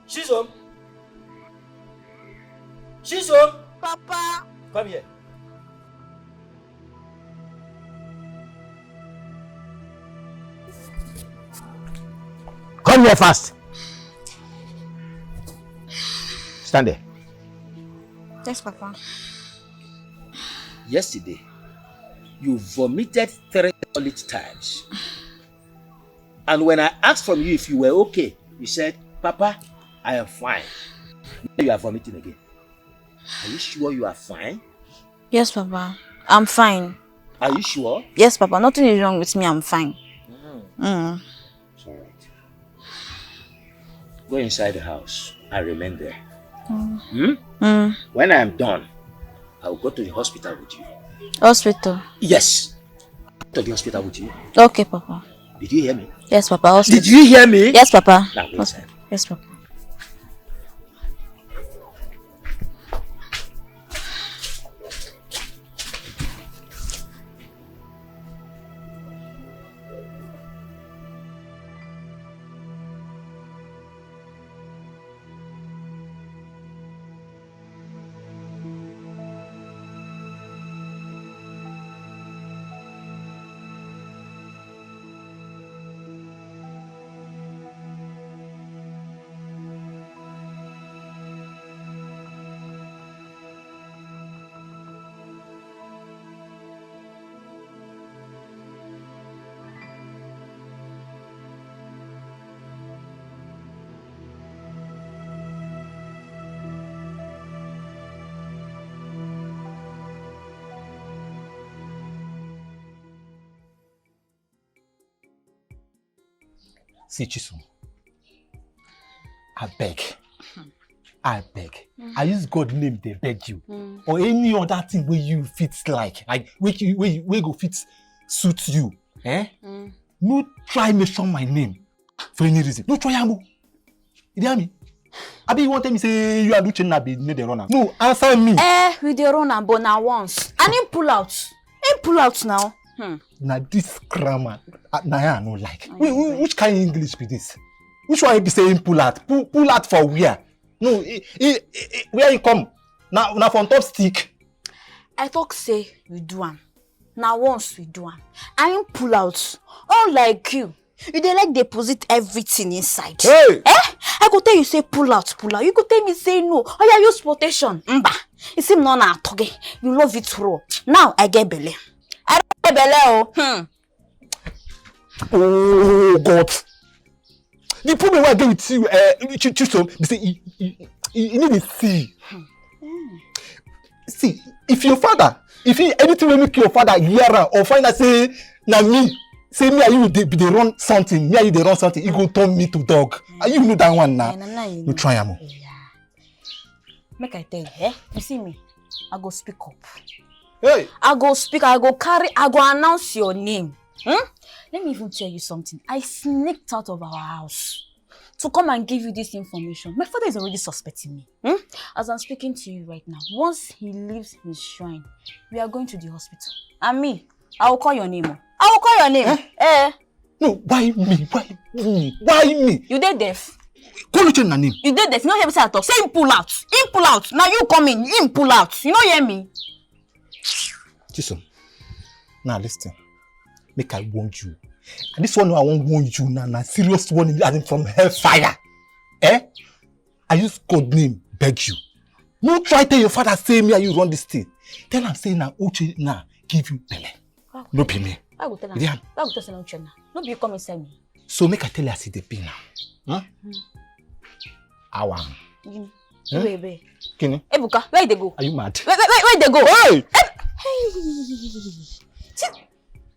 She's home. She's home. Papa. Come here. Come here fast. Stand there. Yes, Papa. Yesterday, you vomited 3 solid times. And when I asked from you if you were okay, you said, Papa, I am fine. Now you are vomiting again. Are you sure you are fine? Yes, Papa. I'm fine. Are you sure? Yes, Papa. Nothing is wrong with me. I'm fine. It's all right. Go inside the house. I remain there. When I am done, I will go to the hospital with you. Hospital? Yes. To the hospital with you. Okay, Papa. Did you hear me? Yes, Papa. Hospital. Did you hear me? Yes, Papa. Now go inside. Yes, Papa. See, Chisom, I beg. I use God name, they beg you. Or any other thing where you fit like where go fit suit you. No try mention my name for any reason. No try amu. You hear me? Abi you want tell me say you are looking at be the runner. No, answer me. With the runner, but now once. And him pull out. Now. Now this grammar, I no like. Which kind of English be this? Which one be saying pull out? Pull out for where? No, where you come? Now from top stick. I talk say we do am. Now once we do am. I him pull out. Unlike you. You dey like deposit everything inside. Hey! I go tell you say pull out. You go tell me say no. Oh yeah, use protection. Mba. You seem no na toge. You love it raw. Now I get belle. I don't get belle. Oh God. The problem why I get with you, Chisom, they say you need to see. See, if anything will make your father hear or find out say, na me, say me and you they run something, me and you they run something, he go turn me to dog. And you know that one now. You try am. Make I tell you, you see me, I go speak up. Hey! I go announce your name. Let me even tell you something. I sneaked out of our house to come and give you this information. My father is already suspecting me. As I'm speaking to you right now, once he leaves his shrine, we are going to the hospital. And me, I will call your name. I will call your name. No, why me? Why me? Why me? You dead deaf. Call your name. You dead deaf. You don't hear me say I talk. Say him pull out. Him pull out. Now you come in. Him pull out. You don't hear me? Listen. Now listen. Make I warn you. And this one I won't warn you now. Serious warning as in from hellfire. I use code name. Beg you. No try tell your father say me and you run this thing. Tell him say now Uche now give you pele. No be me. I will tell him. I will tell him Uche now. No be you come inside me. So make I tell you I see the pain now. Awang. Wait. Kini? Ebuka, where they go? Are you mad? Where they go? Hey!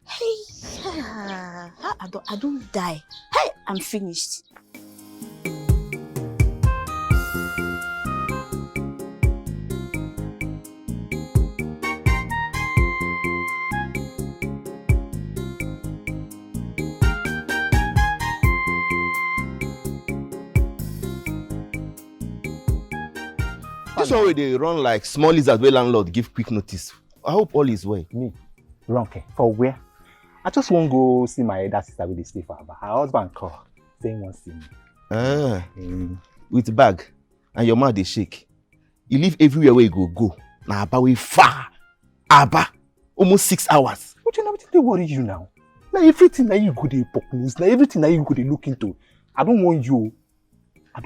Hey! I don't die. Hey, I'm finished. This one where they run like small lizard where landlord give quick notice. I hope all is well. Me? Ronke. For where? I just want to go see my elder sister with the stay for her. Her husband call. Saying wants to see me. With bag. And your mouth they shake. You live everywhere where you go. Now Abba way far. Abba. Almost 6 hours. What you know what they worry you now? Now everything that you go to poke news. Now everything that you go to look into. I don't want you.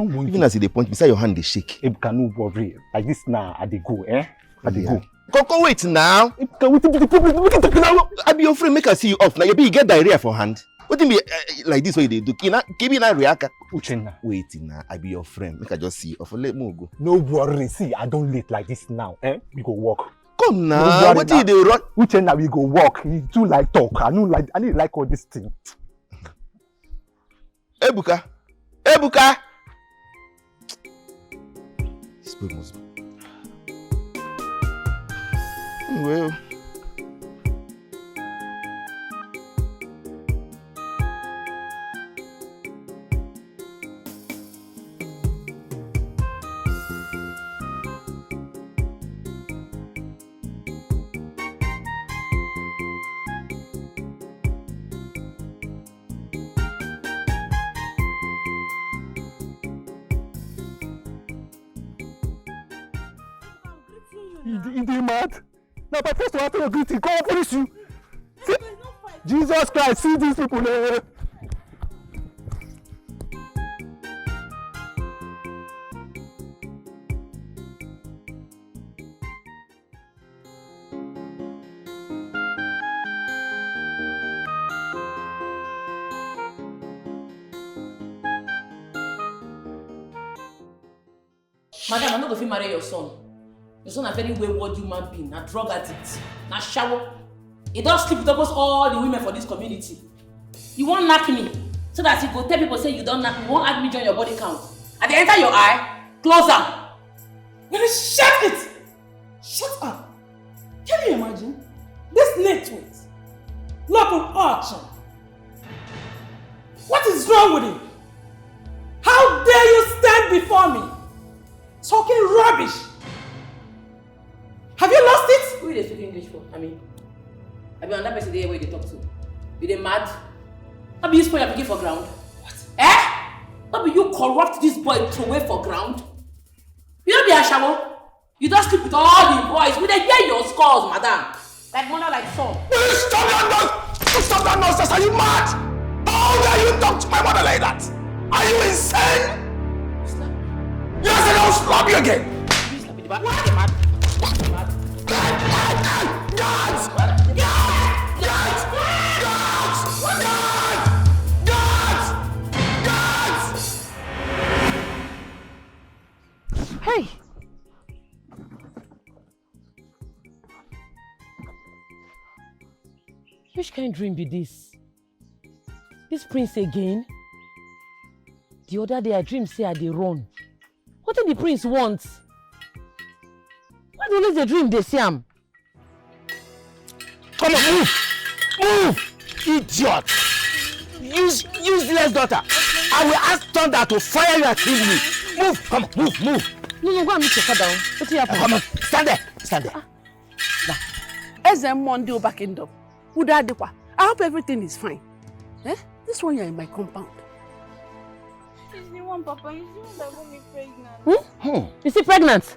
Even as they point beside your hand, they shake. Ebuka, no worry. Like this now, I they go, I they go. Go wait now. Ebuka, I be your friend, make I see you off. Now you get diarrhea for hand. What do you mean like this way they do? Give me that react. Uchenna. Wait now, I be your friend. Make I just see you off. Let me go. No worry. See, I don't late like this now. We go walk. Come now. What did they run? Uchenna, we go walk. You do like talk. I need like all this thing. Ebuka. This boy must be. Well. You mad? Now, by first after your greeting, go and police you. See, Jesus Christ, see these people. Madam, I'm not going to marry your son. Your son a very wayward human being, a drug addict, a shower. He don't sleep with almost all the women for this community. You won't knock me, so that you go tell people say you don't knock me, you won't add me join your body count. At the enter your eye, close up. Well, shut it! Shut up! Can you imagine? This network, local auction. What is wrong with him? How dare you stand before me, talking rubbish? Have you lost it? Who you speak English for? I mean on that person there where they talk to. You they mad? How be you spoil your pikin for ground? What? How be you corrupt this boy to away for ground? You don't be a shower. You don't sleep with all the boys. We they hear your scores, madam. Like mother, like son. Stop that nonsense! Stop that nonsense! Are you mad? How dare you talk to my mother like that? Are you insane? Slap. Yes, and I'll slap you again. You slap me the back. What? Mad. Guards! Which kind of dream be this? This prince again? The other day I dream say I dey run. What did the prince want? Why do always the dream they see him? Come on, move! Move! Idiot! Useless daughter! I will ask Thunder to fire you and kill you! Move! Come on, move! No, go and meet your father. What happened? Come on, stand there! Monday back in up. I hope everything is fine. Eh? This one you're in my compound. It's the one, Papa. It's the one that got me pregnant. You see pregnant?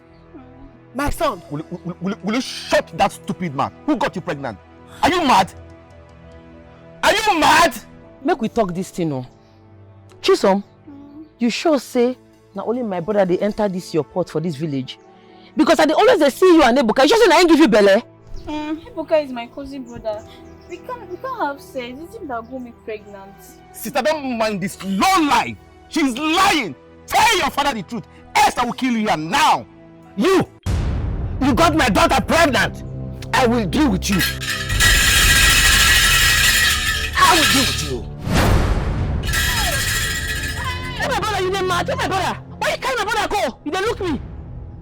My son, will you shut that stupid mouth? Who got you pregnant? Are you mad? Are you mad? Make we talk this thing, no. Chisom, you sure say na only my brother they enter this your port for this village? Because I dey always see you and Ebuka. You sure say na him give you belle? Ebuka is my cousin brother. We can't have sex. It's him that got me pregnant. Sister, don't mind this low lie. She's lying. Tell your father the truth. Else I will kill you here now. You got my daughter pregnant. I will deal with you. I will deal with you. Hey, my brother, you dey mad? Hey, my brother. Why you carry my brother go? You dey look me.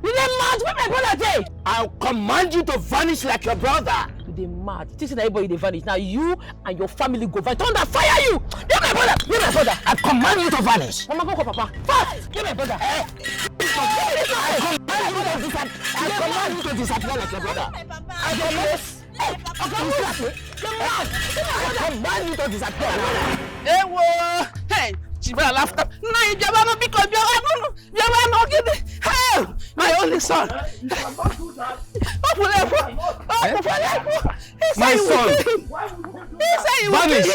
You dey mad? Where my brother dey? I'll command you to vanish like your brother. You dey mad. You think say everybody dey vanish. Now you and your family go vanish. Thunder fire you. You're my brother. You're my brother. I command you to vanish. Mama, go call Papa. Fast. You're my brother. I command you to disappear like your brother. I command you to disappear. Hey, Chiba laughed up. No, Jabano, because Jabano, give me. Hey, my only son. My son. Vanish.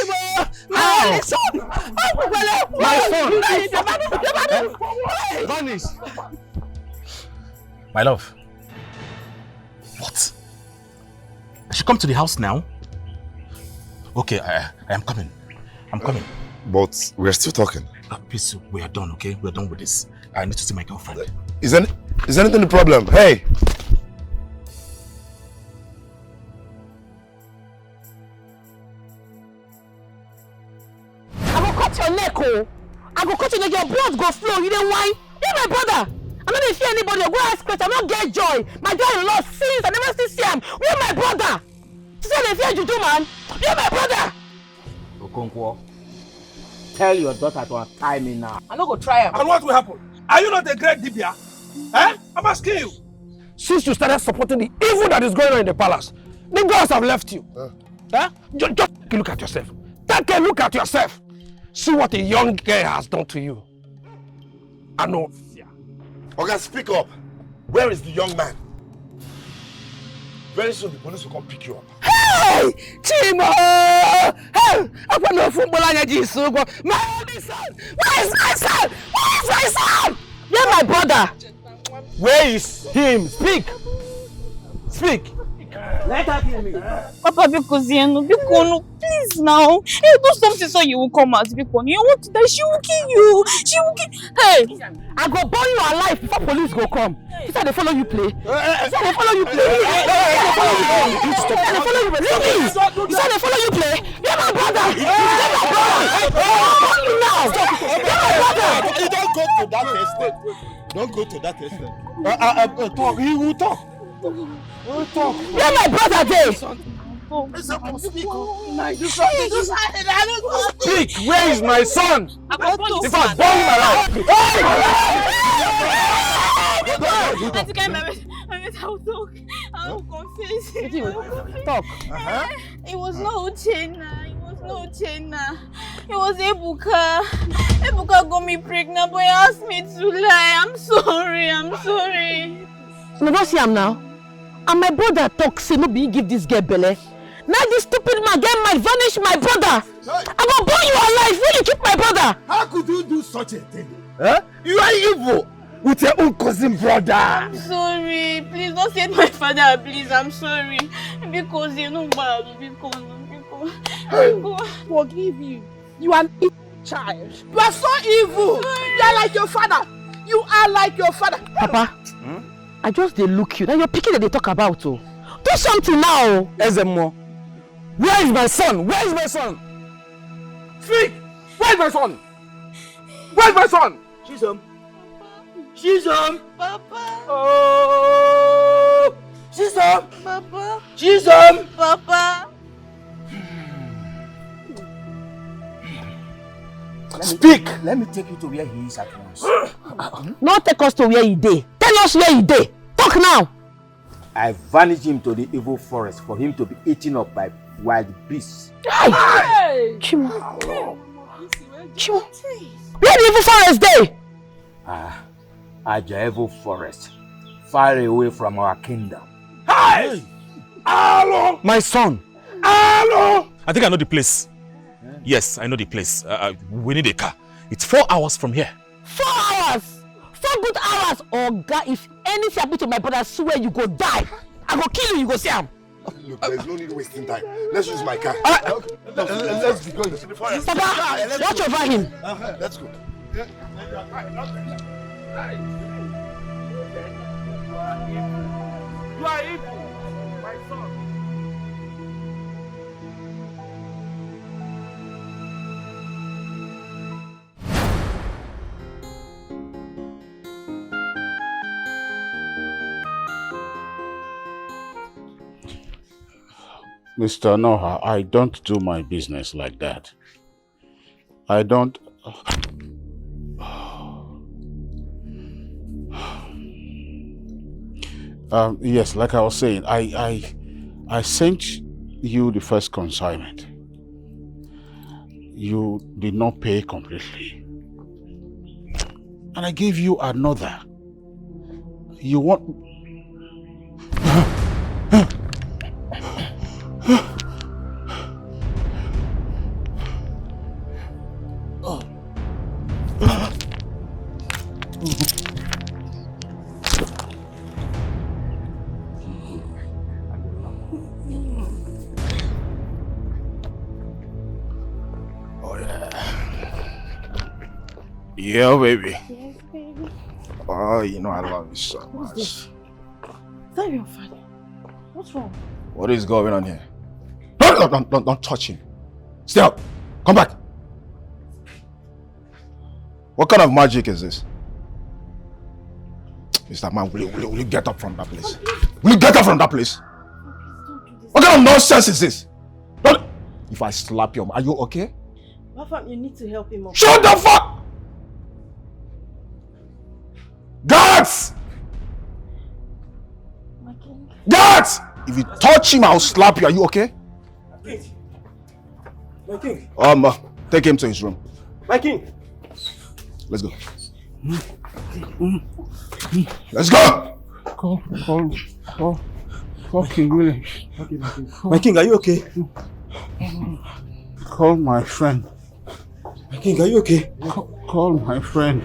My only son. My son. Vanish. My love. What? I should come to the house now? Okay, I am coming. I'm coming. But we're still talking. Please, we are done, okay? We're done with this. I need to see my girlfriend. Is anything the problem? Hey! I go cut your neck, oh! I go cut your neck, your blood go flow. You know why? You're my brother! I'm not fear anybody. Go ask question. I'm not get joy. My daughter-in-law sins. I never still see him. You're my brother. She said they fear juju, man. You're my brother. Okonkwo, tell your daughter to untie me now. I'm not going to try him. And what will happen? Are you not a great Dibia? Eh? I'm asking you. Since you started supporting the evil that is going on in the palace, the girls have left you. Just take a look at yourself. Take a look at yourself. See what a young girl has done to you. I know. Okay, speak up. Where is the young man? Very soon the police will come pick you up. Hey! Chimo! Hey! I want no football on your my only son! Where is my son? Where is my son? You're my brother. Where is him? Speak! Speak! Let her hear me. Papa, because please now. Hey, do something so you will come out. Because you want to die, she will kill you. She will kill. Hey, I go burn you alive before police go come. You said they follow you play. You said they follow you play. You said they follow you play. You said they follow you play. You're my brother. You're my brother. Fuck you now. You're my brother. You don't go to that extent. Don't go to that extent. Talk. He will talk. We'll talk. You're my brother, Jay. Speak. Where is my son? If I burn him alive. I will talk. I will confess. Talk. It was no Uchenna. It was no Uchenna. It was Ebuka. Ebuka got me pregnant, but he asked me to lie. I'm sorry. I'm sorry. No, don't see him now. And my brother talk, say no be give this girl belle. Now this stupid man get my vanish my brother. I will burn you alive. Will you keep my brother? How could you do such a thing? Huh? You are evil with your own cousin brother. I'm sorry. Please don't say my father, please. I'm sorry. Because you know bad. Because. Forgive you. You are an evil child. You are so evil. You are like your father. You are like your father. Papa. I just they look you. Now you're picking that they talk about. Oh. Do something now. Ezemo, Where is my son? Where is my son? Speak! Where is my son? Where is my son? She's home. She's home. Papa. Oh! She's home. Papa. She's home. Papa. Speak! Let me take you to where he is at once. Not take us to where he dey. Tell us where he dey. Talk now. I vanished him to the evil forest for him to be eaten up by wild beasts. Hey! Chimo. Chimo. Where the evil forest dey? At the evil forest, far away from our kingdom. Hey! Hello! My son! Hello! I think I know the place. Yes, I know the place. We need a car. It's 4 hours from here. 4 hours! 4 good hours! Oh God, if anything happen to my brother, I swear you go die. I go kill you, you go see him. Look, there's no need wasting time. Let's use my car. Let's be going. Papa, watch over him. Let's go. You are evil, my son. Mr. Noha, I don't do my business like that. I don't... yes, like I was saying, I sent you the first consignment. You did not pay completely. And I gave you another. You want... Yeah, baby. Yes, baby. Oh, you know I love you so What's much. this? Is that your father? What's wrong? What is going on here? Don't touch him. Stay up. Come back. What kind of magic is this? Mr. Man, will you get up from that place? Will you get up from that place? What kind of nonsense is this? If I slap you, are you okay? Papa, you need to help him up. Shut the fuck! Guards! My king. Guards! If you touch him, I'll slap you. Are you okay? My king. Take him to his room. My king. Let's go. Let's go! Call King William. My king, are you okay? Call my friend. My king, are you okay? Call my friend.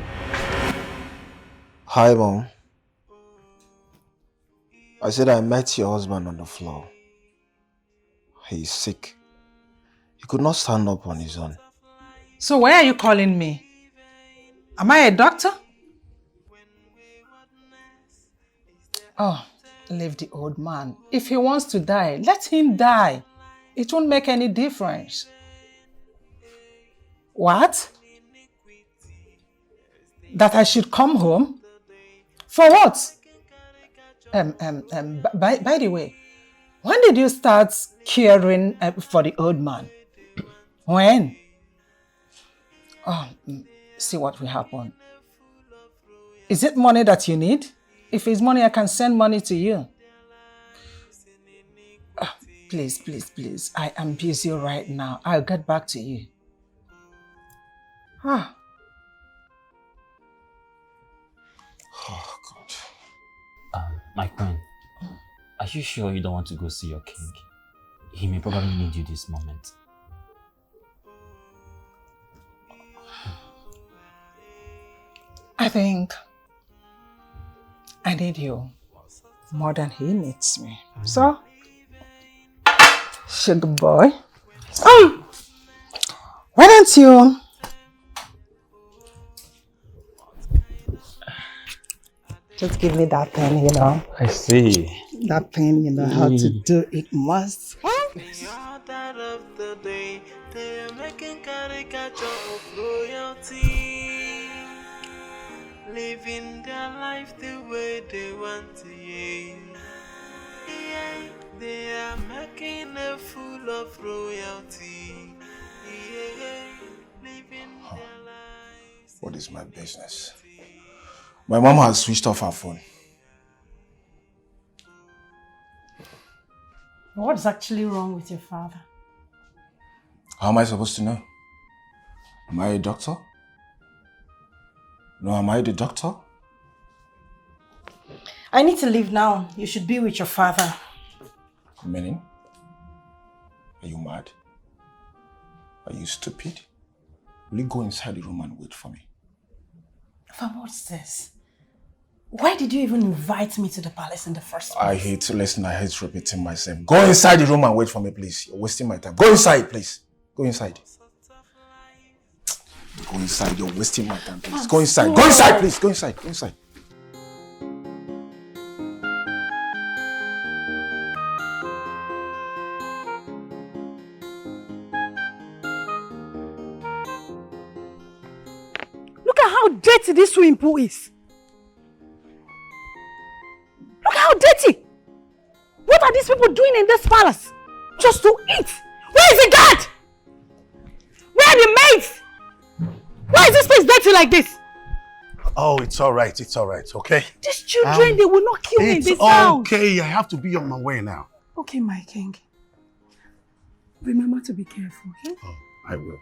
Hi, Mom. I said I met your husband on the floor. He is sick. He could not stand up on his own. So why are you calling me? Am I a doctor? Oh, leave the old man. If he wants to die, let him die. It won't make any difference. What? That I should come home? For what? By the way, when did you start caring for the old man? When? Oh, see what will happen. Is it money that you need? If it's money, I can send money to you. Oh, please, please, please. I am busy right now. I'll get back to you. Ah. Oh, God. My queen, are you sure you don't want to go see your king? He may probably need you this moment. I think I need you more than he needs me. So, sugar boy, why don't you just give me that pen, you know? I see. That pen, you know how to do it must. no day. They are making caricature of royalty, living their life the way they want to. Yeah, they are making a fool of royalty. Yeah, living their lives. What is my business? My mom has switched off her phone. What's actually wrong with your father? How am I supposed to know? Am I a doctor? No, am I the doctor? I need to leave now. You should be with your father. Meaning? Are you mad? Are you stupid? Will you go inside the room and wait for me? Fam, what's this? Why did you even invite me to the palace in the first place? I hate repeating myself. Go inside the room and wait for me, please. You're wasting my time. Go inside, please. Go inside. Go inside. You're wasting my time, please. Go inside. Go inside, please. Go inside. Go inside. Look at how dirty this swimming pool is. Look how dirty! What are these people doing in this palace? Just to eat? Where is the guard? Where are the maids? Why is this place dirty like this? Oh, it's all right, okay? These children, they will not kill me in this house. It's okay, I have to be on my way now. Okay, my king. Remember to be careful, okay? Oh, I will.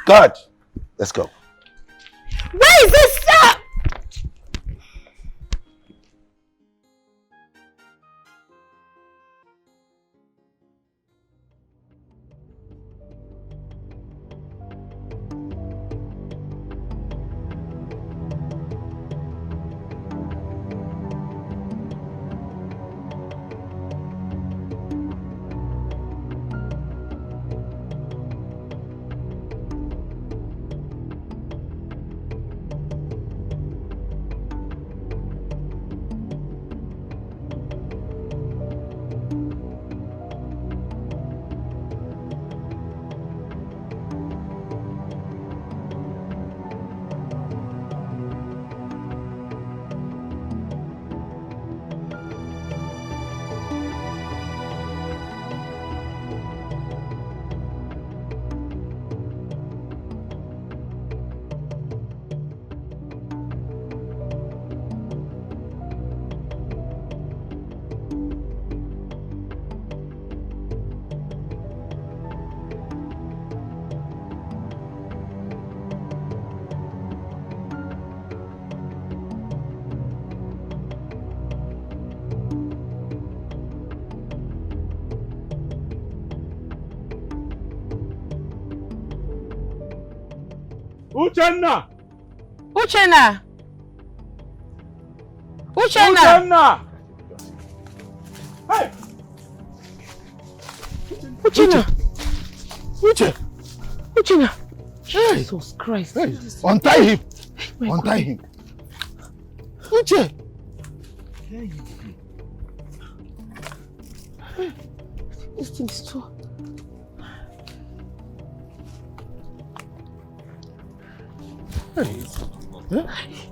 God, let's go. Where is this stuff? Uchenna! Uchenna! Uchenna! Hey! Uchenna! Uchenna! Hey! Jesus Christ! Hey! Untie him! Untie him! Uche! This thing is too... Hey.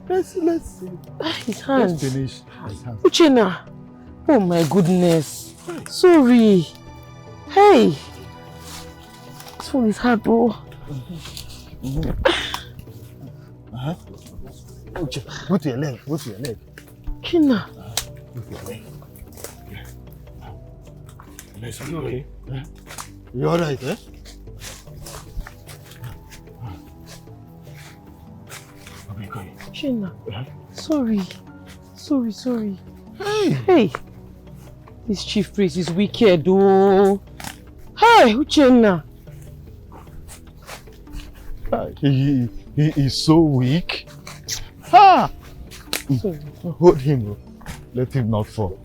Let's his hands. Let's finish his hands. Uchenna! Oh my goodness! Sorry! Hey! This one is hard, bro. Uche, go to your leg. Go to your leg. Uchenna! Go to your leg. Are you okay? You alright, eh? Uchenna, sorry. Hey! Hey! This chief priest is wicked, oh! Hey, Uchenna! He is so weak. Ha! Sorry. Hold him, bro. Let him not fall.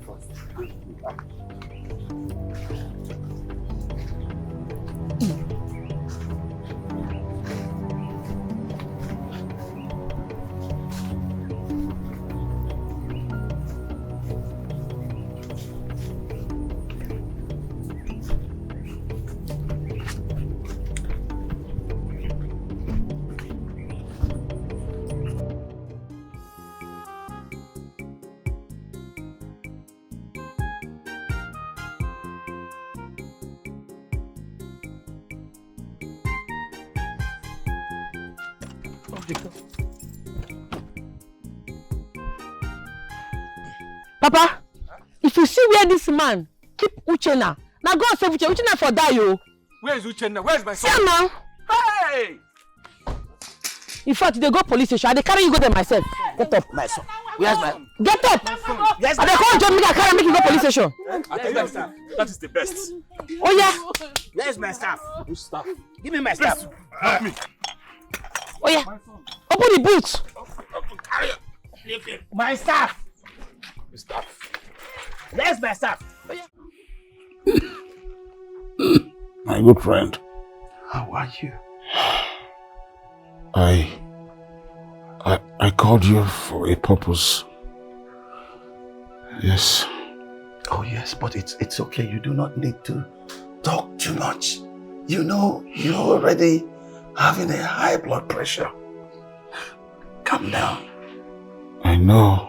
Papa, if you see where this man keep Uchenna, now go and save Uchenna for die, yo. Where is Uchenna? Where is my son? See now. Hey! In fact, they go police station. I carry you go there myself. Get up. My son. Where's my... Get up. Yes, I call John Mika, carry make you go police station. That is the best. Oh yeah. Where is my staff? Whose staff? Give me my staff. Help me. Oh yeah. Open the boot. My staff. Staff. Where's my staff? Oh yeah. My good friend. How are you? I called you for a purpose. Yes. Oh yes, but it's okay. You do not need to talk too much. You know, you're already having a high blood pressure. Calm down. I know.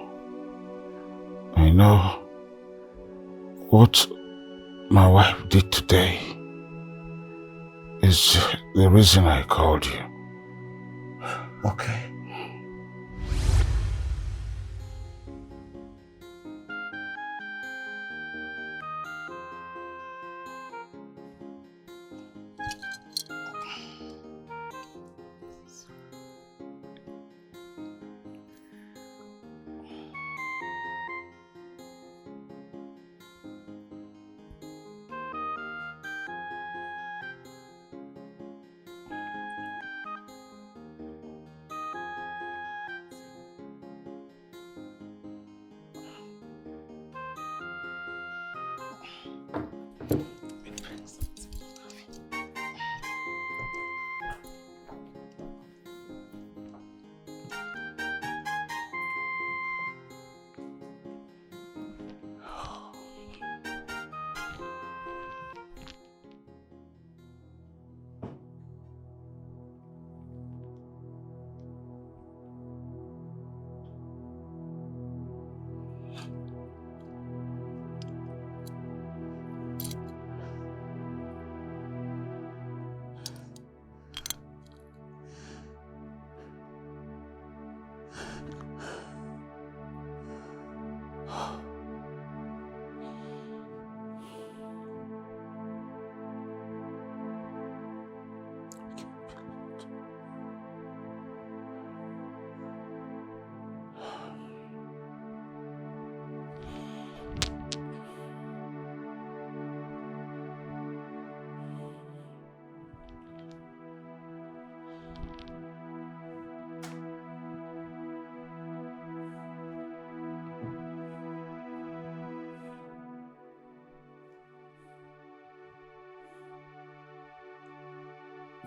What my wife did today is the reason I called you. Okay.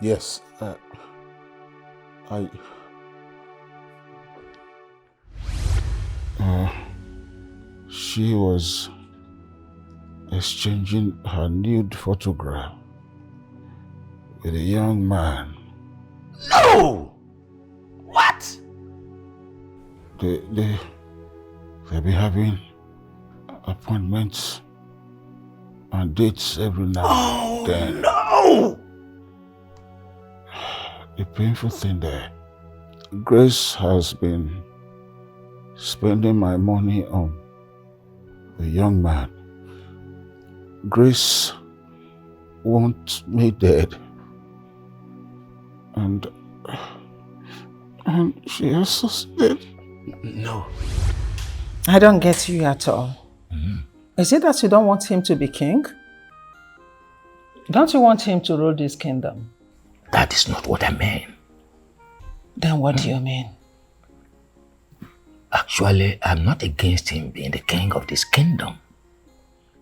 Yes, she was exchanging her nude photograph with a young man. No! What? They've been having appointments and dates every now and then. No! The painful thing there, Grace has been spending my money on the young man. Grace wants me dead. And she also said... No. I don't get you at all. Is it that you don't want him to be king? Don't you want him to rule this kingdom? That is not what I mean. Then what do you mean? Actually, I'm not against him being the king of this kingdom.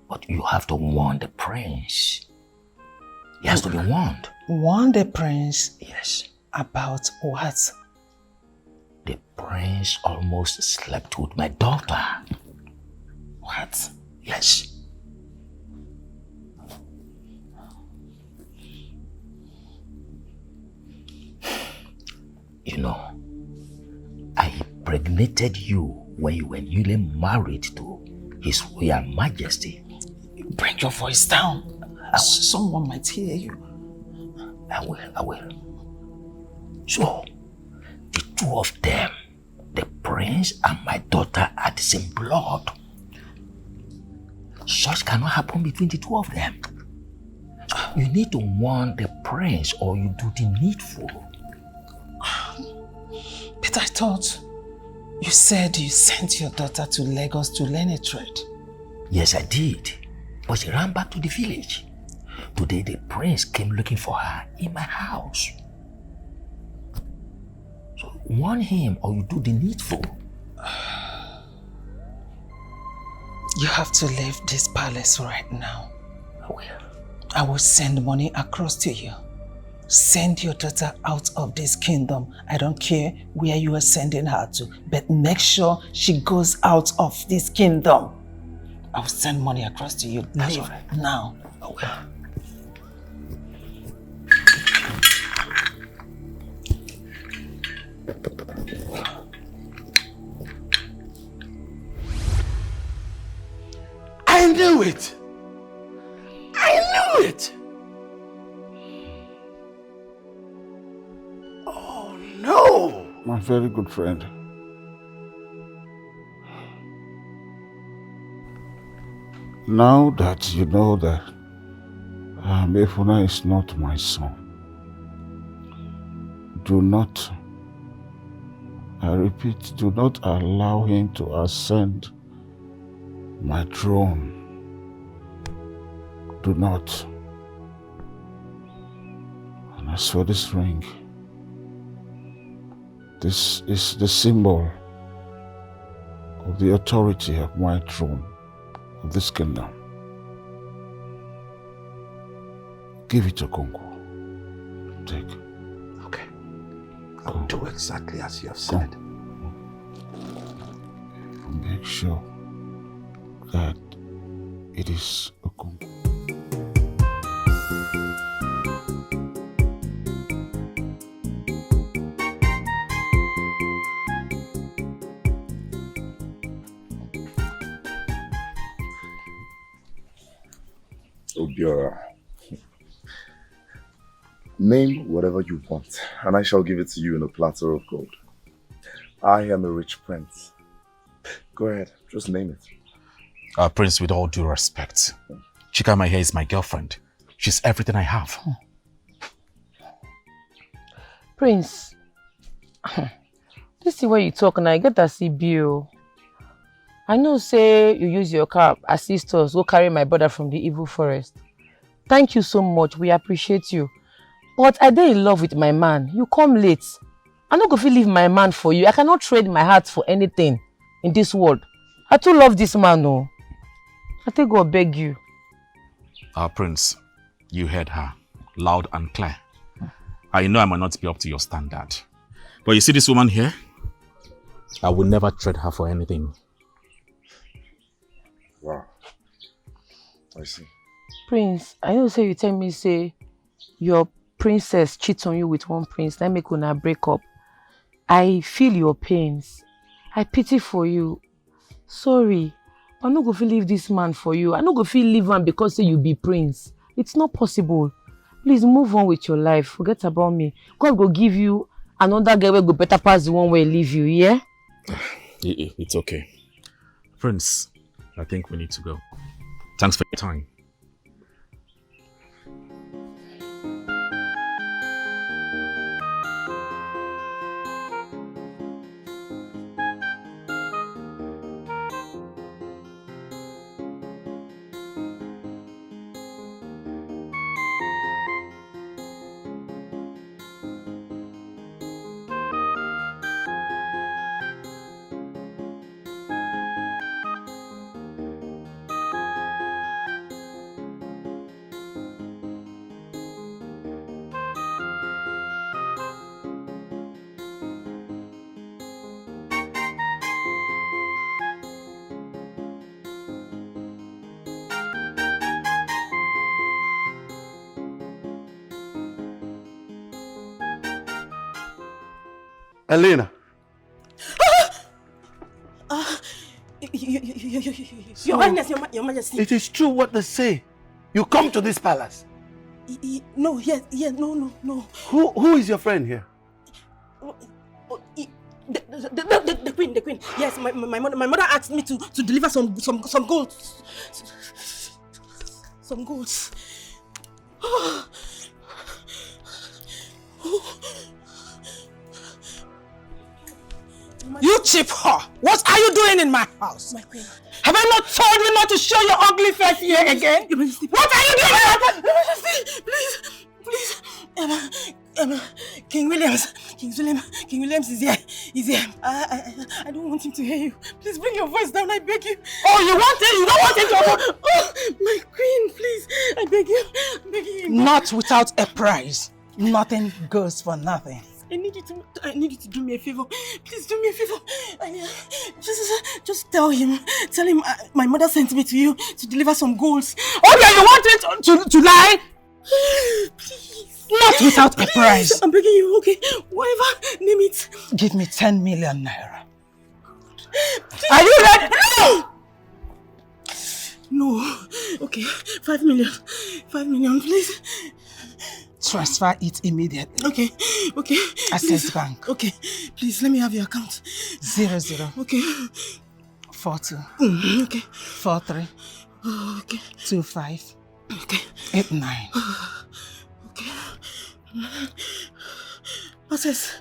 But you have to warn the prince. He has to be warned. Warn the prince? Yes. About what? The prince almost slept with my daughter. What? Yes. You know, I impregnated you when you were newly married to His Royal Majesty. Bring your voice down. Someone might hear you. I will. So, the two of them, the prince and my daughter, are the same blood. Such cannot happen between the two of them. You need to warn the prince or you do the needful. But I thought you said you sent your daughter to Lagos to learn a trade. Yes, I did. But she ran back to the village. Today the prince came looking for her in my house. So warn him or you do the needful. You have to leave this palace right now. I will. I will send money across to you. Send your daughter out of this kingdom. I don't care where you are sending her to, but make sure she goes out of this kingdom. I will send money across to you. That's Leave all right. now. I will. I knew it! I knew it! Oh no! My very good friend. Now that you know that Mefuna is not my son, do not, I repeat, do not allow him to ascend my throne. Do not. And as for this ring, this is the symbol of the authority of my throne, of this kingdom. Give it to Kongo. Take. Okay. I will do exactly as you have said. Make sure that it is a Kongo. Obiora, name whatever you want, and I shall give it to you in a platter of gold. I am a rich prince. Go ahead, just name it. Prince, with all due respect, Chika, my hair is my girlfriend. She's everything I have. Prince, this is where you talk and I get that CBO. I know say you use your car, assist us, go carry my brother from the evil forest. Thank you so much, we appreciate you. But I dey in love with my man. You come late. I'm not going to leave my man for you. I cannot trade my heart for anything in this world. I too love this man, no. I think God beg you. Prince, you heard her, loud and clear. I know I might not be up to your standard. But you see this woman here? I will never trade her for anything. Wow. I see. Prince, I know say you tell me say your princess cheats on you with one prince, that make una break up. I feel your pains. I pity for you. Sorry, I'm not going to leave this man for you. I'm not going to leave him because say you be prince. It's not possible. Please move on with your life. Forget about me. God will give you another guy will go better pass the one where leave you, yeah? It's okay. Prince, I think we need to go. Thanks for your time. Elena. Your Highness, Your Majesty. It is true what they say. You come to this palace. No, yes, no. Who is your friend here? The queen. Yes, my mother asked me to deliver some gold. Some golds. You cheap whore! What are you doing in my house? My queen. Have I not told you not to show your ugly face here again? What are you doing? Please. King Williams is here. He's here. I don't want him to hear you. Please bring your voice down, I beg you. Oh, you want it? You don't want him to... Oh, my queen, please. I beg you. Not without a price. Nothing goes for nothing. I need you to do me a favor. Please do me a favor. Just tell him my mother sent me to you to deliver some golds. Oh yeah, you want it to lie? Please. Not without a price. I'm begging you, okay? Whatever, name it. Give me 10 million naira. Please. Are you ready? No. Okay, 5 million. 5 million, please. Transfer it immediately. Okay. Access Bank. Okay, please let me have your account. 00. Okay. 42. Okay. 43. Okay. 25. Okay. 89. Okay. Access.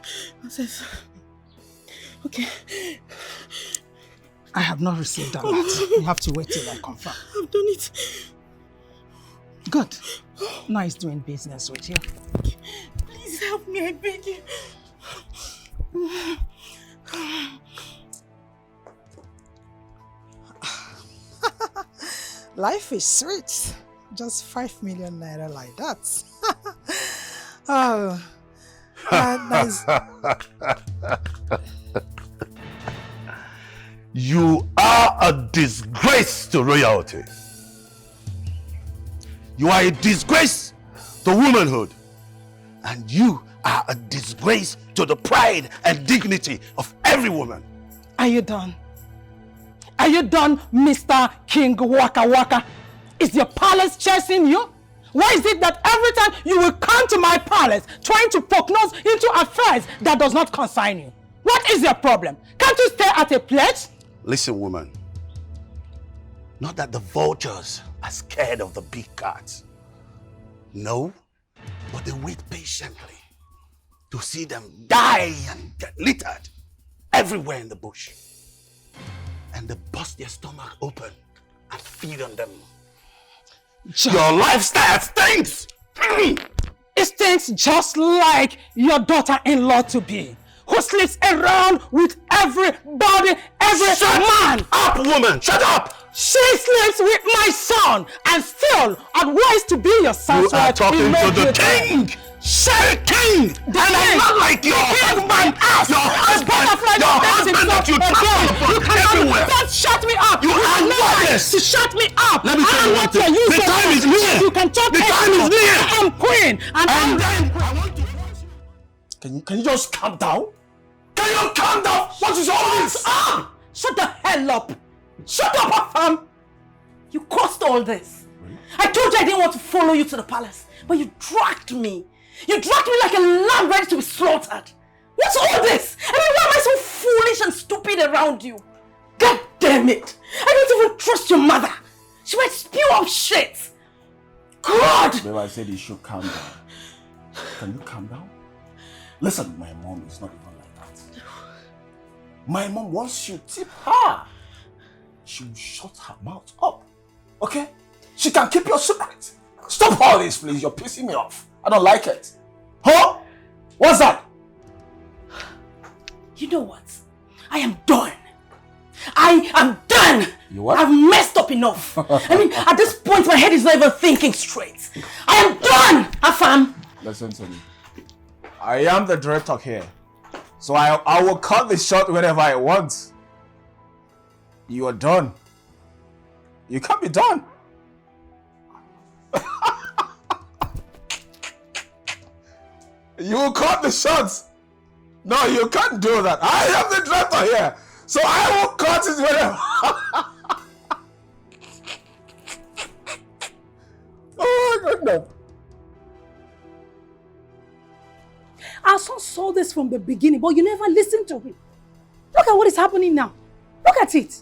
Okay. I have not received that letter. You have to wait till I confirm. I've done it. Good. Nice doing business with you. Please help me, I beg you. Life is sweet. Just 5 million naira like that. Oh, nice. You are a disgrace to royalty. You are a disgrace to womanhood. And you are a disgrace to the pride and dignity of every woman. Are you done? Are you done, Mr. King Waka Waka? Is your palace chasing you? Why is it that every time you will come to my palace trying to poke nose into affairs that does not concern you? What is your problem? Can't you stay at a place? Listen, woman. Not that the vultures are scared of the big cats. No, but they wait patiently to see them die and get littered everywhere in the bush. And they bust their stomach open and feed on them. Your lifestyle stinks! It stinks just like your daughter-in-law to be, who sleeps around with everybody, every man! Up, woman! Shut up! She sleeps with my son and still advised to be your son's wife. You are talking to the king! Say king! And I'm not like your husband! Your husband that you trample upon everywhere! Don't shut me up! You are worthless! To shut me up! Let me tell you one thing. The time is near! You can talk. The time is near! I'm queen! And then I want to... Can you just calm down? Can you calm down? What is all this? Shut the hell up! Shut up, Afam! You caused all this. I told you I didn't want to follow you to the palace, but you dragged me. You dragged me like a lamb ready to be slaughtered. What's all this? I mean, why am I so foolish and stupid around you? God damn it! I don't even trust your mother. She might spew out shit. God! Babe, I said you should calm down. Can you calm down? Listen, my mom is not even like that. My mom, once you tip her, she will shut her mouth up. Okay? She can keep your secret. Stop all this, please. You're pissing me off. I don't like it. Huh? What's that? You know what? I am done. I am done. You what? I've messed up enough. I mean, at this point, my head is not even thinking straight. I am done, Afam. Listen to me. I am the director here. So I will cut the shot whenever I want. You are done. You can't be done. You will cut the shots. No, you can't do that. I am the director here. So I will cut it whenever. Oh my goodness. Our son saw this from the beginning, but you never listened to him. Look at what is happening now. Look at it.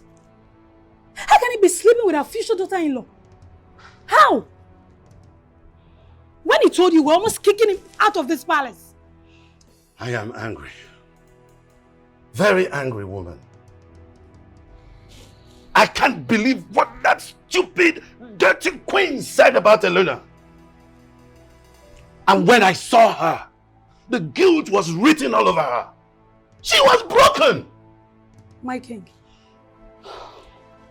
How can he be sleeping with our future daughter-in-law? How? When he told you, we're almost kicking him out of this palace. I am angry. Very angry woman. I can't believe what that stupid, dirty queen said about Elena. And when I saw her, the guilt was written all over her. She was broken. My king,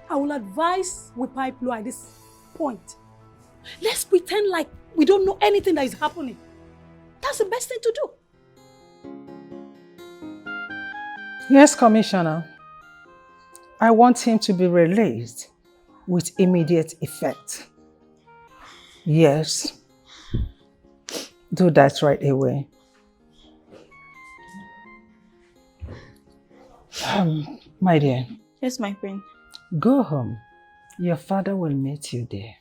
I will advise we pipe low at this point. Let's pretend like we don't know anything that is happening. That's the best thing to do. Yes, Commissioner. I want him to be released with immediate effect. Yes. Do that right away. My dear. Yes, my queen. Go home. Your father will meet you there.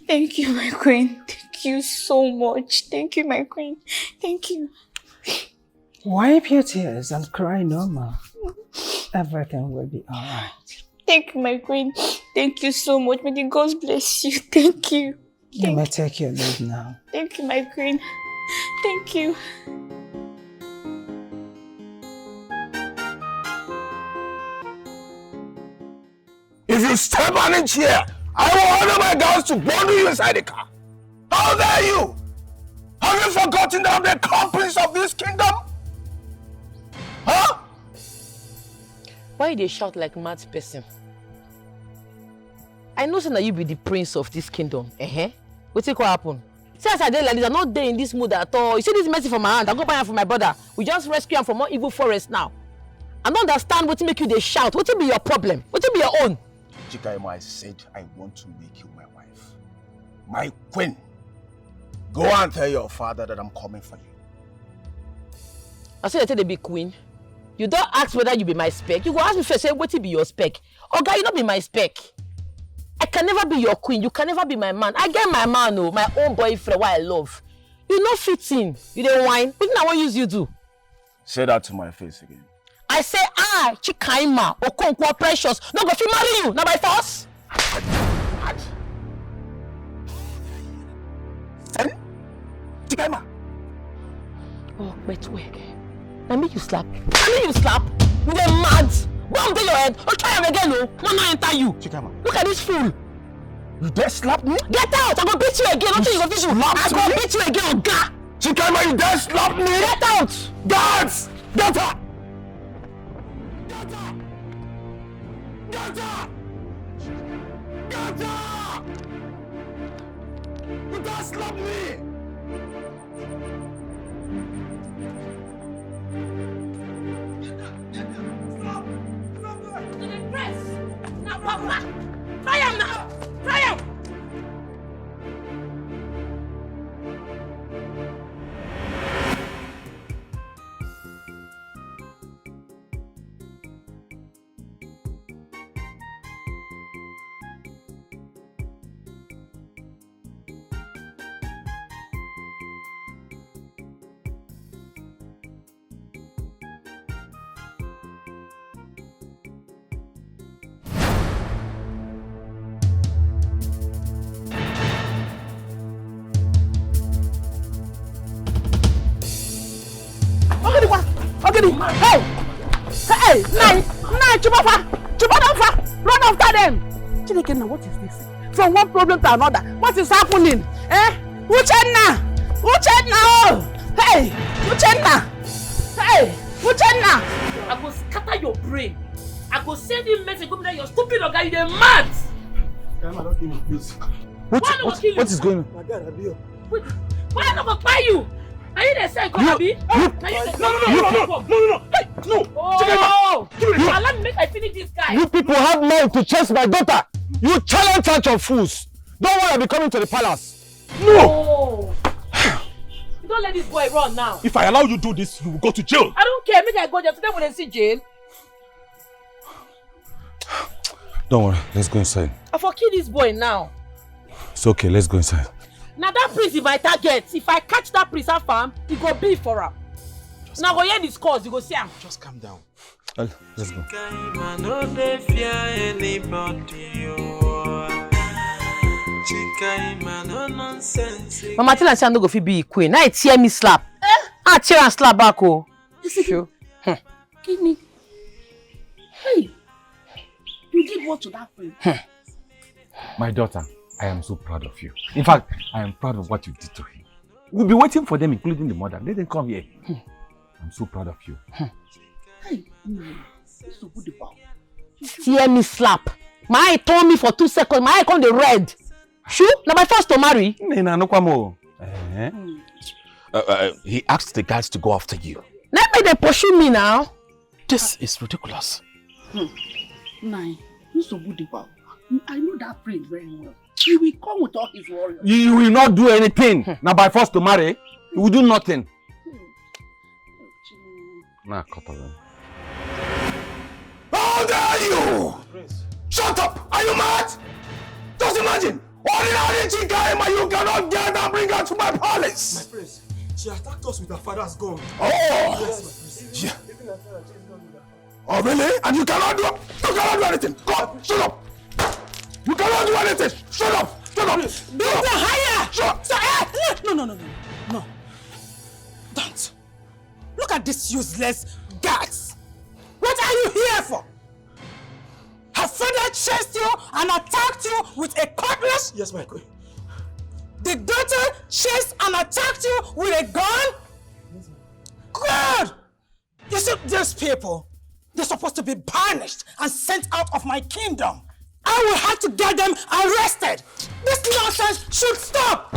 Thank you, my queen. Thank you so much. Thank you, my queen. Thank you. Wipe your tears and cry no more. Everything will be alright. Thank you, my queen. Thank you so much. May the gods bless you. Thank you. You may take your leave now. Thank you, my queen. Thank you. If you step on a chair, I will order my girls to bundle you inside the car. How dare you? Have you forgotten that I'm the comprince of this kingdom? Huh? Why they shout like mad person? I know that you be the prince of this kingdom. What happen? See, as I did like this, I'm not there in this mood at all. You see this message from my hand, I go buy it for my brother. We just rescue him from one evil forest now. I don't understand what make you they shout. What be your problem? What be your own? Chikaima, I said I want to make you my wife. My queen. Go and tell your father that I'm coming for you. I said I tell the big queen. You don't ask whether you be my spec. You go ask me first, say what be your spec. Oga, you not be my spec. I can never be your queen. You can never be my man. I get my man, oh, my own boyfriend, what I love. You not fit in. You don't whine. What I want use you do? Say that to my face again. I say, Chikaima, Okonkwo Precious, not go fit marry you, not by force. Chikaima. Oh, wait. Let me you slap. You dey mad. Bomb to your head. Oh, try him again, no. Man, I enter you. Chikaima. Look at this fool. You dare slap me? Get out. I go beat you again. Don't you go beat you. I go beat you again, Oga. Chikaima, you dare slap me? Get out. Guards! Get out! Get out! Get out! Get out! You dare slap me? Now, Papa! Try him now! Try him! Hey! Nine, Chubafa! Run after them! Chineke, now what is this? From one problem to another, what is happening? Uchenna! Hey! Uchenna! I go scatter your brain. I go send you message, go be your stupid guy, you dey mad! Don't kill me, please. What is going on? My God, Abio. Why am I going to buy you? Are you the same Kobe? No. Oh! Allow me make I finish this guy. You people have mind to chase my daughter. You challenge such of fools. Don't worry, I'll be coming to the palace. No! You don't let this boy run now. If I allow you to do this, you will go to jail. I don't care. Make I go there. Today when they see jail. Don't worry, let's go inside. I for kill this boy now. It's okay, let's go inside. Now that prince is my target. If I catch that prince at farm, he go be for him. Now go hear this cause, you go see him. Just calm down. Well, let's go. Mama tell her no go fit be queen. Now it hear me slap. I tear and slap back oh. Sure. Ini. Hey. You did what to that friend? My daughter, I am so proud of you. In fact, I am proud of what you did to him. We'll be waiting for them, including the mother. Let them come here. I'm so proud of you. Hey, this is a good about. Hear me slap. My eye told me for 2 seconds. My eye come the red. Sure? Now my first to marry. He asked the guys to go after you. Let me they pursue me now. This is ridiculous. Nine, this is a good about. I know that prince very well. He will come with all his warriors. You will not do anything. Now by force to marry, you will do nothing. Nah, cut of them. How dare you! Shut up! Are you mad? Just imagine! Ordinary Chikaima you cannot get and bring her to my palace! My prince, she attacked us with her father's gun. Oh! Yes, Yeah. Oh really? And you cannot do anything! Go! Shut up! You cannot do anything! Shut up! Shut up! Build the higher! Shut up! No. Don't. Look at this useless guards. What are you here for? Her father chased you and attacked you with a cutlass? Yes, my queen. The daughter chased and attacked you with a gun? Good! You see, these people, they're supposed to be banished and sent out of my kingdom. I will have to get them arrested. This nonsense should stop.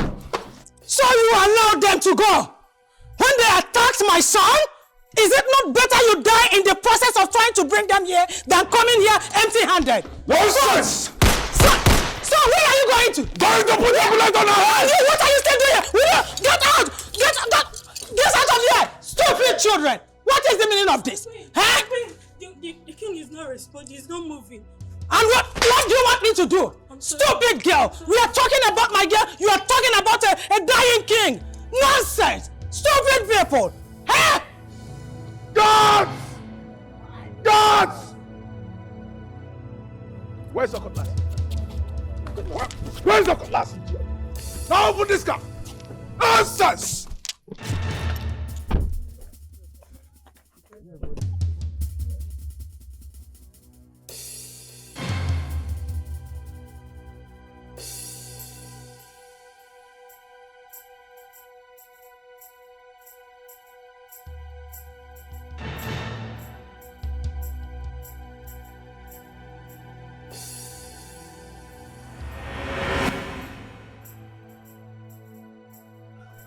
So you allow them to go. When they attacked my son, is it not better you die in the process of trying to bring them here than coming here empty-handed? Nonsense! So where are you going to? Going to put the bullet on her head! What are you still doing? Get out! Get out of here! Stupid children! What is the meaning of this? Huh? The king is not responding, he's not moving. And what do you want me to do? Stupid girl! We are talking about my girl, you are talking about a dying king! Nonsense! Stupid people! Huh? Guards! Guards! Where's the cutlass? Where's the cutlass? Now open this car! Nonsense!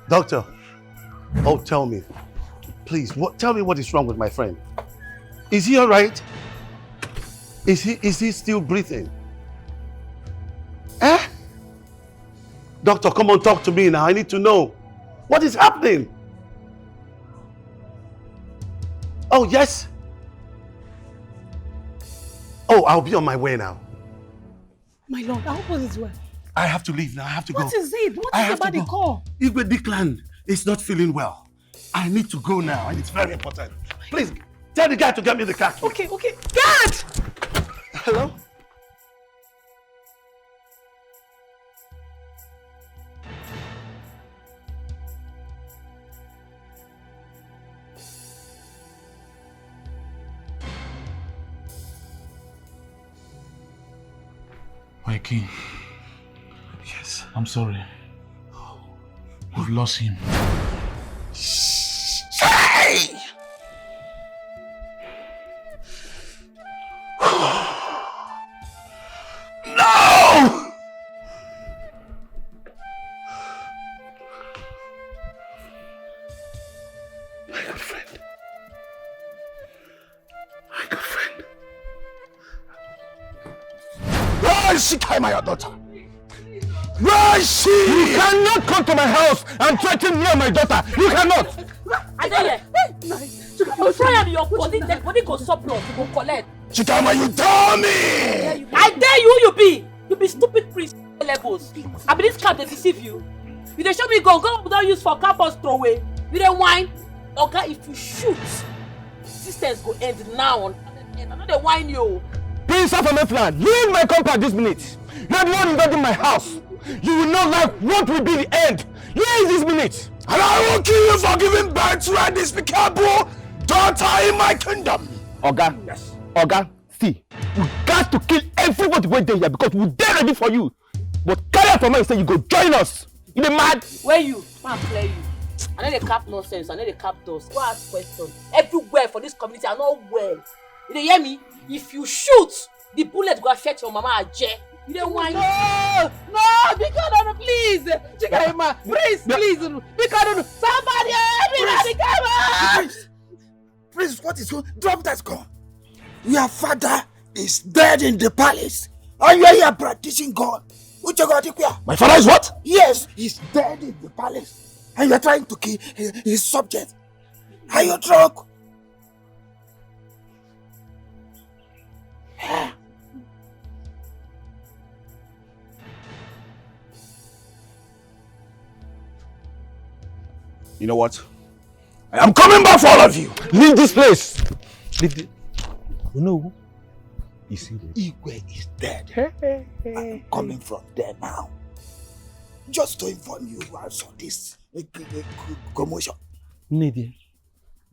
Doctor, tell me, please, tell me what is wrong with my friend. Is he all right? Is he still breathing? Doctor, come on, talk to me now. I need to know. What is happening? Oh, yes. Oh, I'll be on my way now. My lord, I hope it's well. I have to leave now. I have to go. What is it? What is about the call? Igwe Dikland is not feeling well. I need to go now, and it's very important. Please, tell the guy to get me the car. Okay. Guard! Hello? My king. Yes. I'm sorry. We've lost him. Hey! No! My good friend. My good friend. Where is she, my daughter? Where is she? You cannot come to my house and threaten me and my daughter. You cannot. I tell you. You try and your body, dead body go surplus, you go collect. Chikama, you tell me! I dare you, you be stupid priest levels. I mean, this can't deceive you. You dey show me gun without use for car for throwaway. You dey whine. Oga, if you shoot, systems go end now. I know they whine you. Prince of Ametland, leave my compound this minute. You are the one invading my house. You will not like what will be the end. Leave this minute. And I will kill you for giving birth to a despicable daughter in my kingdom. Oga, yes. Oga, see, you got to kill everybody wait there here because we're there ready for you. But carry out for me and say you go join us. You dey mad? Where you? Man, play you. I know they cap nonsense. I know they cap doors. Go ask questions. Everywhere for this community, I know well. You dey hear me? If you shoot, the bullet go affect your mama Aje. You don't want No, because please. Chikaima, please. Because somebody, everybody come on. Prince, what is going on? Drop that gun. Your father is dead in the palace. And you are here practicing God. My father is what? Yes, he's dead in the palace. And you are trying to kill his subject. Are you drunk? You know what? I am coming back for all of you. Leave this place. Leave the... You know who? Is he dead? Igwe is dead. I'm coming from there now. Just to inform you about this commotion. Nidhi,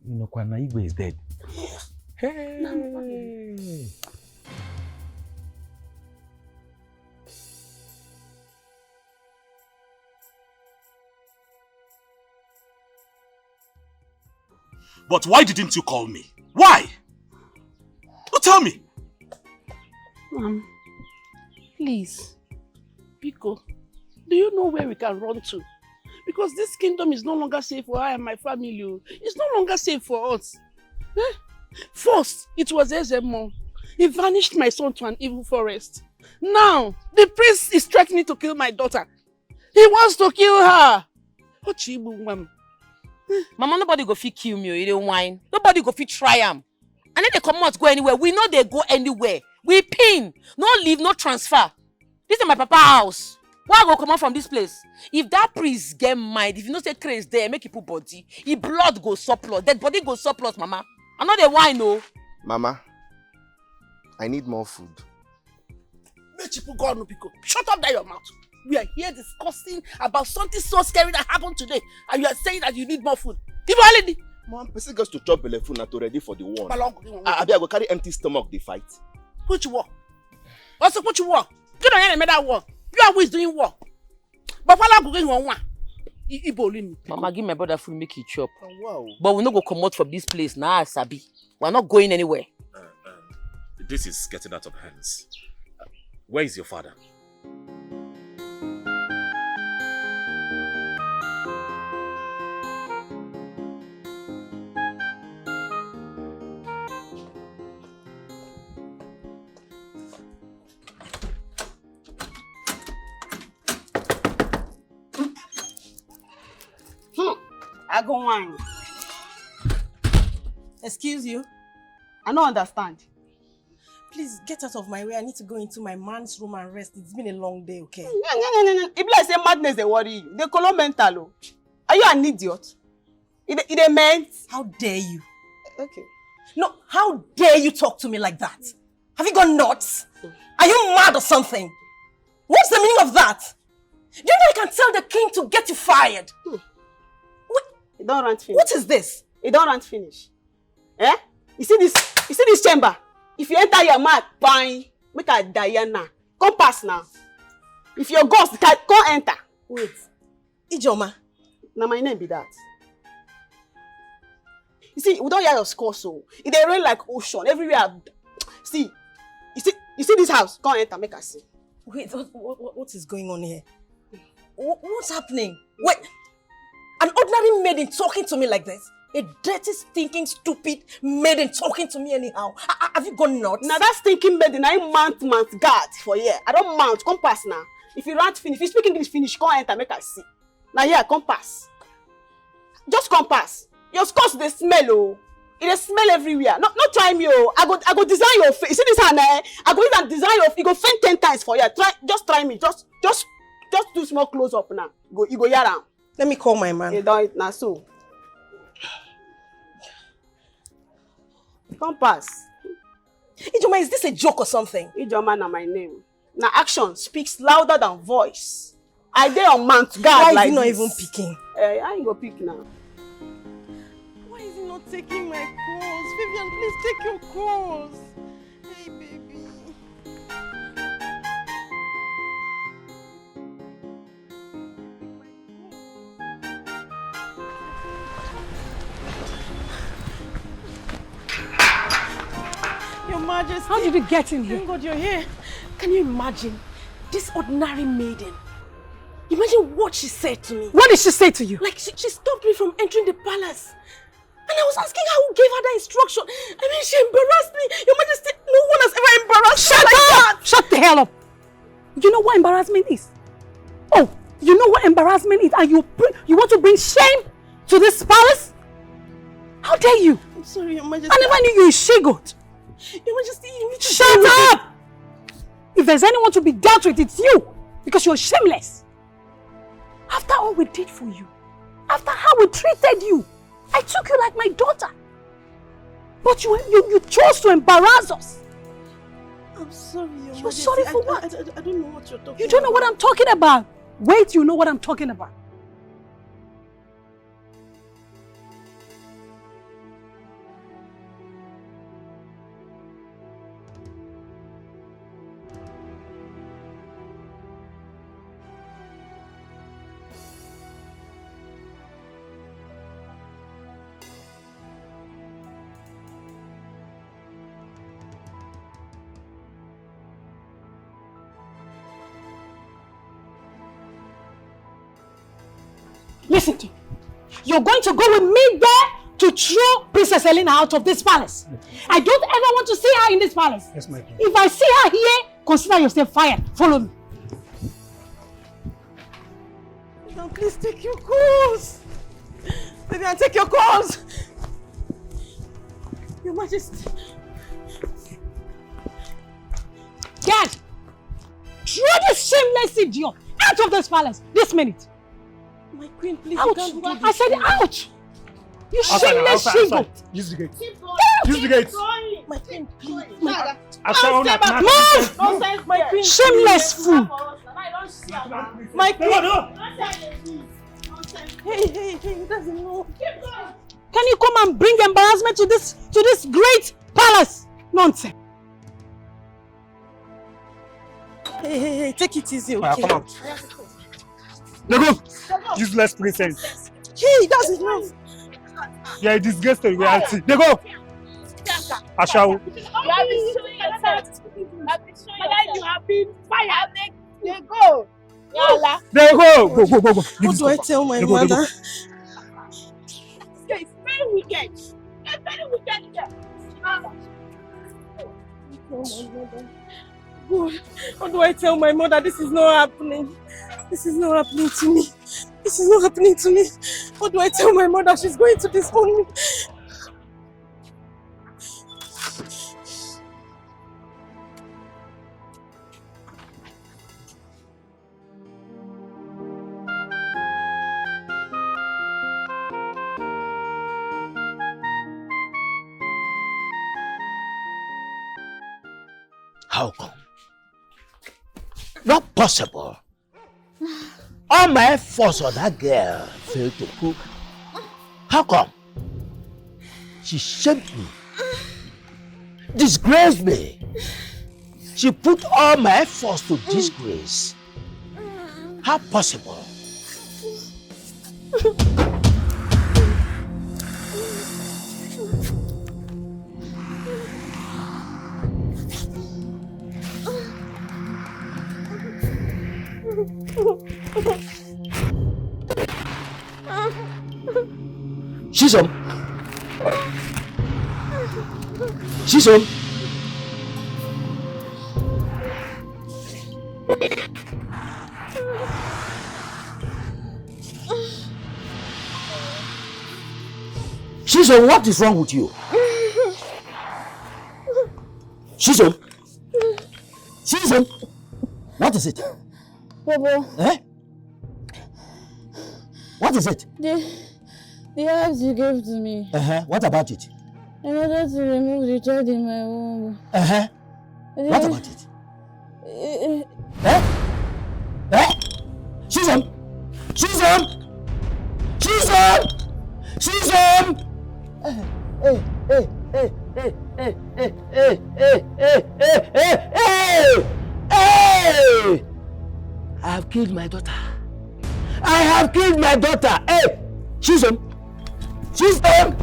you know Kwana Igwe is dead. Yes. Hey. But why didn't you call me? Why? Oh, tell me. Please, Biko, do you know where we can run to? Because this kingdom is no longer safe for I and my family. It's no longer safe for us. First, it was Ezemo. He vanished my son to an evil forest. Now, the prince is threatening to kill my daughter. He wants to kill her. Mama, nobody go fit kill me, you don't whine. Nobody go fit try am. And then they come out go anywhere. We know they go anywhere. We pin. No leave, no transfer. This is my papa house. Why I go come out from this place? If that priest get mind, if you know say craze there, make it put body. If blood go surplus, dead body go surplus, mama. I know they whine, no. Mama, I need more food. Shut up there your mouth. We are here discussing about something so scary that happened today, and you are saying that you need more food. Give already. Mom, person goes to chop belle food not to ready for the war. I go carry empty stomach the fight. Which war? Also, which war? You don't hear that war. You are always doing war. But while I'm going on one, Mama, give my brother food, make it chop. Oh, wow. But we no go come out from this place now, Sabi. We're not going anywhere. This is getting out of hands. Where is your father? I go wine. Excuse you? I don't understand. Please get out of my way. I need to go into my man's room and rest. It's been a long day, okay? If like say madness, they worry you. They call mental. Are you an idiot? It meant. How dare you? Okay. No, how dare you talk to me like that? Have you gone nuts? Are you mad or something? What's the meaning of that? Do you know I can tell the king to get you fired? It don't run finish. What is this? It don't run finish. Eh? You see this chamber? If you enter your mouth, bang, make a Diana. Come pass now. If your ghost can come enter. Wait. Ijoma. Now my name be that. You see, we don't hear your score so. It dey rain like ocean everywhere. See, you see this house? Come enter, make us see. Wait, what is going on here? What's happening? Wait, an ordinary maiden talking to me like this? A dirty, stinking, stupid maiden talking to me anyhow? Have you gone nuts? Now that stinking maiden, I mount guard for here. I don't mount. Come pass now. If you rant finish, if you speak English finish, come enter, make us see. Now here, come pass. Just come pass. Your scores they smell, oh. It smell everywhere. Not try me, oh. I go design your face. You see this hand, eh? I go even design your face. You go faint 10 times for you. Just try me. Just Just do small close up now. You go yara. Let me call my man. You don't now so. Come pass. Ijoma, is this a joke or something? Ijoma na my name. Now action speaks louder than voice. I dey on mount guard Why like is he not this. even picking? I ain't go pick now. Why is he not taking my calls? Vivian, please take your calls. Hey, baby. Your Majesty. How did you get in here? Thank God you're here. Can you imagine this ordinary maiden? Imagine what she said to me. What did she say to you? Like she stopped me from entering the palace. And I was asking her who gave her that instruction. I mean, she embarrassed me. Your Majesty, no one has ever embarrassed me like that. Shut the hell up! You know what embarrassment is? Oh, you know what embarrassment is? And you want to bring shame to this palace? How dare you? I'm sorry, Your Majesty. I never knew you were she-goat. Your Majesty, you need to... Shut up! If there's anyone to be dealt with, it's you. Because you're shameless. After all we did for you, after how we treated you, I took you like my daughter. But you chose to embarrass us. I'm sorry, Your Majesty. You're sorry for what? I don't know what you're talking about. You don't know what I'm talking about. Wait, you know what I'm talking about. Listen to me. You're going to go with me there to throw Princess Helena out of this palace. I don't ever want to see her in this palace. Yes, my queen. If I see her here, consider yourself fired. Follow me. Now, please take your calls. Baby, I'll take your calls. Your Majesty. Dad, throw this shameless idiot out of this palace this minute. My queen, please. Out! You can't do I this. said out! You Outside, shameless outside. she-goat! Use the gate. Use Use the gate. My queen, please. Move! My queen. Shameless fool! My queen. No. Hey, he doesn't know. Can you come and bring embarrassment to this great palace? Nonsense. Hey, take it easy, Ah, okay? come out. No go. Useless princess. He doesn't know. You are a disgrace to reality. They go. Ashawo. You have been fired. They go. Yala. They go. Go. What do I tell my mother? It's very wicked. It's very wicked here. God, how do I tell my mother this is not happening? This is not happening to me. This is not happening to me. How do I tell my mother she's going to disown me? How come? Not possible. All my efforts on that girl failed to cook. How come? She shamed me, disgraced me. She put all my efforts to disgrace. How possible? Shisom. Shisom. Shisom, what is wrong with you? Shisom. Shisom. What is it? Bobo. Eh? What is it? The herbs you gave to me. What about it? In order to remove the child in my womb. What about it? Susan! Susan! Susan! Susan! Hey! I have killed my daughter. I have killed my daughter. Hey! Susan! Susan!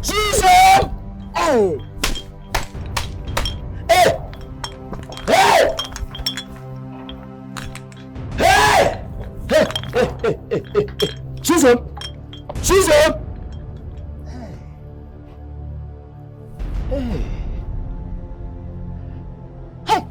Susan! Hey! Hey! Hey! Hey! Hey! Susan! Susan! Hey! Hey!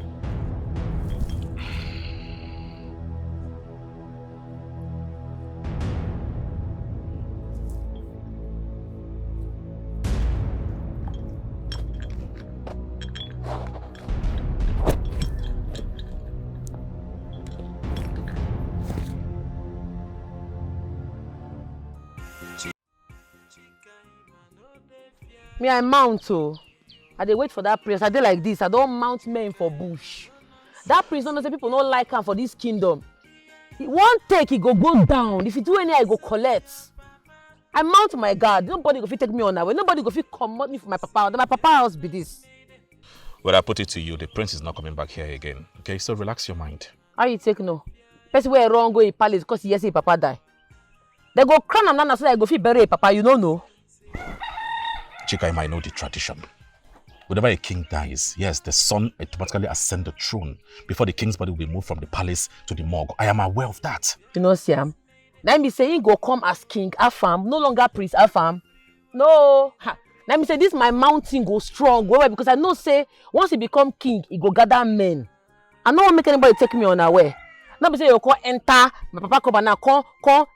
Me, I mount, oh. I dey wait for that prince. I dey like this. I don't mount men for bush. That prince don't say people don't like him for this kingdom. One take, he go down. If he do any, I go collect. I mount my guard. Nobody go fit take me on that way. Nobody go fit come me for my papa. My papa house be this. Well, I put it to you, the prince is not coming back here again. Okay, so relax your mind. How you take no? Person where wrong go in palace because he hear say papa die. They go crown and nana so that go fit bury papa. You don't know. Chika, you might know the tradition. Whenever a king dies, yes, the son automatically ascends the throne before the king's body will be moved from the palace to the morgue. I am aware of that. You know, Siam. Let me say he go come as king Afam, no longer priest Afam. No. Let me say this my mountain go strong. Why? Because I know say once he become king, he go gather men. I don't want make anybody take me unaware. Let me say you come enter, my papa come and come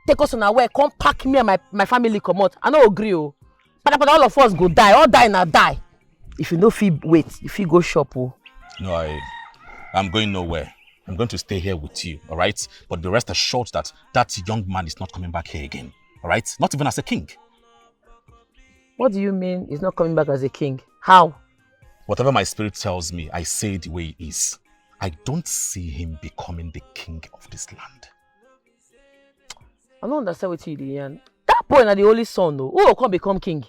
take us unaware, come pack me and my family come out. I don't agree. Oh. But all of us go die. All die now die. If you no feel wait, if you go shop, oh. No, I'm going nowhere. I'm going to stay here with you, all right? But be rest assured that that young man is not coming back here again, all right? Not even as a king. What do you mean he's not coming back as a king? How? Whatever my spirit tells me, I say it the way he is. I don't see him becoming the king of this land. I don't understand what you did. That boy is the only son, though. Who will come become king?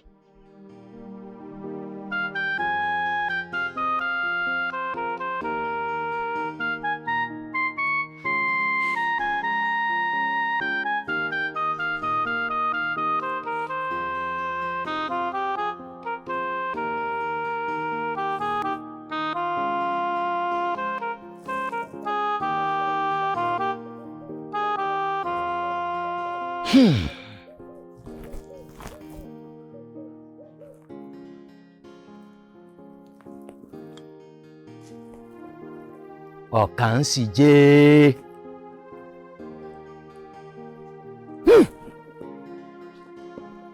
Okansije.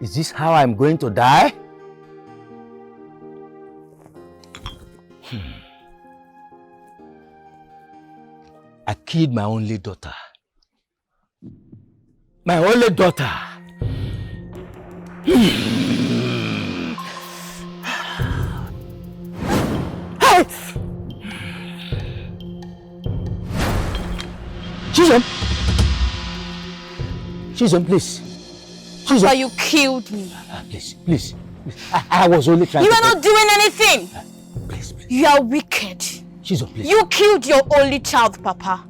Is this how I'm going to die? I killed my only daughter. My only daughter. Susan! Susan, please. Susan. Papa, you killed me. Please. I was only trying You to... are not doing anything. Please. You are wicked. Susan, please. You killed your only child, Papa.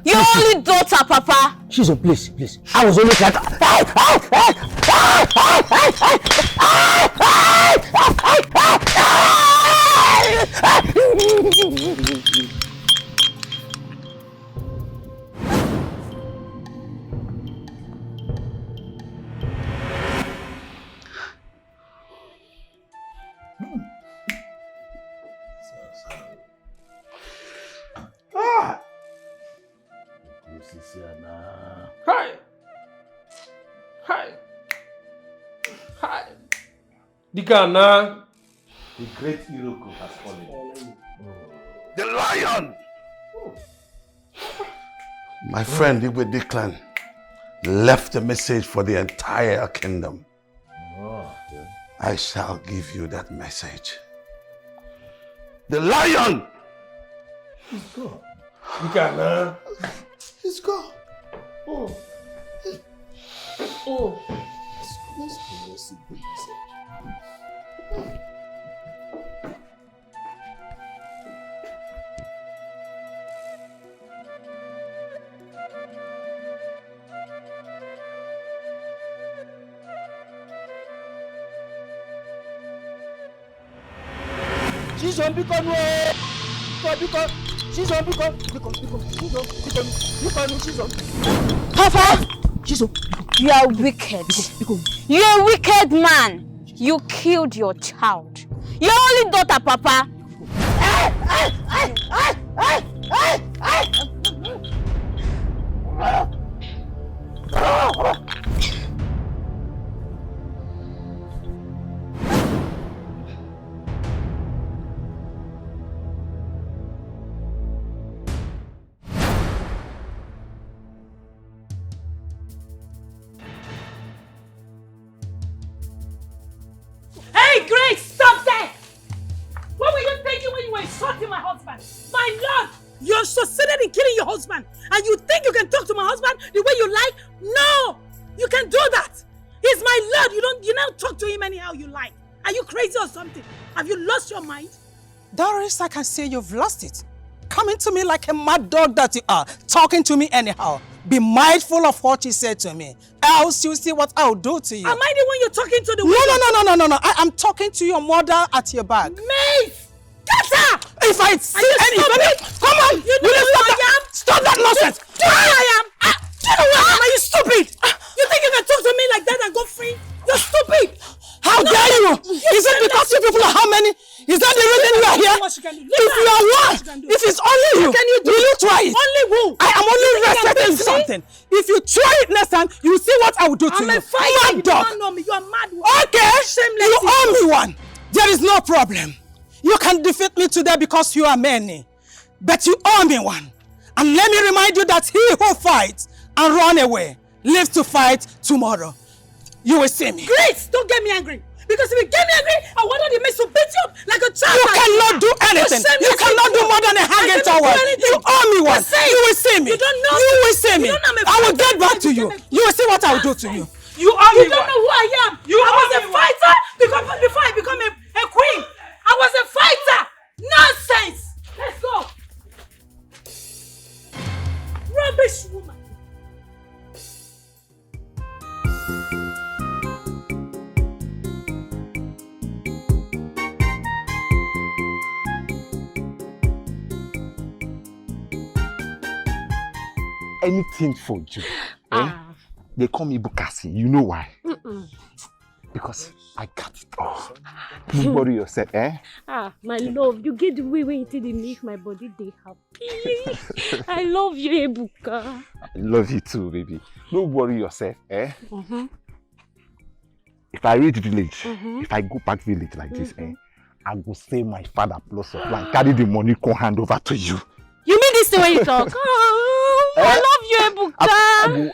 Your only daughter, Papa. Susan, please. I was only trying to... Hi. Dikeh. The great Iroko has fallen. The lion! My friend Igwe Declan left a message for the entire kingdom. I shall give you that message. The lion! He's gone. You can, He's gone. Oh. Oh. Let's go see the message. Papa, you are wicked. You are a wicked man. You killed your child. Your only daughter, Papa. Hey, Grace, stop that! What were you thinking when you were insulting my husband? My lord, you're succeeded in killing your husband, and you think you can talk to my husband the way you like? No! You can do that! He's my lord, you now talk to him anyhow you like. Are you crazy or something? Have you lost your mind? Doris, I can see you've lost it. Coming to me like a mad dog that you are, talking to me anyhow. Be mindful of what you said to me, else you'll see what I'll do to you. Am I the one you're talking to? No. I am talking to your mother at your back. Mace! Get her! If I see anything, come on! You know who I am? Stop that nonsense! Do you know who I am? Do you know who I am? Are you stupid? You think you can talk to me like that and go free? You're stupid! How dare you? Is it because you people are how many? Is that the reason you are here? If you are one, if it's only you, will you try it? Only who? I am only resting in something. If you try it next time, you will see what I will do to you. I'm a fighter. Mad You dog. don't know me. You are mad. Okay, Shameless. you owe me one. There is no problem. You can defeat me today because you are many. But you owe me one. And let me remind you that he who fights and run away lives to fight tomorrow. You will see me. Grace, don't get me angry. Because if you get me angry, I wanted the mace to beat you up like a child. You cannot do anything. You cannot do more than a hanging towel. You owe me one. You will see me. You don't know. You will see me. You don't know I will get back to you. You will see what I will do to you. You owe me. You don't know who I am. I was a fighter before I become a queen. I was a fighter. Nonsense. Let's go. Rubbish woman. Anything for you. They call me Bukasi. You know why? Because I got it all. Don't worry yourself, My love, you get the way when you make my body dey happy. I love you, Ebuka. I love you too, baby. Don't worry yourself, If I reach village, if I go back village like this, I will say my father plus of land, carry the money, come hand over to you. You mean this the way you talk? I love you, Ebuka.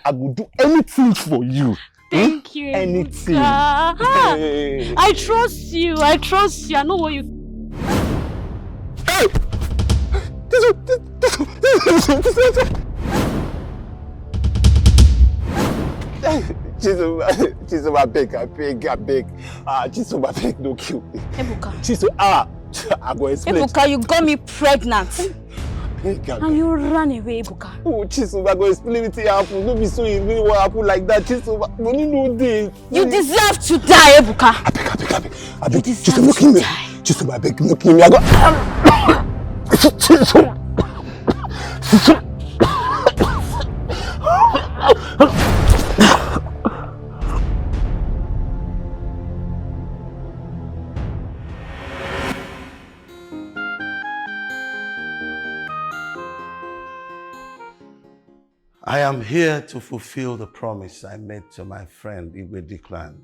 I will do anything for you. Thank you, anything. Hey. I trust you. I know what you. Hey! Chisom, I beg. Chisom, I beg, don't kill me. Ebuka. Chisom, I go explain. Ebuka, you got me pregnant. And you ran away, Ebuka. Oh, Chisom, I go explain it happen. Don't be so angry what happened like that. Chisom, I don't know this. You deserve to die, Ebuka. I beg. You deserve to die. Chisom, I beg, no kill me. I go. Chisom. I am here to fulfill the promise I made to my friend Igwe Declan.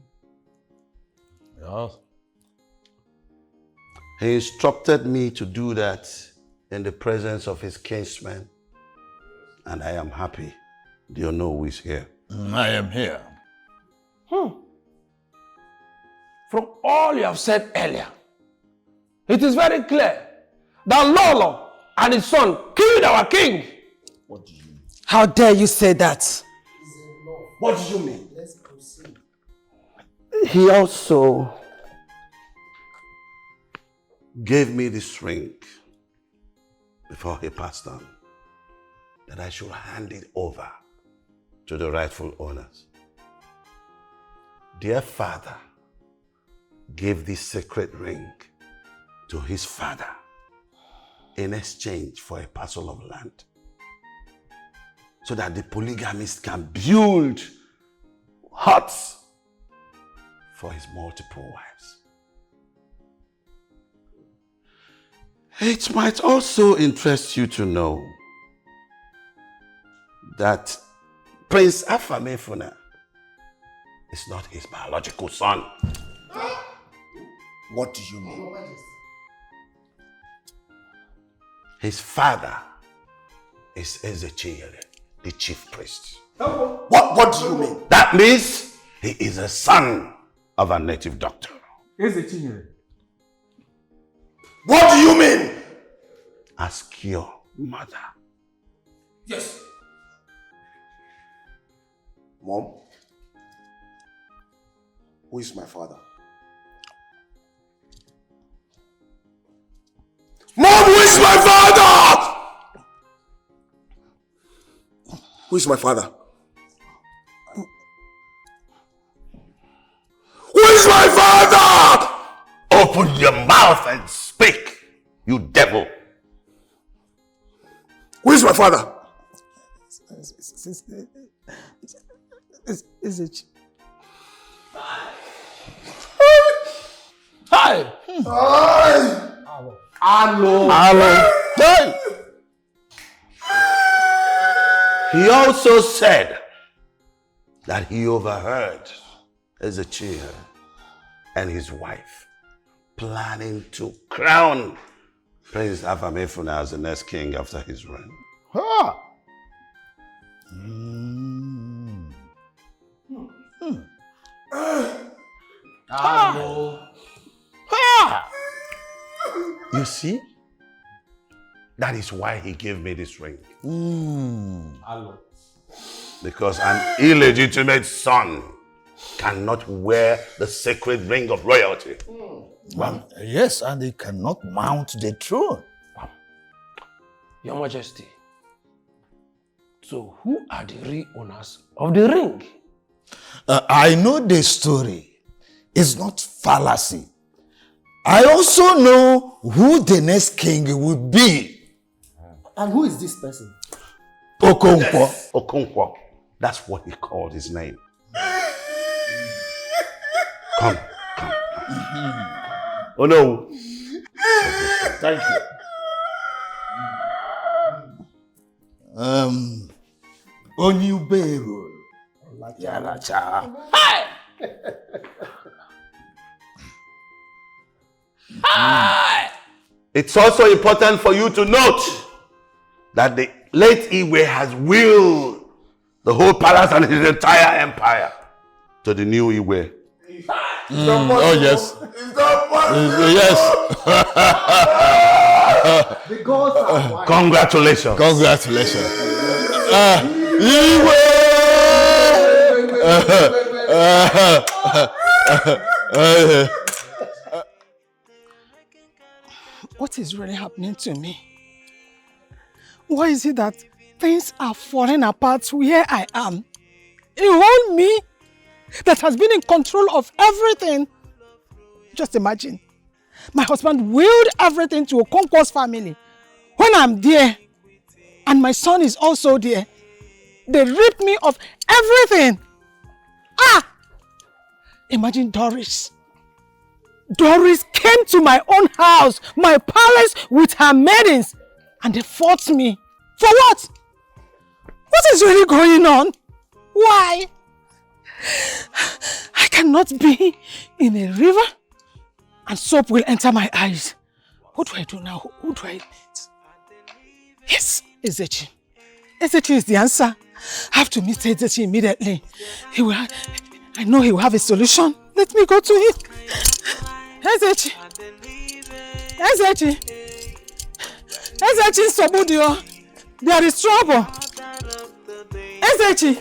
Yes. He instructed me to do that in the presence of his kinsmen And I am happy. Do you know who is here? I am here. From all you have said earlier, it is very clear that Lolo and his son killed our king. What do you mean? How dare you say that? What do you mean? Let's proceed. He also gave me this ring before he passed on, that I should hand it over to the rightful owners. Dear father gave this sacred ring to his father in exchange for a parcel of land, so that the polygamist can build huts for his multiple wives. It might also interest you to know that Prince Afamefuna is not his biological son. What do you mean? His father is Ezechiel, the chief priest. What do you mean? That means he is a son of a native doctor. Ezechiel. What do you mean? Ask your mother. Yes. Mom, who is my father? Mom, who is my father? Who is my father? Who is my father? Open your mouth and speak, you devil. Who is my father? Is it? Hi. Hi. Hello. Hey. He also said that he overheard Ezechiel and his wife planning to crown Prince Afamefuna as the next king after his reign. Ah. You see? That is why he gave me this ring. Because an illegitimate son cannot wear the sacred ring of royalty. Well, yes, and he cannot mount the throne. Your Majesty. So who are the real owners of the ring? I know the story. It's not fallacy. I also know who the next king will be. And who is this person? Okonkwo. Yes. Okonkwo. That's what he called his name. Come. Oh no. Thank you. Onyubero. Yalacha. Hi. Hi. It's also important for you to note that the late Iwe has willed the whole palace and his entire empire to the new Iwe. Oh yes. Yes. The gods are wise. Congratulations. Congratulations. What is really happening to me? Why is it that things are falling apart where I am? A whole me that has been in control of everything. Just imagine. My husband willed everything to Okonkwo's family. When I'm there, and my son is also there, they ripped me of everything. Imagine Doris. Doris came to my own house, my palace, with her maidens, and they fought me. For what? What is really going on? Why? I cannot be in a river and soap will enter my eyes. What do I do now? Who do I meet? Yes, Ezechi. Ezechi is the answer. I have to meet Ezechi immediately. I know he will have a solution. Let me go to him. Ezechi. Ezechi Sobudio. There is trouble. Ezechi,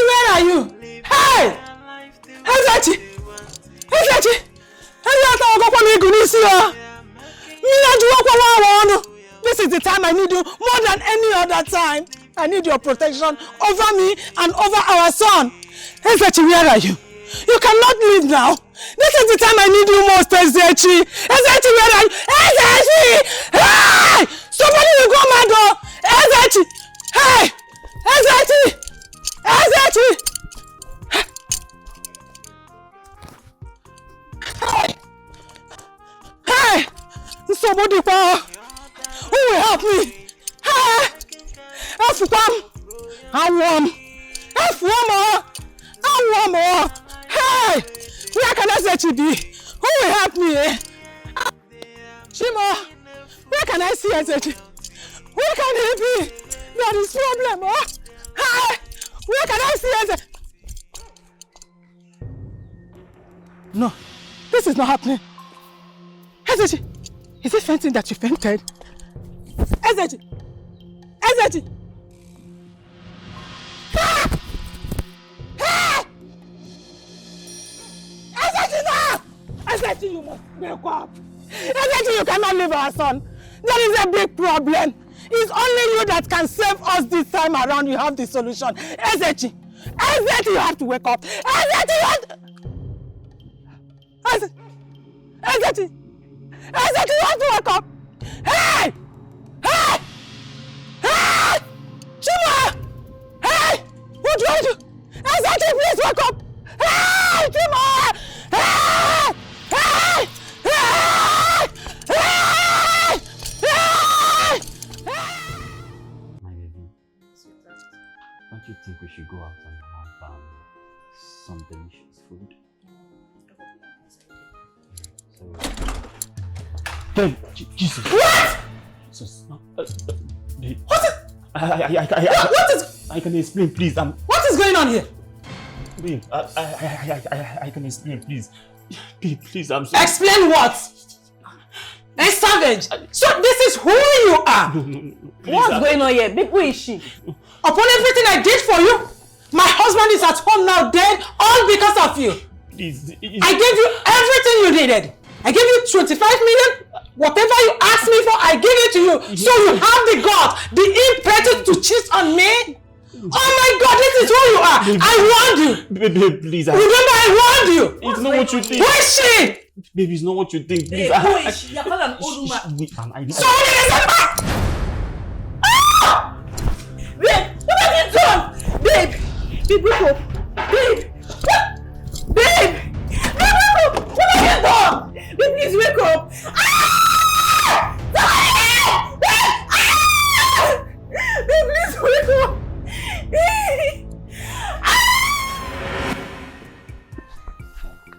where are you? Hey! Ezechi! This is the time I need you more than any other time. I need your protection over me and over our son. Ezechi, where are you? You cannot leave now. This is the time I need you most, Ezechi. Ezechi, where are you? Ezechi! Hey! Somebody will go my door. Ezechi! Hey! Ezechi! Hey! Somebody power! Who will help me? Hey! F1! I'm warm! Hey! Where can Ezechi be? Who will help me? Shimo! Where can I see Ezechi? Where can he be? There is problem, Hey! Where can I see Ezechi? No, this is not happening. Ezechi! Is it fainting that you fainted? Ezechi! Ezechi, you must wake up! Ezechi, you cannot leave our son! There is a big problem! It's only you that can save us this time around. You have the solution. Ezechi, you have to wake up! Ezechi, you have to... Ezechi, you have to wake up! Hey! Chima! Hey! Who told you? Ezechi, please wake up! Hey! Chima! Hey! My baby, don't you think we should go out and have some delicious food? Babe, Jesus. What? Jesus. What is... I can explain, please. What is going on here? Babe, I can explain, please. Babe, please, I'm sorry. Explain what? A savage. So this is who you are. No, What's going on here? Babe, who is she? Upon everything I did for you, my husband is at home now dead, all because of you. Please. I gave you everything you needed. I gave you 25 million. Whatever you asked me for, I gave it to you. So you have the guts, the impetus to cheat on me? Oh my God, this is who you are. I warned you. Babe, please. Remember, I warned you. It's not what you think. Who is she? Babe, it's not what you think. Please. Who is she? You're calling an old woman. Somebody is a man! Babe, what have you done? Babe, wake up. Babe, wake up. What have you done? Babe, please wake up. Babe, please wake up.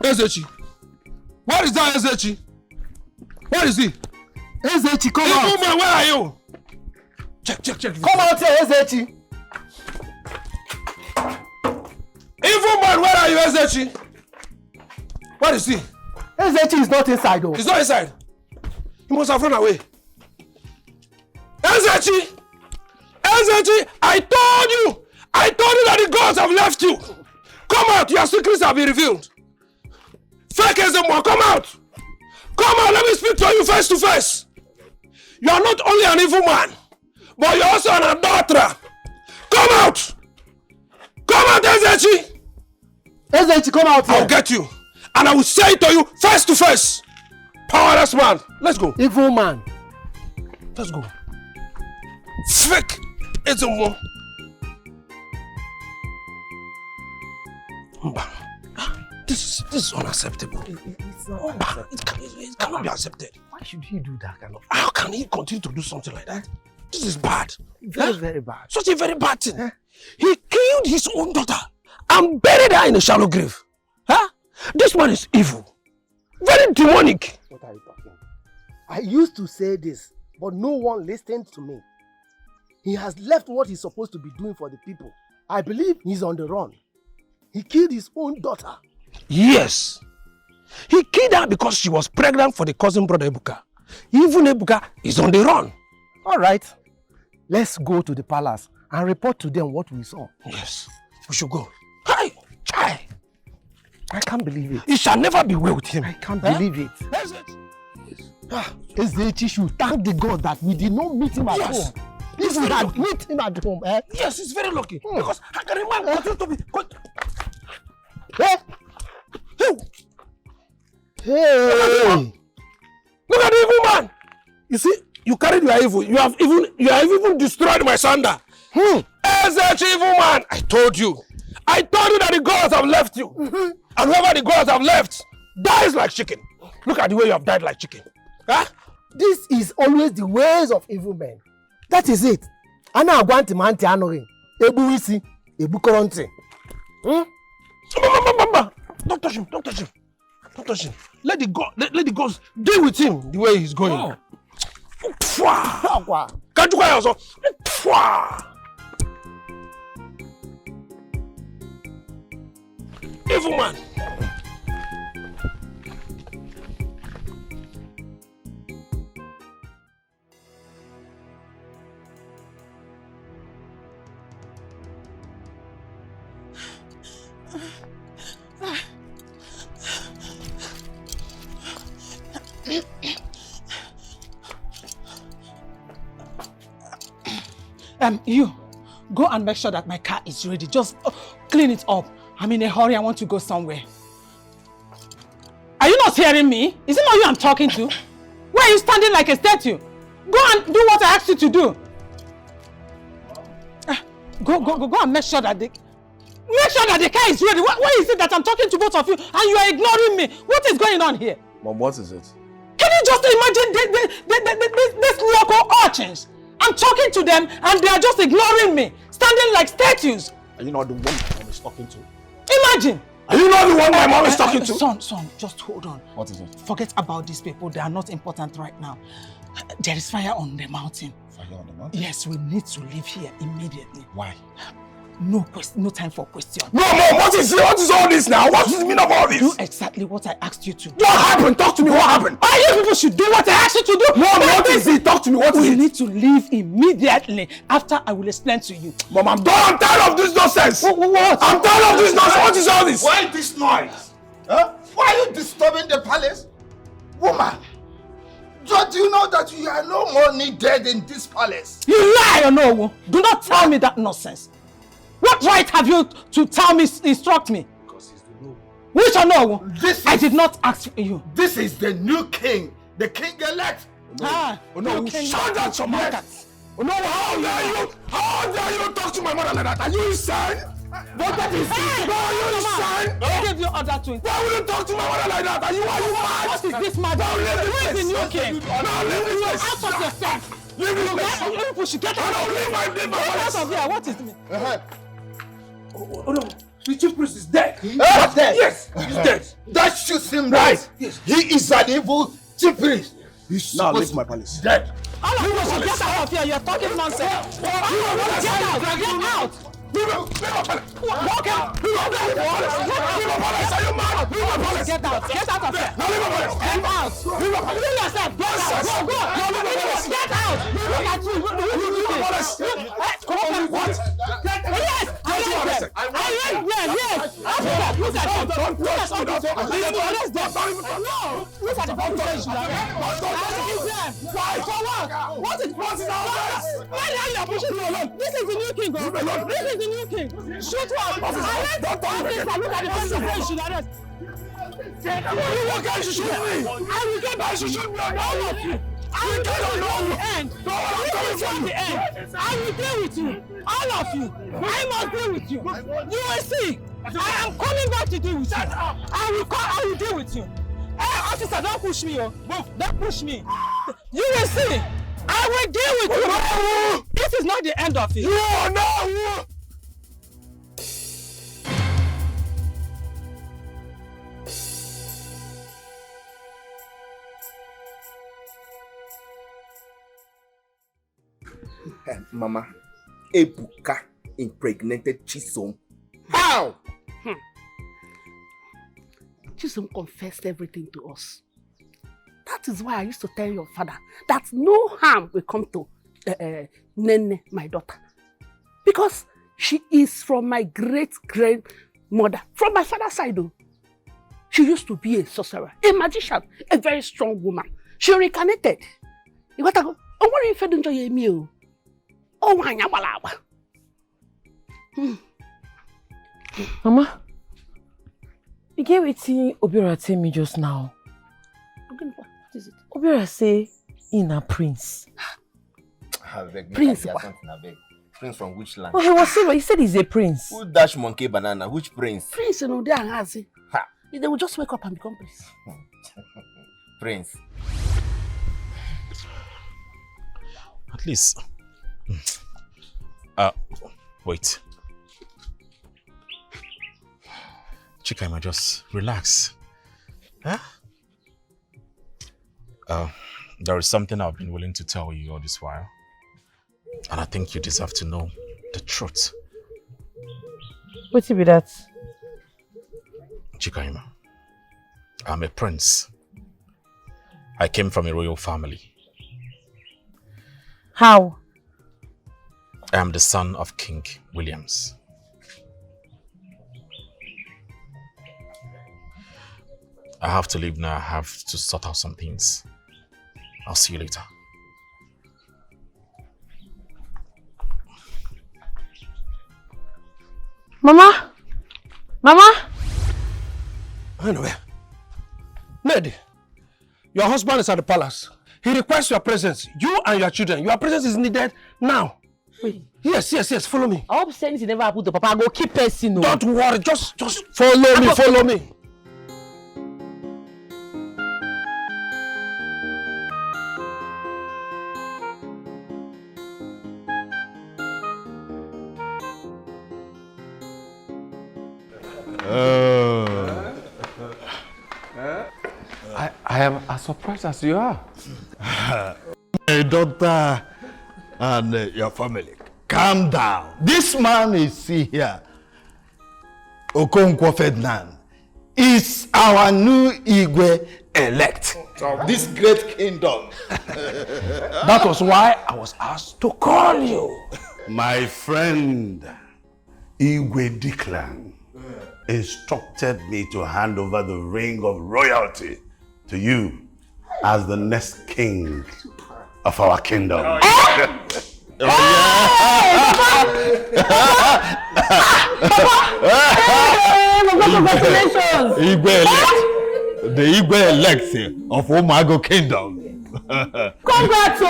Ezechi! What is that, Ezechi? What is it? Ezechi, come out! Evil man, where are you? Check. Come out here, Ezechi! Evil man, where are you, Ezechi? What is he? Ezechi is not inside, though. He's not inside. He must have run away. Ezechi! I told you that the gods have left you. Come out, your secrets have been revealed. Fake Ezemo, come out. Come out, let me speak to you face to face. You are not only an evil man, but you're also an adulterer. Come out. Come out, Ezechi. Ezechi, come out here. I'll get you. And I will say it to you face to face. Powerless man. Let's go. Evil man. Let's go. Fake Ezemo. This is unacceptable. It's not acceptable. It cannot be accepted. Why should he do that kind of thing? How can he continue to do something like that? This is bad. Very bad. Such a very bad thing. He killed his own daughter and buried her in a shallow grave. This man is evil. Very demonic. What are you talking about? I used to say this but no one listened to me. He has left what he's supposed to be doing for the people. I believe he's on the run. He killed his own daughter. Yes. He killed her because she was pregnant for the cousin brother Ebuka. Even Ebuka is on the run. All right. Let's go to the palace and report to them what we saw. Yes. We should go. Hi! Chai! I can't believe it. It shall never be well with him. I can't believe it. That's it. Ezechi should thank the God that we did not meet him at home. If we had met him at home, Yes, he's very lucky. Because how can a man continue to be... Hey! Look at the evil man! You see, you carried your evil. You have even destroyed my sander. Ezechi, evil man! I told you that the gods have left you. And whoever the gods have left dies like chicken. Look at the way you have died like chicken. Huh? This is always the ways of evil men. That is it. Ana agwanti manti anoring. Ebu isi, ebu koronti. Don't touch him. Don't touch him. Don't touch him. Let the gods deal with him the way he's going. Can't you also? Evil man. You go and make sure that my car is ready. Just clean it up. I'm in a hurry. I want to go somewhere. Are you not hearing me? Is it not you I'm talking to? Why are you standing like a statue? Go and do what I asked you to do. Go and make sure that the car is ready. Why is it that I'm talking to both of you and you are ignoring me? What is going on here? Mom, what is it? Can you just imagine these local urchins? I'm talking to them and they are just ignoring me, standing like statues. Are you not the one my mom is talking to? Imagine. Are you not the one my mom is talking to? Son, just hold on. What is it? Forget about these people. They are not important right now. There is fire on the mountain. Fire on the mountain? Yes, we need to leave here immediately. Why? No time for question. No, Mom, what is all this now? What is the meaning of all this? Do exactly what I asked you to. What happened? Talk to me, what happened? You people should do what I asked you to do. Mom, what is it? Talk to me, what is it? We need to leave immediately. After I will explain to you. Mom, I'm done. I'm tired of this nonsense. What? I'm tired of this nonsense. What is all this? Why this noise? Huh? Why are you disturbing the palace? Woman, don't you know that you are no more needed in this palace? You lie, Onowu. Do not tell me that nonsense. What right have you to tell me, instruct me? Because he's the new. Which Onowu? I did not ask you. This is the new king, the king-elect. Onowu, shut down your mouth. Onowu, how dare you talk to my mother like that? Are you insane? What that is? Are you insane? I gave you order to. Why would you talk to my mother like that? Are you mad? What is this mad? Who is the new king? Now leave this place. Out of yourself. Leave this place. You people should get out. Leave my Get out of here. What is me? Oh no, the chief priest is dead. Dead? Yes, he's dead. That shoots him right. Yes. He is an evil chief priest. Now leave my palace. Dead. All of you should get out of here. You're talking nonsense. Get out. Get out. Walk out. Are you mad? Get out. Get out of here. Get out. Leave yourself. Go. Get out. Look at you. Come on. What? Yes. Yes. Look at him. Look at the population. Why? For what? What is all? Why are you pushing me alone? This is the new king. This is the new king. Shoot one. Look at the population. You guys should shoot me. I will get back to shoot me. All of you. I will get on the end. The end. I will deal with you. All of you. I must deal with you. You will see. I am coming back to deal with you. I will deal with you. Hey, officer, don't push me. Don't push me. You will see. I will deal with you. This is not the end of it. No. Mama, Ebuka impregnated Chisom. How? Chisom confessed everything to us. That is why I used to tell your father that no harm will come to Nene, my daughter. Because she is from my great-grandmother, from my father's side though. She used to be a sorcerer, a magician, a very strong woman. She reincarnated. You got to go. Oh, what if you don't enjoy me? Oh, Mama, you get wetin Obiora tell me just now. What is it? Obiora say in a prince. Prince? Prince from which land? Oh, he was saying, he said he's a prince. Who dash monkey banana? Which prince? Prince, you know, they are hazy. They will just wake up and become prince. Prince. At least. Wait. Chikaima, just relax. Huh? There is something I've been willing to tell you all this while. And I think you deserve to know the truth. What be that? Chikaima, I'm a prince. I came from a royal family. How? I am the son of King Williams. I have to leave now. I have to sort out some things. I'll see you later. Mama? Mama? Anyway, Ned, your husband is at the palace. He requests your presence. You and your children. Your presence is needed now. Wait. Yes. Follow me. I hope anything never happened to Papa. I go keep person. Don't worry. Just follow me. I am as surprised as you are. My daughter and your family, calm down. This man is here, Okonkwo Ferdinand, is our new Igwe elect of this great kingdom. That was why I was asked to call you. My friend Igwe Dikeh instructed me to hand over the ring of royalty to you as the next king of our kingdom. Congratulations! The Igwe elect of Umago Kingdom. Congrats!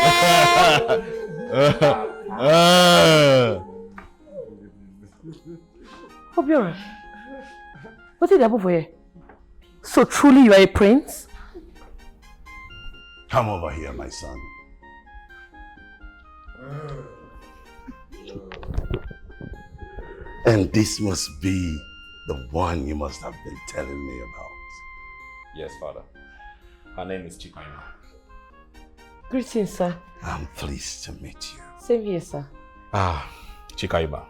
Obiora, what did happen for you? So truly you are a prince? Come over here, my son. And this must be the one you must have been telling me about. Yes, Father. Her name is Chikaima. Greetings, sir. I'm pleased to meet you. Same here, sir. Chikaima.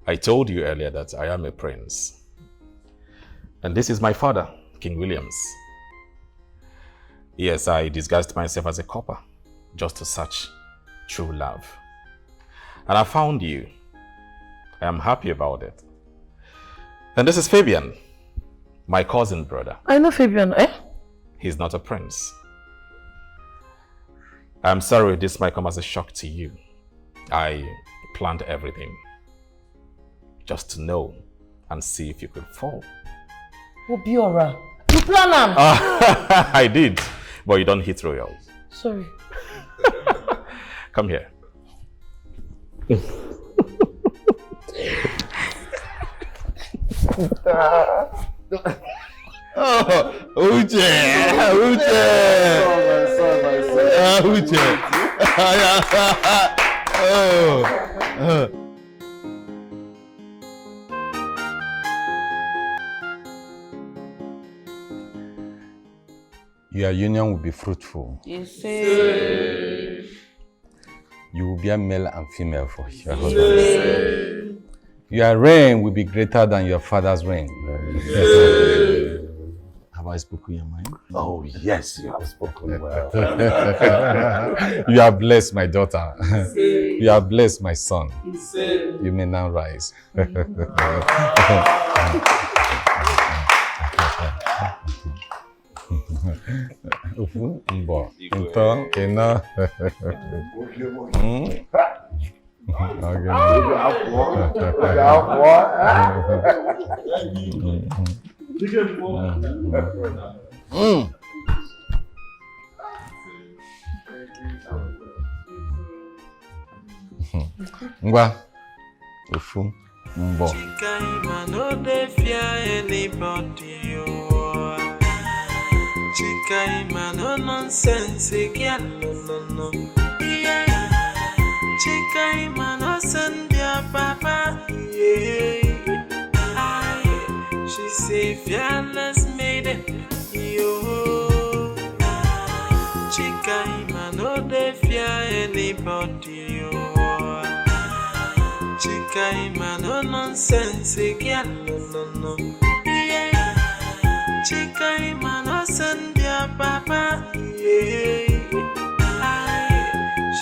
I told you earlier that I am a prince. And this is my father, King Williams. Yes, I disguised myself as a copper just to search true love. And I found you. I am happy about it. And this is Fabian, my cousin brother. I know Fabian, eh? He's not a prince. I'm sorry this might come as a shock to you. I planned everything just to know and see if you could fall. Obiora, you plan them? I did, but you don't hit royals. Sorry. Come here. Uche! Your union will be fruitful. Yes, sir. you will be a male and female for your husband. Your reign will be greater than your father's reign. Have I spoken your mind? Oh, yes, you have spoken well. You are blessed, my daughter. You are blessed, my son. You may now rise. Ngwa ofu mbo no dey fear anybody Chikaima no nonsense girl no Chikaima no send your papa she say fearless maiden yo Chikaima no dey fear anybody Chikaima no nonsense girl no Chikaima no send your papa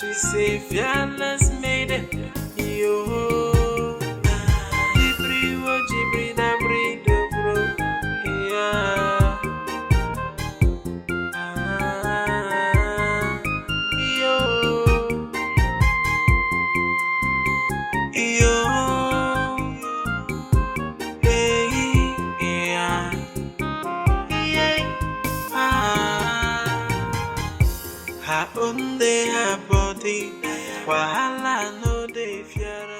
she say fearless maiden yo Jibri da brido bro yeah her body wahala no dey fear